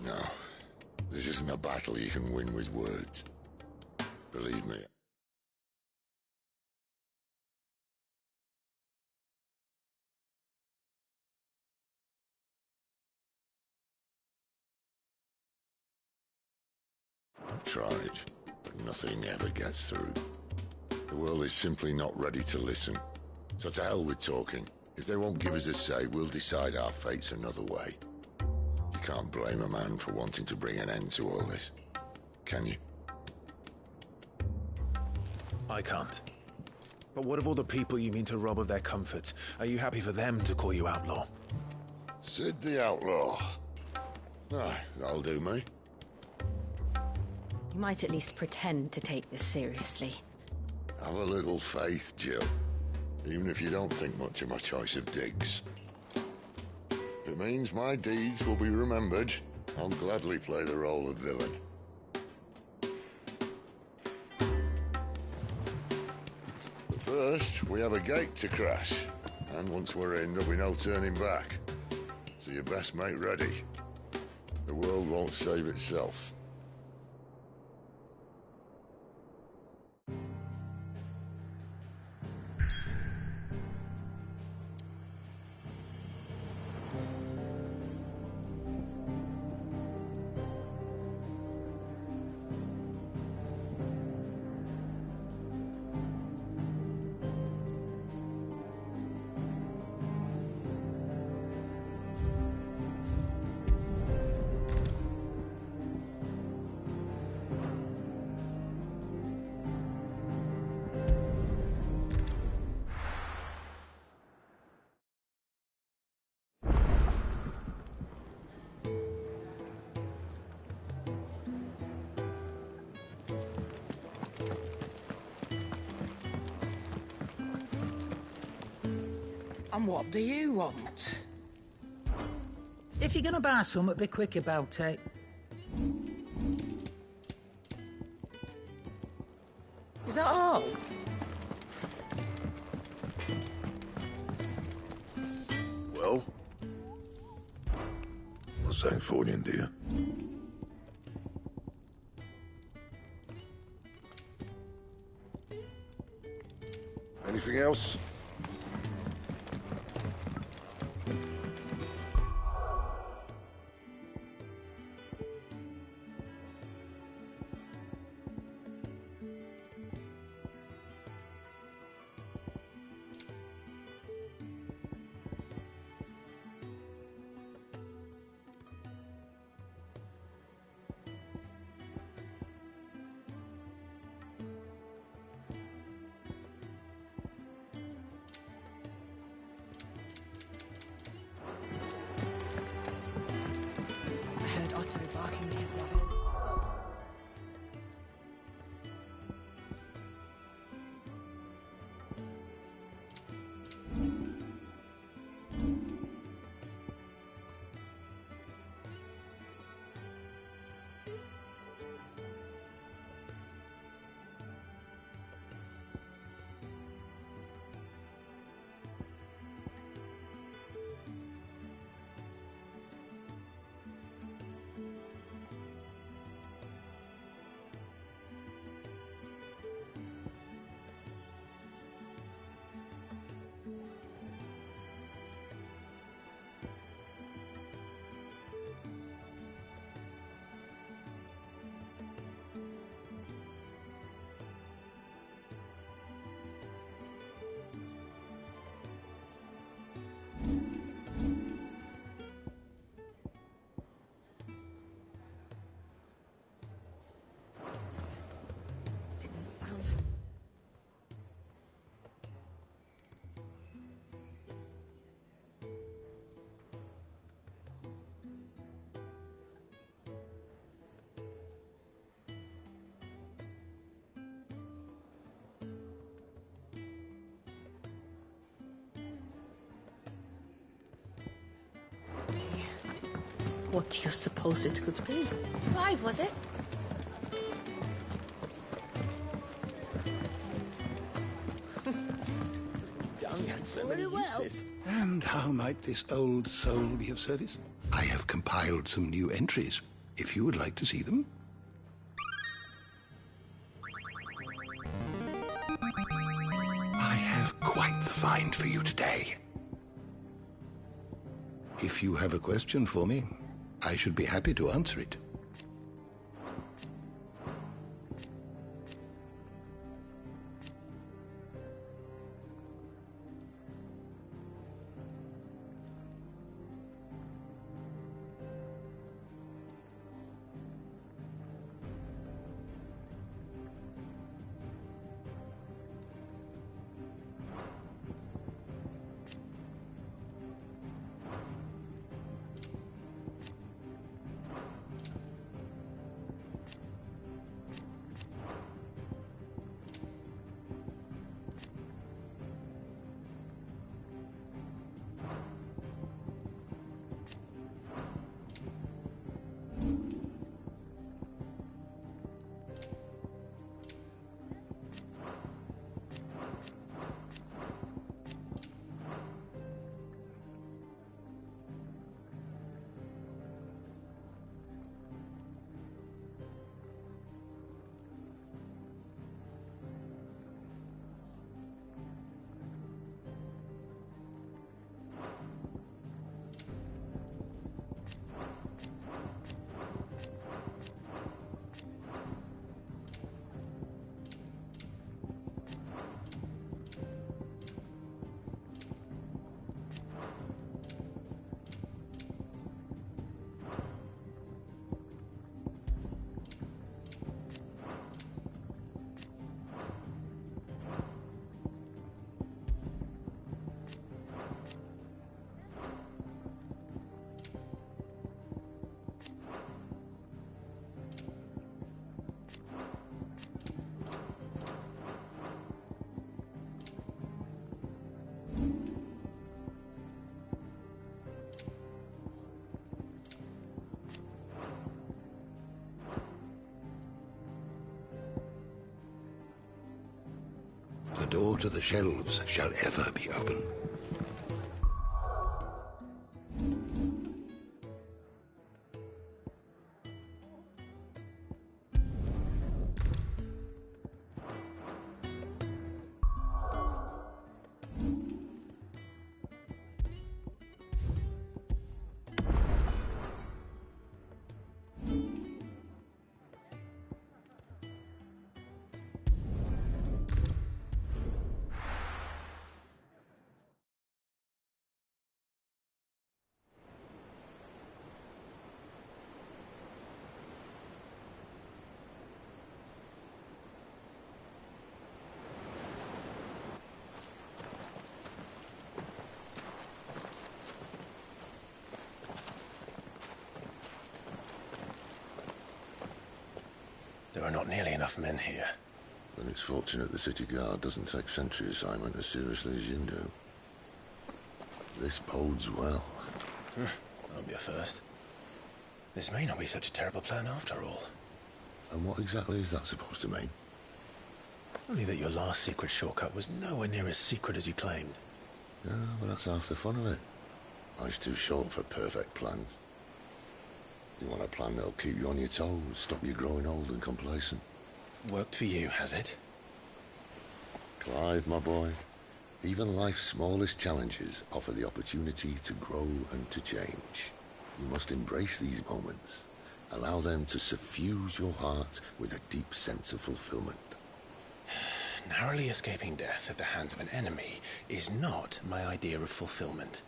S1: No, this isn't a battle you can win with words. Believe me. I've tried, but nothing ever gets through. The world is simply not ready to listen. So to hell with talking. If they won't give us a say, we'll decide our fates another way. You can't blame a man for wanting to bring an end to all this, can you?
S16: I can't. But what of all the people you mean to rob of their comforts? Are you happy for them to call you outlaw?
S1: Sid the Outlaw. Aye, that'll do me.
S15: You might at least pretend to take this seriously.
S1: Have a little faith, Jill. Even if you don't think much of my choice of digs. If it means my deeds will be remembered, I'll gladly play the role of villain. But first, we have a gate to crash. And once we're in, there'll be no turning back. So you best make ready. The world won't save itself.
S7: And what do you want?
S3: If you're gonna buy something, be quick about it.
S18: Is that all?
S1: Well? What's that for you, dear? Anything else?
S19: I heard Otto barking at his lover. Didn't sound.
S18: What do you suppose it could be? Clive, was it?
S13: Young had so many uses.
S4: And how might this old soul be of service? I have compiled some new entries, if you would like to see them. I have quite the find for you today. If you have a question for me, I should be happy to answer it. The door to the shelves shall ever be open.
S16: There are not nearly enough men here.
S1: Then it's fortunate the city guard doesn't take sentry assignment as seriously as you do. This bodes well.
S16: That'll be a first. This may not be such a terrible plan after all.
S1: And what exactly is that supposed to mean?
S16: Only that your last secret shortcut was nowhere near as secret as you claimed.
S1: Yeah, but that's half the fun of it. Life's too short for perfect plans. You want a plan that'll keep you on your toes, stop you growing old and complacent.
S16: Worked for you, has it?
S1: Clive, my boy, even life's smallest challenges offer the opportunity to grow and to change. You must embrace these moments. Allow them to suffuse your heart with a deep sense of fulfillment.
S16: Narrowly escaping death at the hands of an enemy is not my idea of fulfillment.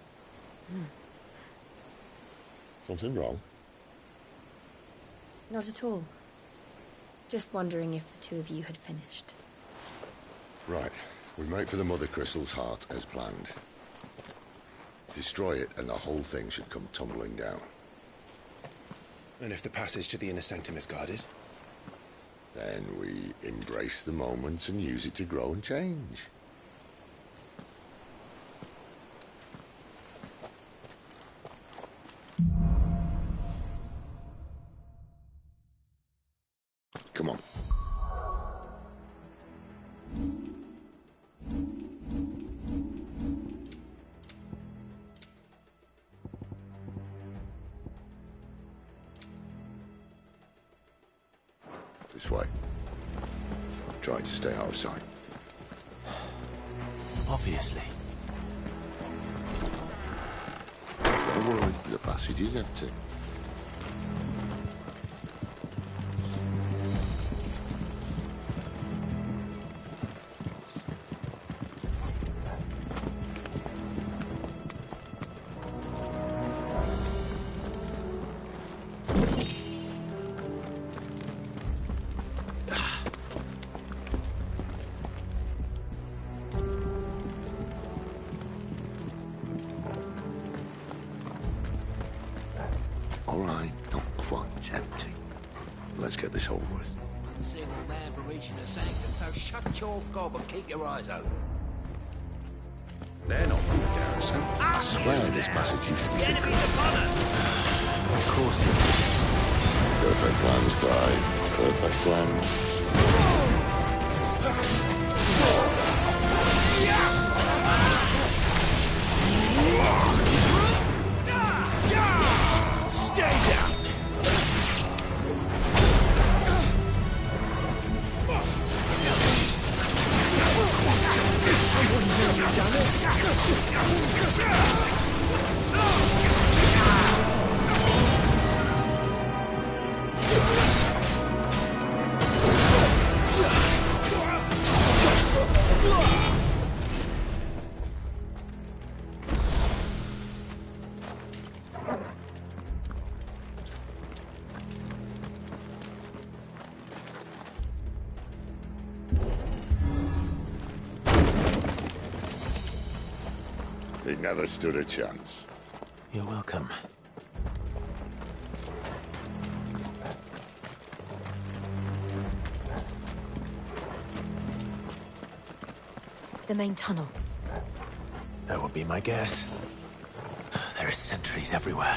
S1: Something wrong?
S5: Not at all. Just wondering if the two of you had finished.
S1: Right. We make for the Mother Crystal's heart as planned. Destroy it and the whole thing should come tumbling down.
S16: And if the passage to the inner sanctum is guarded?
S1: Then we embrace the moment and use it to grow and change. Come on. This way. Try to stay out of sight.
S16: Obviously.
S1: Don't worry, the passage is empty. All right, not quite empty. Let's get this over with.
S2: One single man for reaching the sanctum, so shut your gob and keep your eyes open.
S1: They're not from the garrison. I swear this passage used to be secret.
S16: Of course it is.
S1: Perfect plans, Clive. Perfect plans.
S2: Stay down!
S1: He never stood a chance.
S16: You're welcome.
S5: The main tunnel.
S16: That would be my guess. There are sentries everywhere.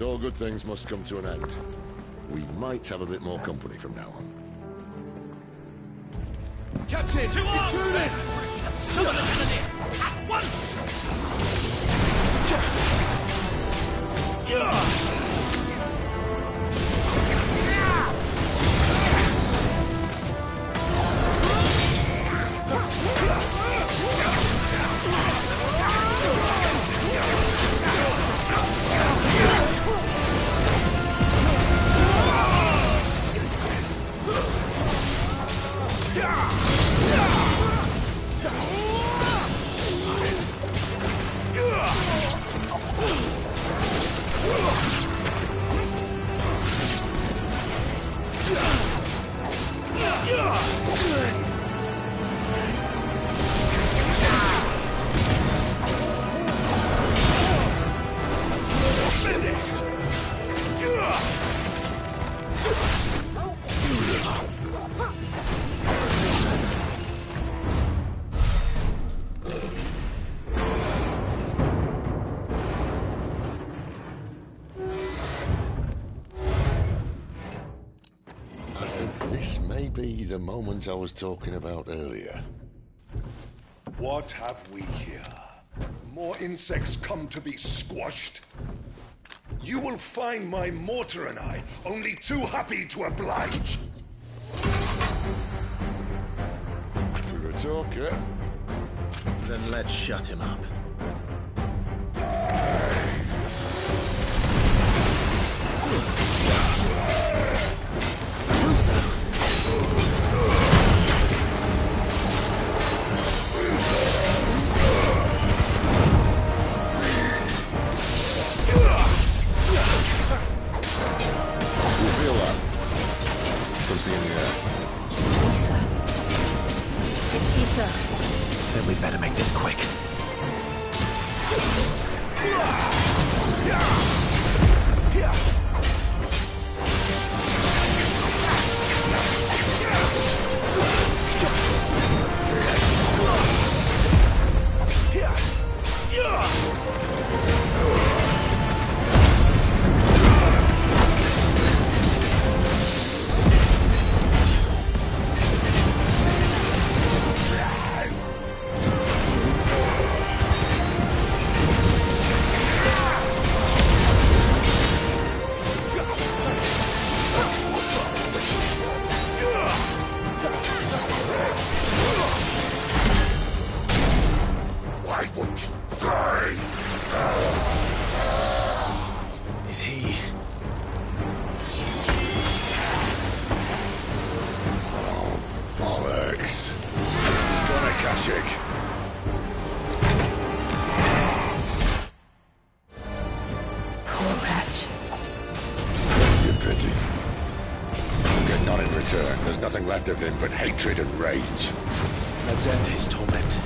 S1: But all good things must come to an end. We might have a bit more company from now on.
S2: Captain! To arms, men! Summon the cannoneer! At once!
S1: I think this may be the moment I was talking about earlier.
S12: What have we here? More insects come to be squashed? You will find my mortar and I only too happy to oblige.
S1: We're a talker.
S16: Then let's shut him up.
S1: Something in the air.
S18: Ether. It's ether.
S16: Then we better make this quick.
S12: Why won't you die?
S16: Is he?
S12: Oh, bollocks. He's gone, Akashic.
S18: Poor wretch.
S1: You pity. We'll get none in return. There's nothing left of him but hatred and rage.
S16: Let's end his torment.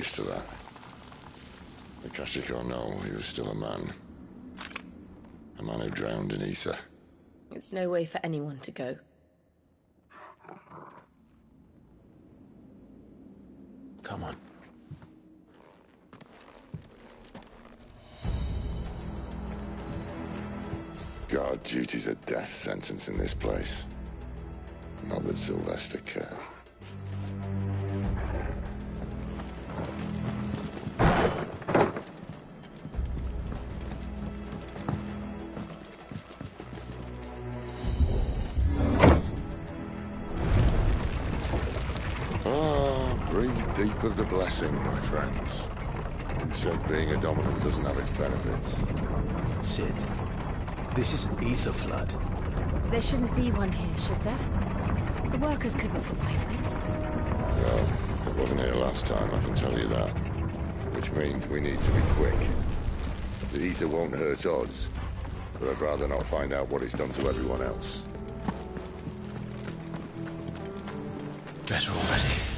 S1: witness to that. Akashic or no, he was still a man. A man who drowned in ether.
S5: It's no way for anyone to go.
S16: Come on.
S1: God, duty's a death sentence in this place. Not that Sylvester cared. Breathe deep of the blessing, my friends. Who said being a dominant doesn't have its benefits?
S16: Sid, this is an ether flood.
S5: There shouldn't be one here, should there? The workers couldn't survive this.
S1: Well, it wasn't here last time, I can tell you that. Which means we need to be quick. The ether won't hurt odds, but I'd rather not find out what it's done to everyone else.
S16: Better already.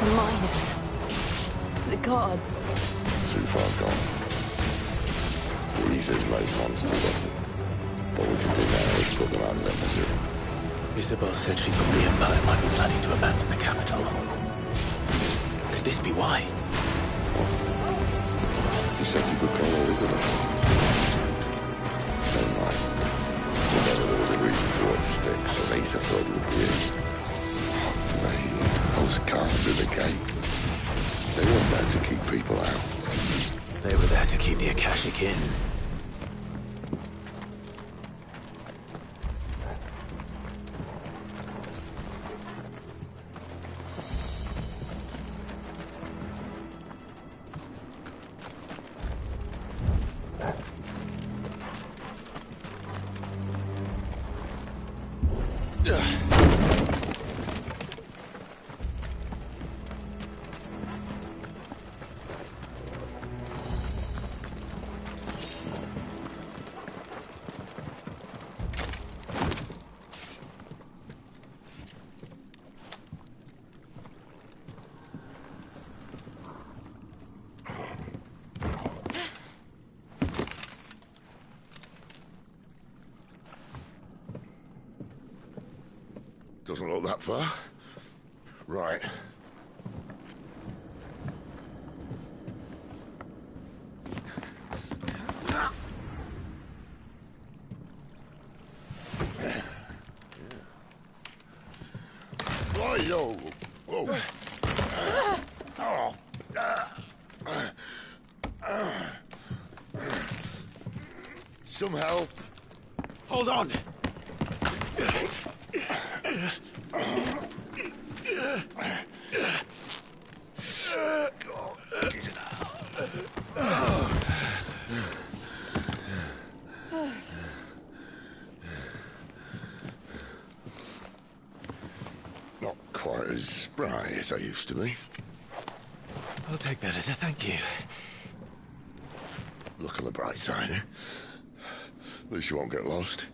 S5: The miners. The gods.
S1: Too far gone. The ether's made monsters of them. What we can do now is put them out of their misery.
S16: Isabel said she thought the Empire might be planning to abandon the capital. Could this be why?
S1: You said you could call her Isabel. Never mind. Whenever there was a reason to up sticks, an ether flood would be it. Those guards at the gate. They weren't there to keep people out.
S16: They were there to keep the Akashic in.
S1: Doesn't look that far. Right. Whoa. Whoa. Some help.
S16: Hold on.
S1: Not quite as spry as I used to be.
S16: I'll take that as a thank you.
S1: Look on the bright side, eh? At least you won't get lost.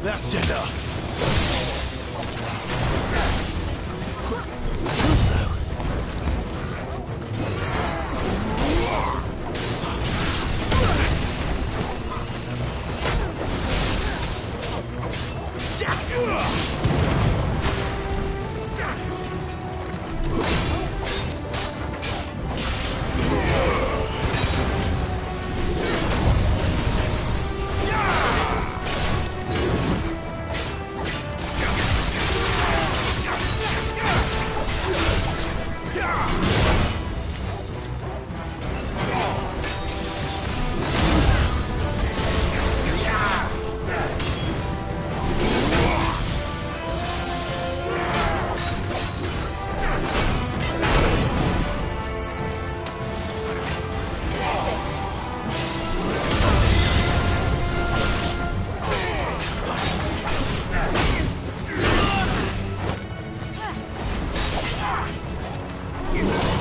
S16: That's enough. You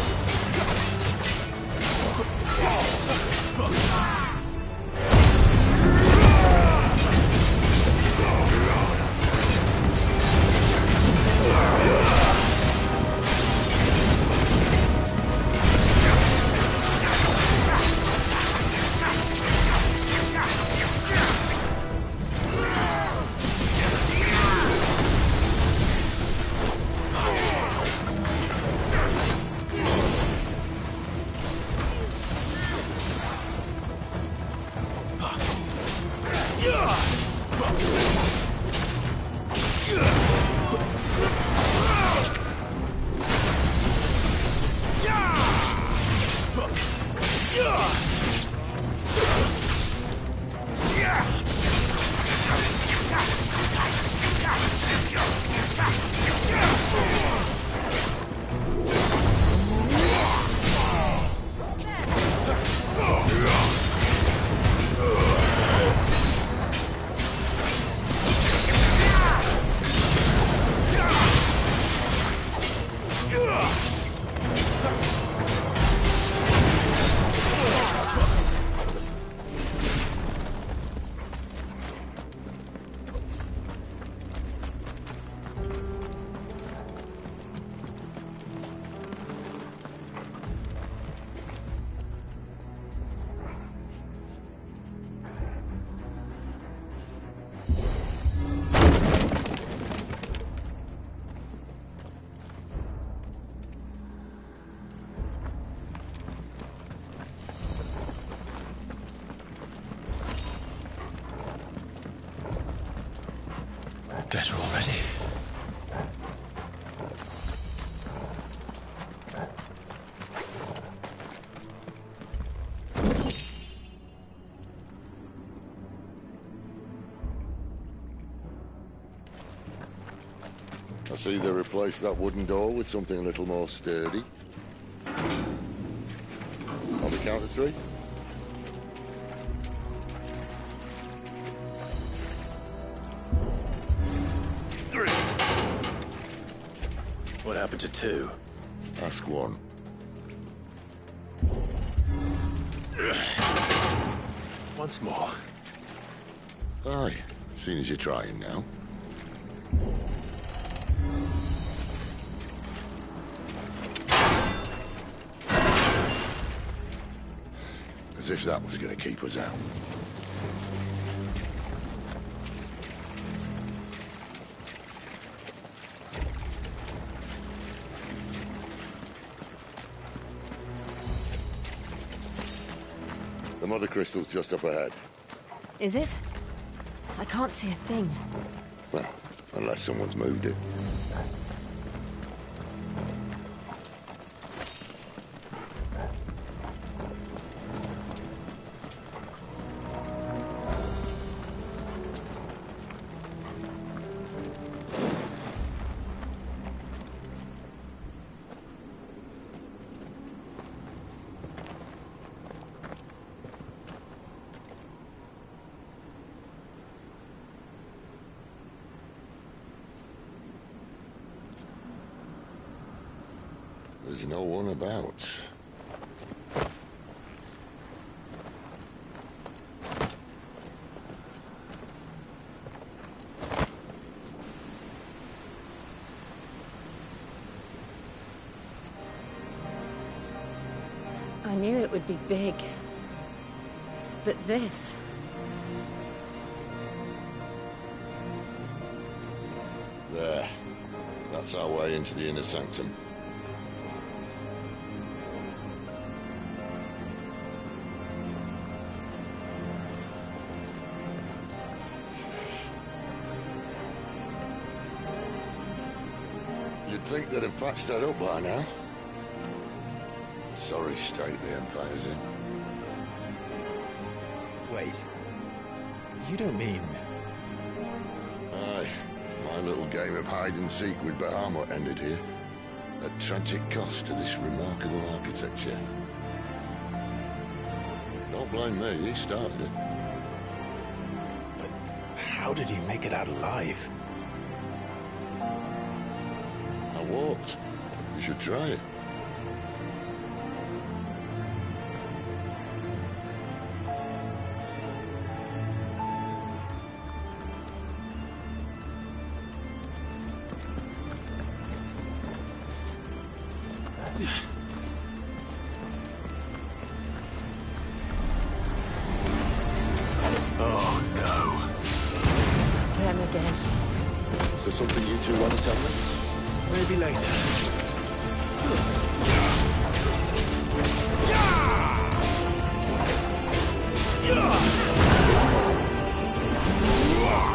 S1: see they replaced that wooden door with something a little more sturdy. On the count of 3.
S16: What happened to 2?
S1: Ask 1.
S16: Once more.
S1: Aye, seeing as you're trying now. As if that was going to keep us out. The mother crystal's just up ahead.
S5: Is it? I can't see a thing.
S1: Well, unless someone's moved it. There's no one about.
S5: I knew it would be big. But this...
S1: There. That's our way into the inner sanctum. You'd think they'd have patched that up by now. Sorry state the Empire's in.
S16: Wait. You don't mean...
S1: Aye. My little game of hide-and-seek with Bahamut ended here. At tragic cost to this remarkable architecture. Don't blame me, he started it.
S16: But how did he make it out alive?
S1: I walked. You should try it.
S16: Oh, no.
S5: Them again.
S1: Is there something you two want to tell me?
S16: Maybe later.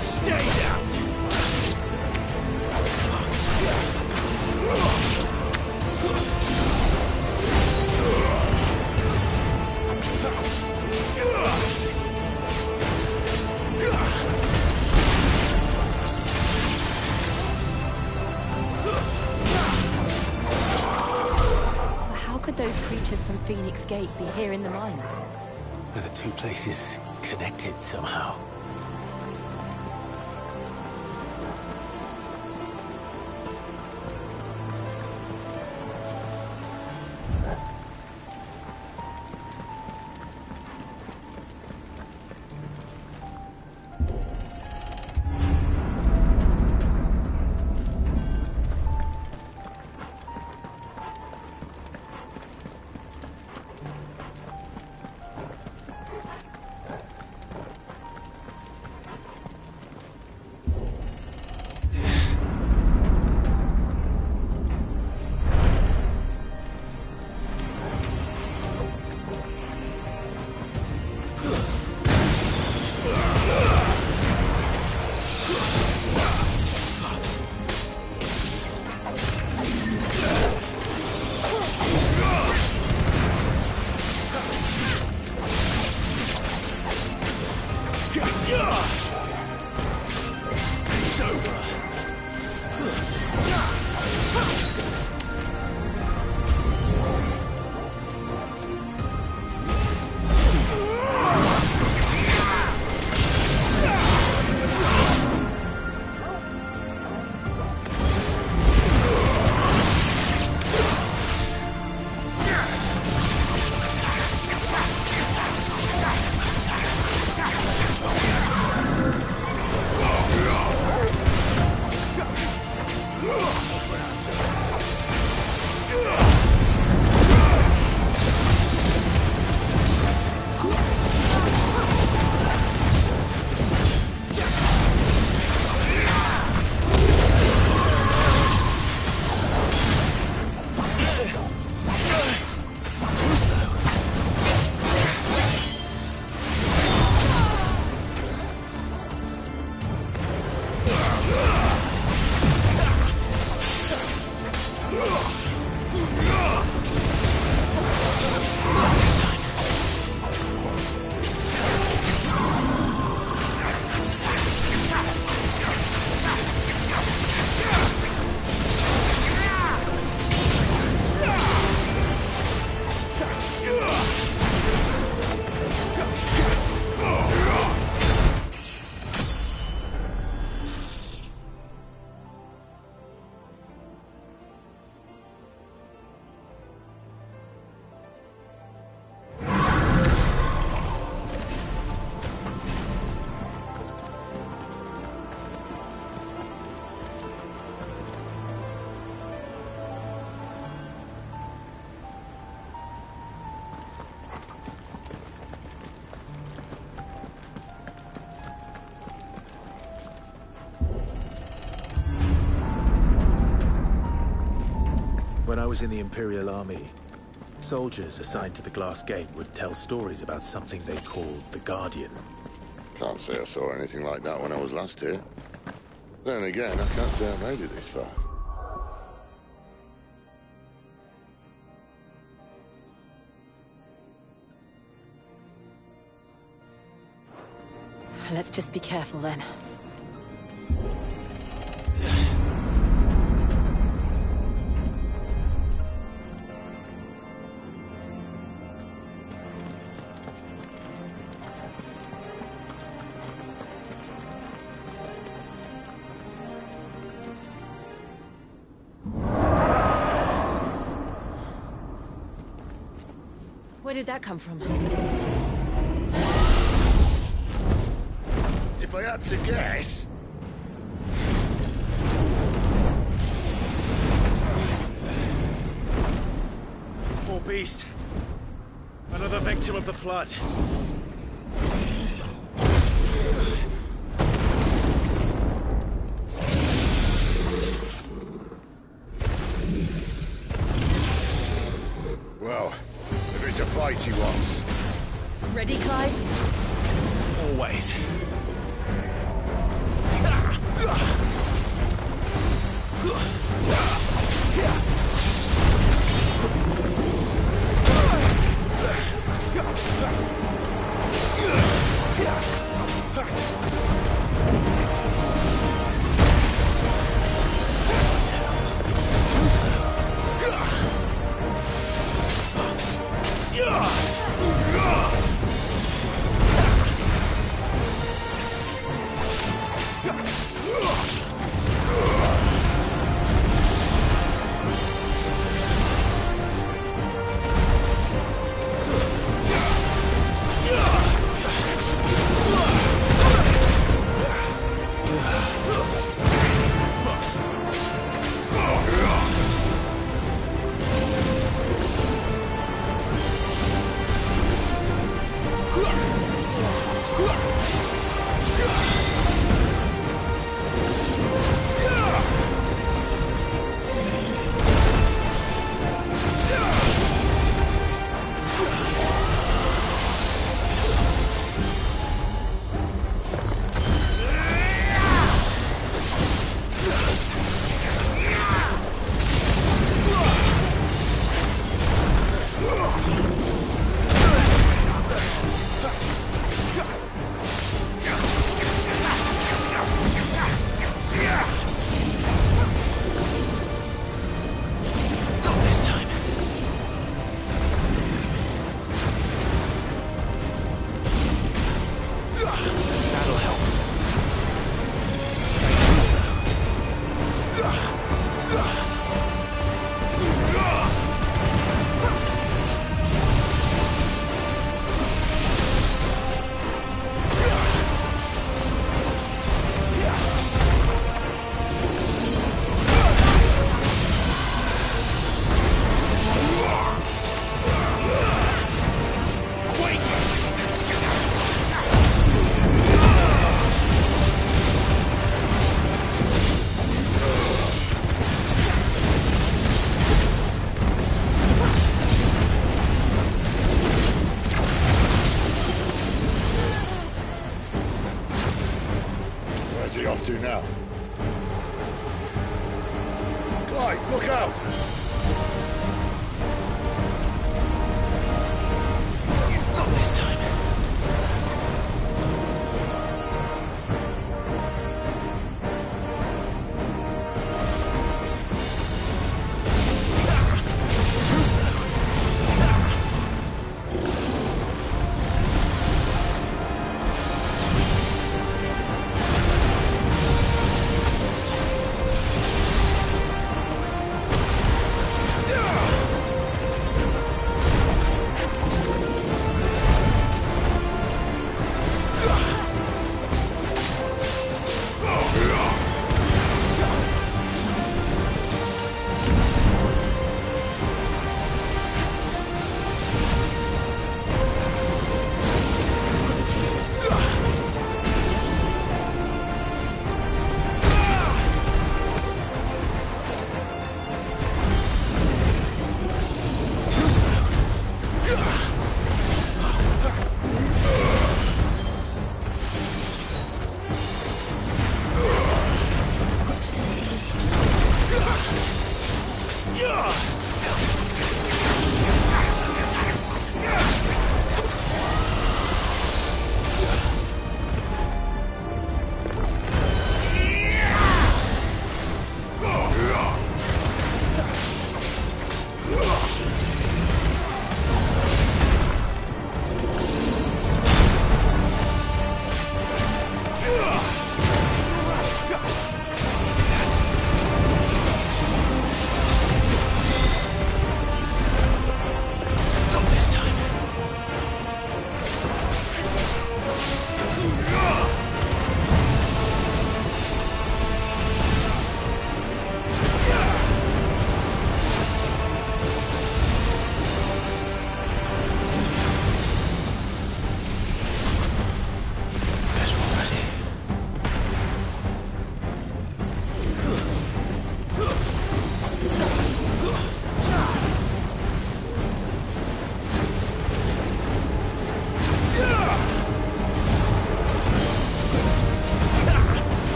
S2: Stay down!
S5: How could those creatures from Phoenix Gate be here in the mines?
S16: Are the two places connected somehow? When I was in the Imperial Army, soldiers assigned to the Glass Gate would tell stories about something they called the Guardian.
S1: Can't say I saw anything like that when I was last here. Then again, I can't say I made it this far.
S15: Let's just be careful then. Where did that come from?
S1: If I had to guess...
S16: Poor beast. Another victim of the flood.
S1: Well, if it's a fight he wants.
S15: Ready, Clive?
S16: Always.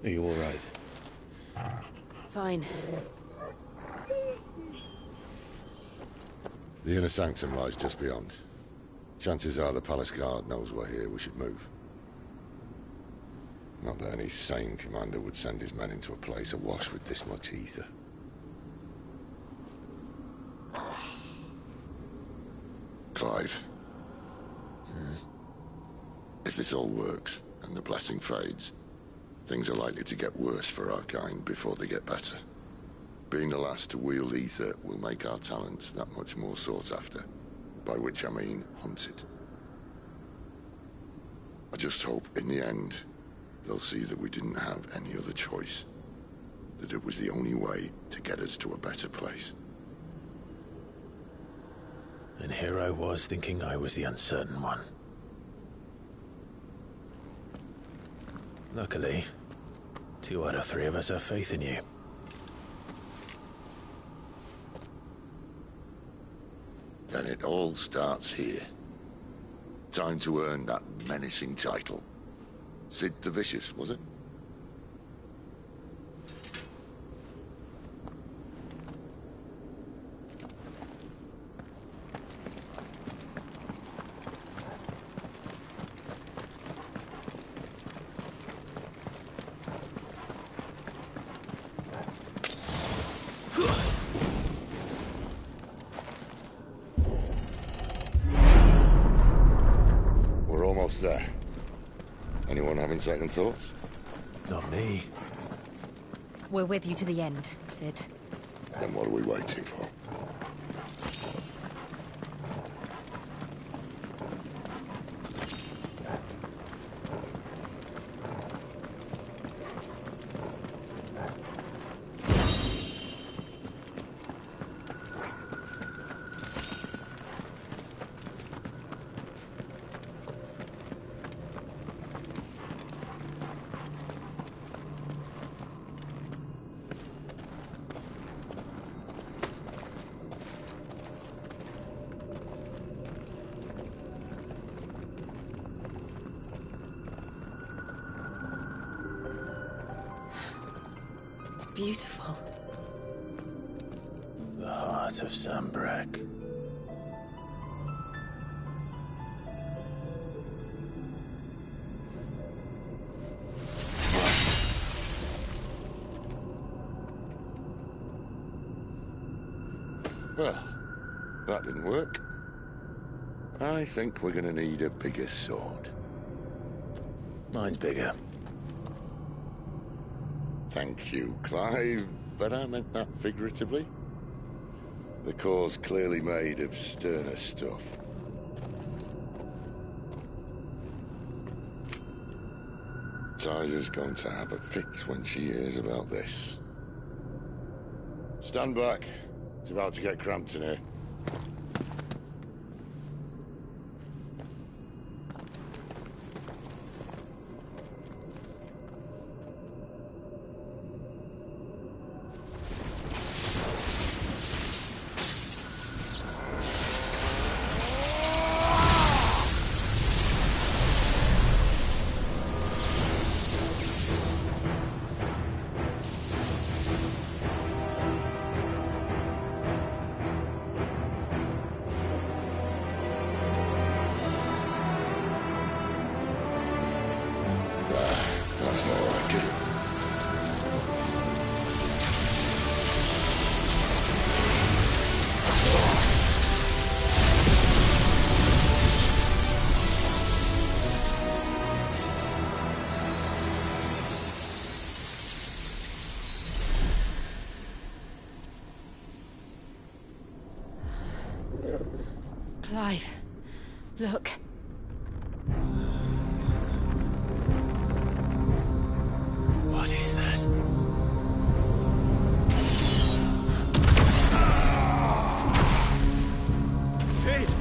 S16: Are you all right?
S15: Fine.
S1: The inner sanctum lies just beyond. Chances are the palace guard knows we're here. We should move. Not that any sane commander would send his men into a place awash with this much ether. Clive. If this all works, and the blessing fades, things are likely to get worse for our kind before they get better. Being the last to wield ether will make our talents that much more sought after, by which I mean hunted. I just hope, in the end, they'll see that we didn't have any other choice. That it was the only way to get us to a better place.
S16: And here I was thinking I was the uncertain one. Luckily, 2 out of 3 of us have faith in you.
S1: Then it all starts here. Time to earn that menacing title. Sid the Vicious, was it? We're almost there. Anyone having second thoughts?
S16: Not me.
S5: We're with you to the end, Sid.
S1: Then what are we waiting for?
S15: Beautiful.
S16: The heart of Sambrek.
S1: Well, that didn't work. I think we're gonna need a bigger sword.
S16: Mine's bigger.
S1: Thank you, Clive, but I meant that figuratively. The core's clearly made of sterner stuff. Tyler's going to have a fit when she hears about this. Stand back. It's about to get cramped in here. That's more like it.
S15: Clive, look.
S16: What is that?
S2: Sid!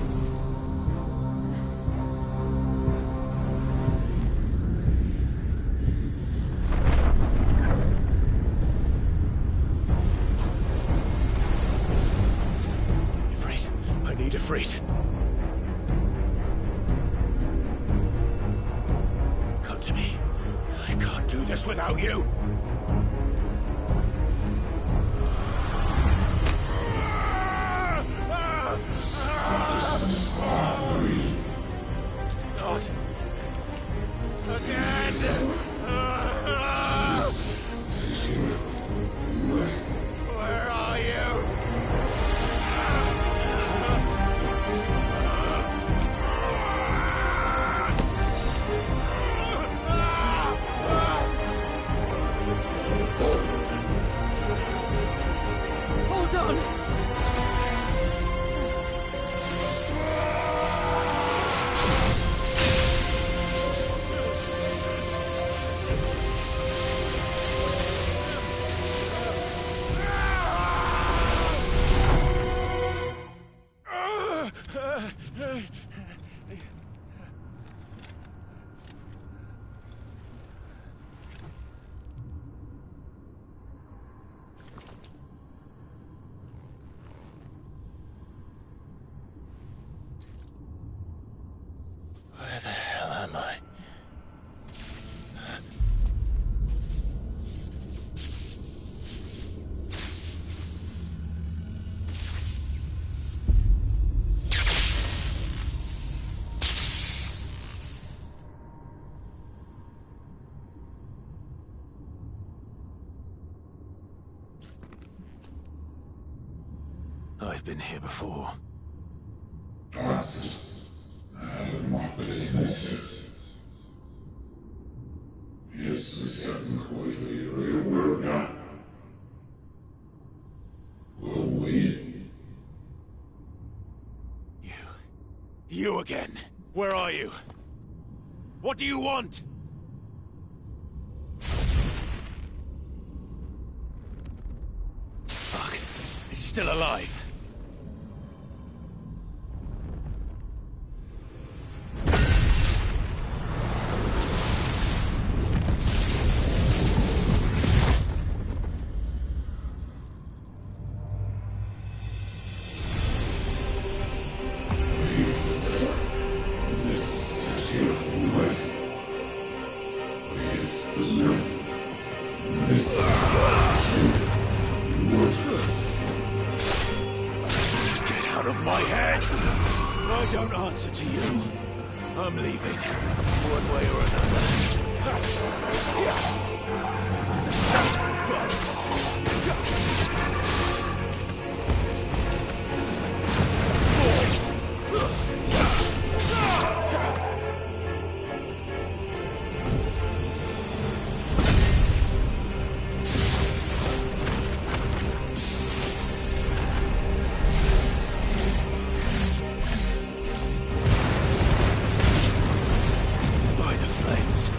S16: Ifrit, I need Ifrit. Come to me. I can't
S12: do this without you. Not again! Where are you?
S8: Hold on!
S16: Where the hell am I? I've been here before.
S12: You again. Where are you? What do you want? Fuck. It's still alive. Out of my head! I don't answer to you. I'm leaving, one way or By the flames.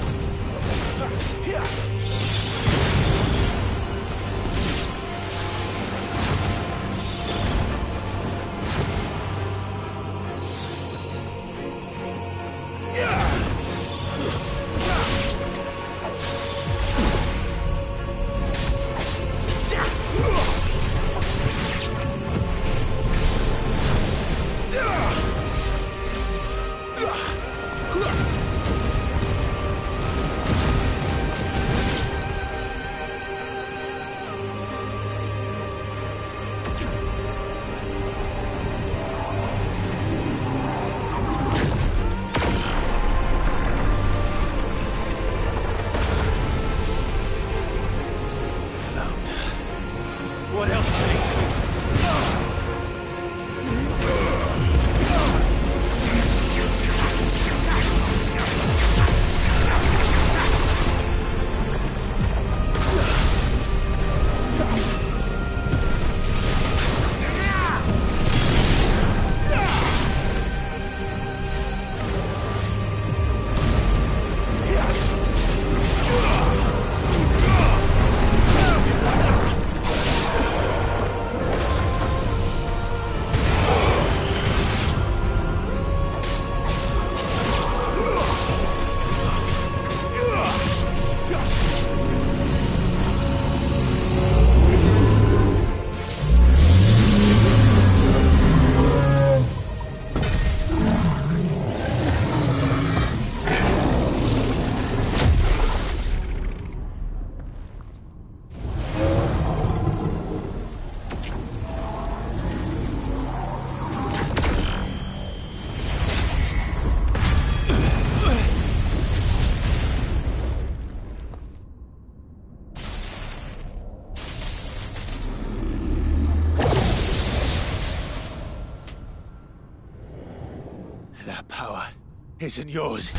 S16: isn't yours.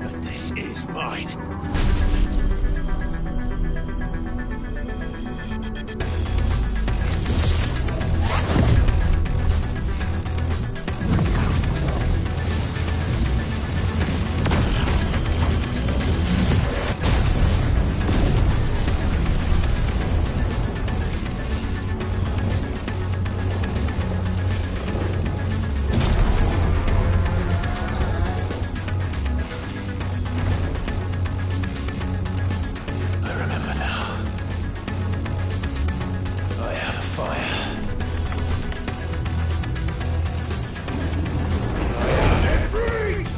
S16: But this is mine. I remember now. I had a fire. I had it freeze!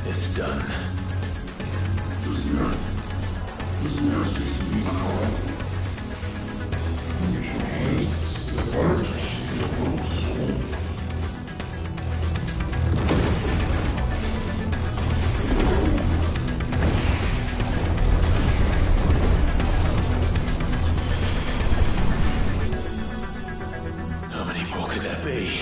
S16: It's done. How many more could there be?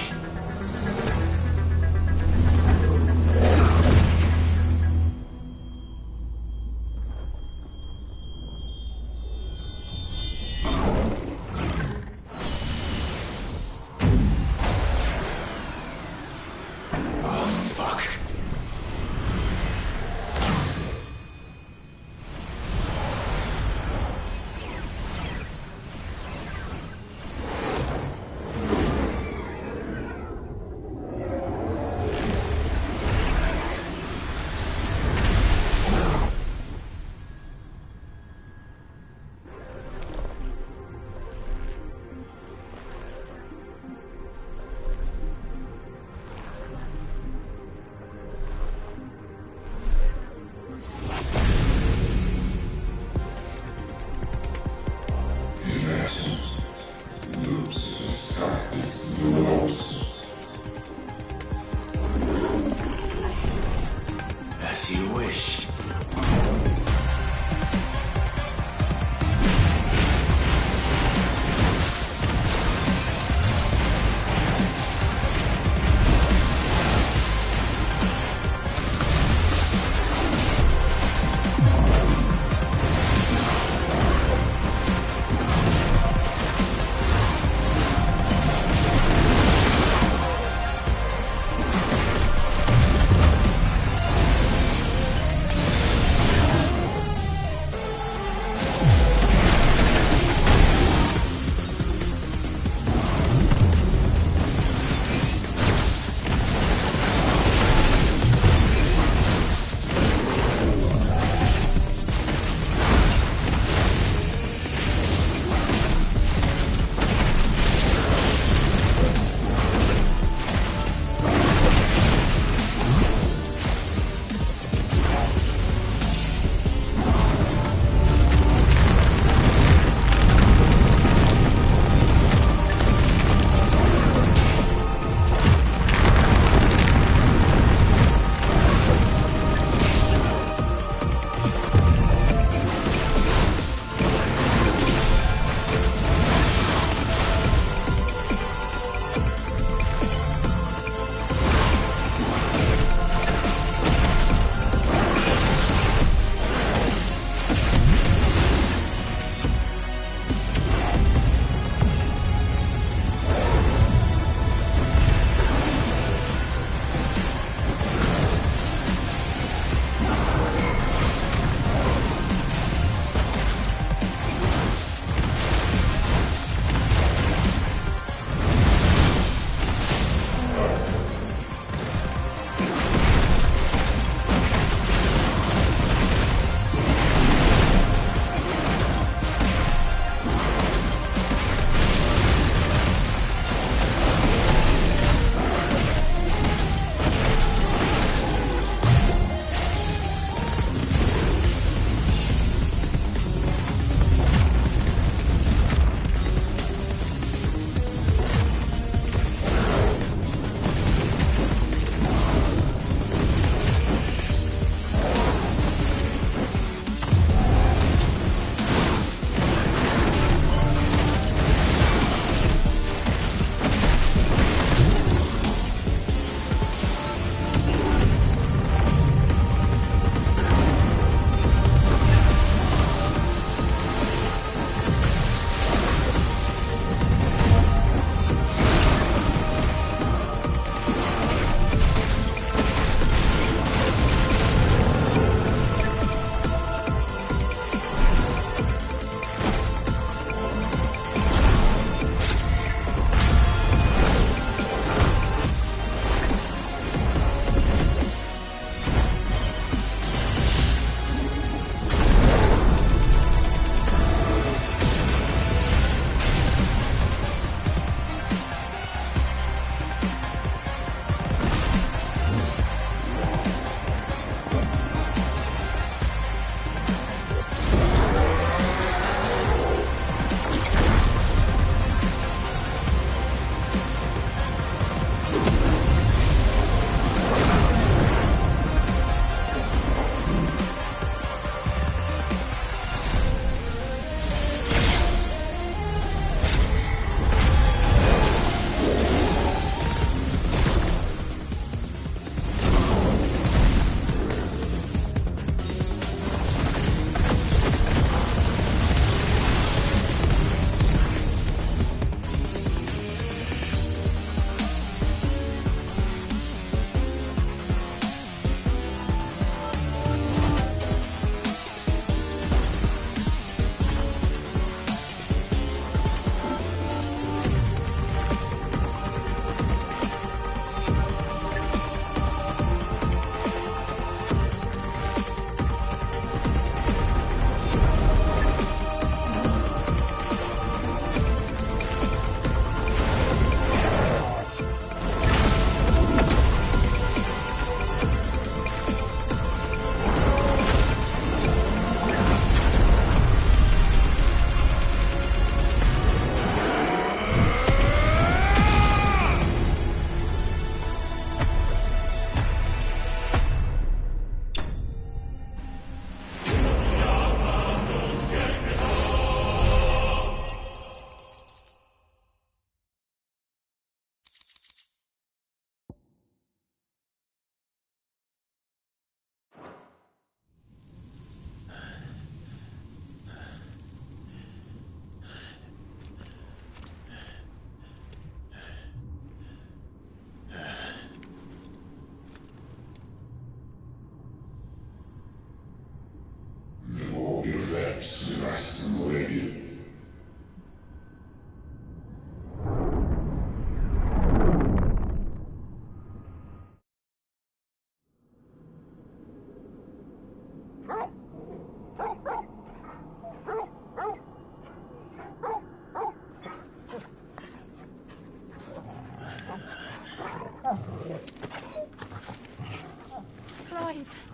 S18: Clive.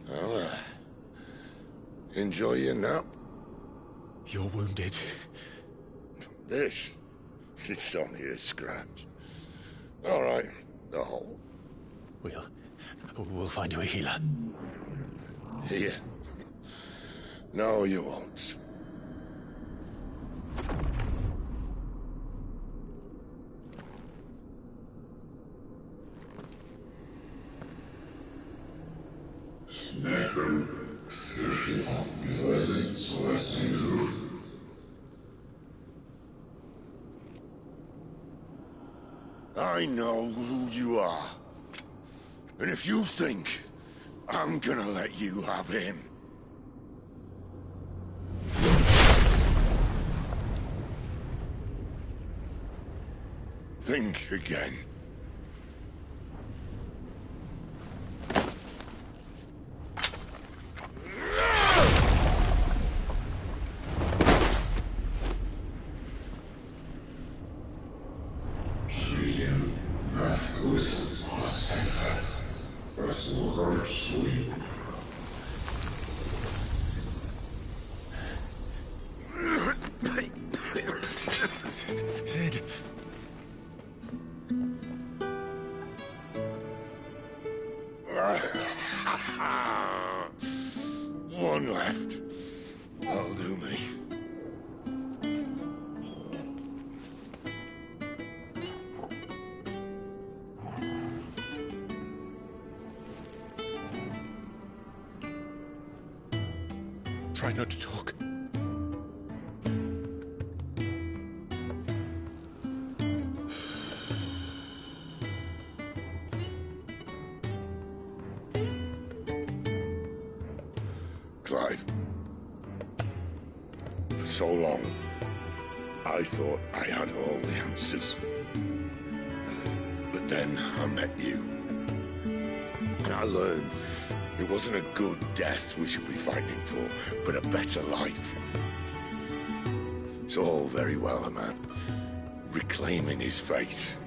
S1: Well, enjoy your nap.
S16: You're wounded.
S1: This? It's only a scratch. All right, the hole.
S16: We'll find you a healer.
S1: Here. No, you won't. I know who you are. And if you think I'm gonna let you have him... think again.
S16: Sid.
S1: One left. That'll do me.
S16: Try not to talk.
S1: Clive. For so long, I thought I had all the answers. But then I met you. And I learned it wasn't a good death we should be fighting for, but a better life. It's all very well, a man reclaiming his fate.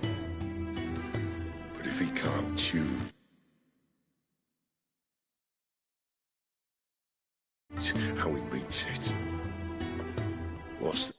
S1: But if he can't choose how he meets it, what's the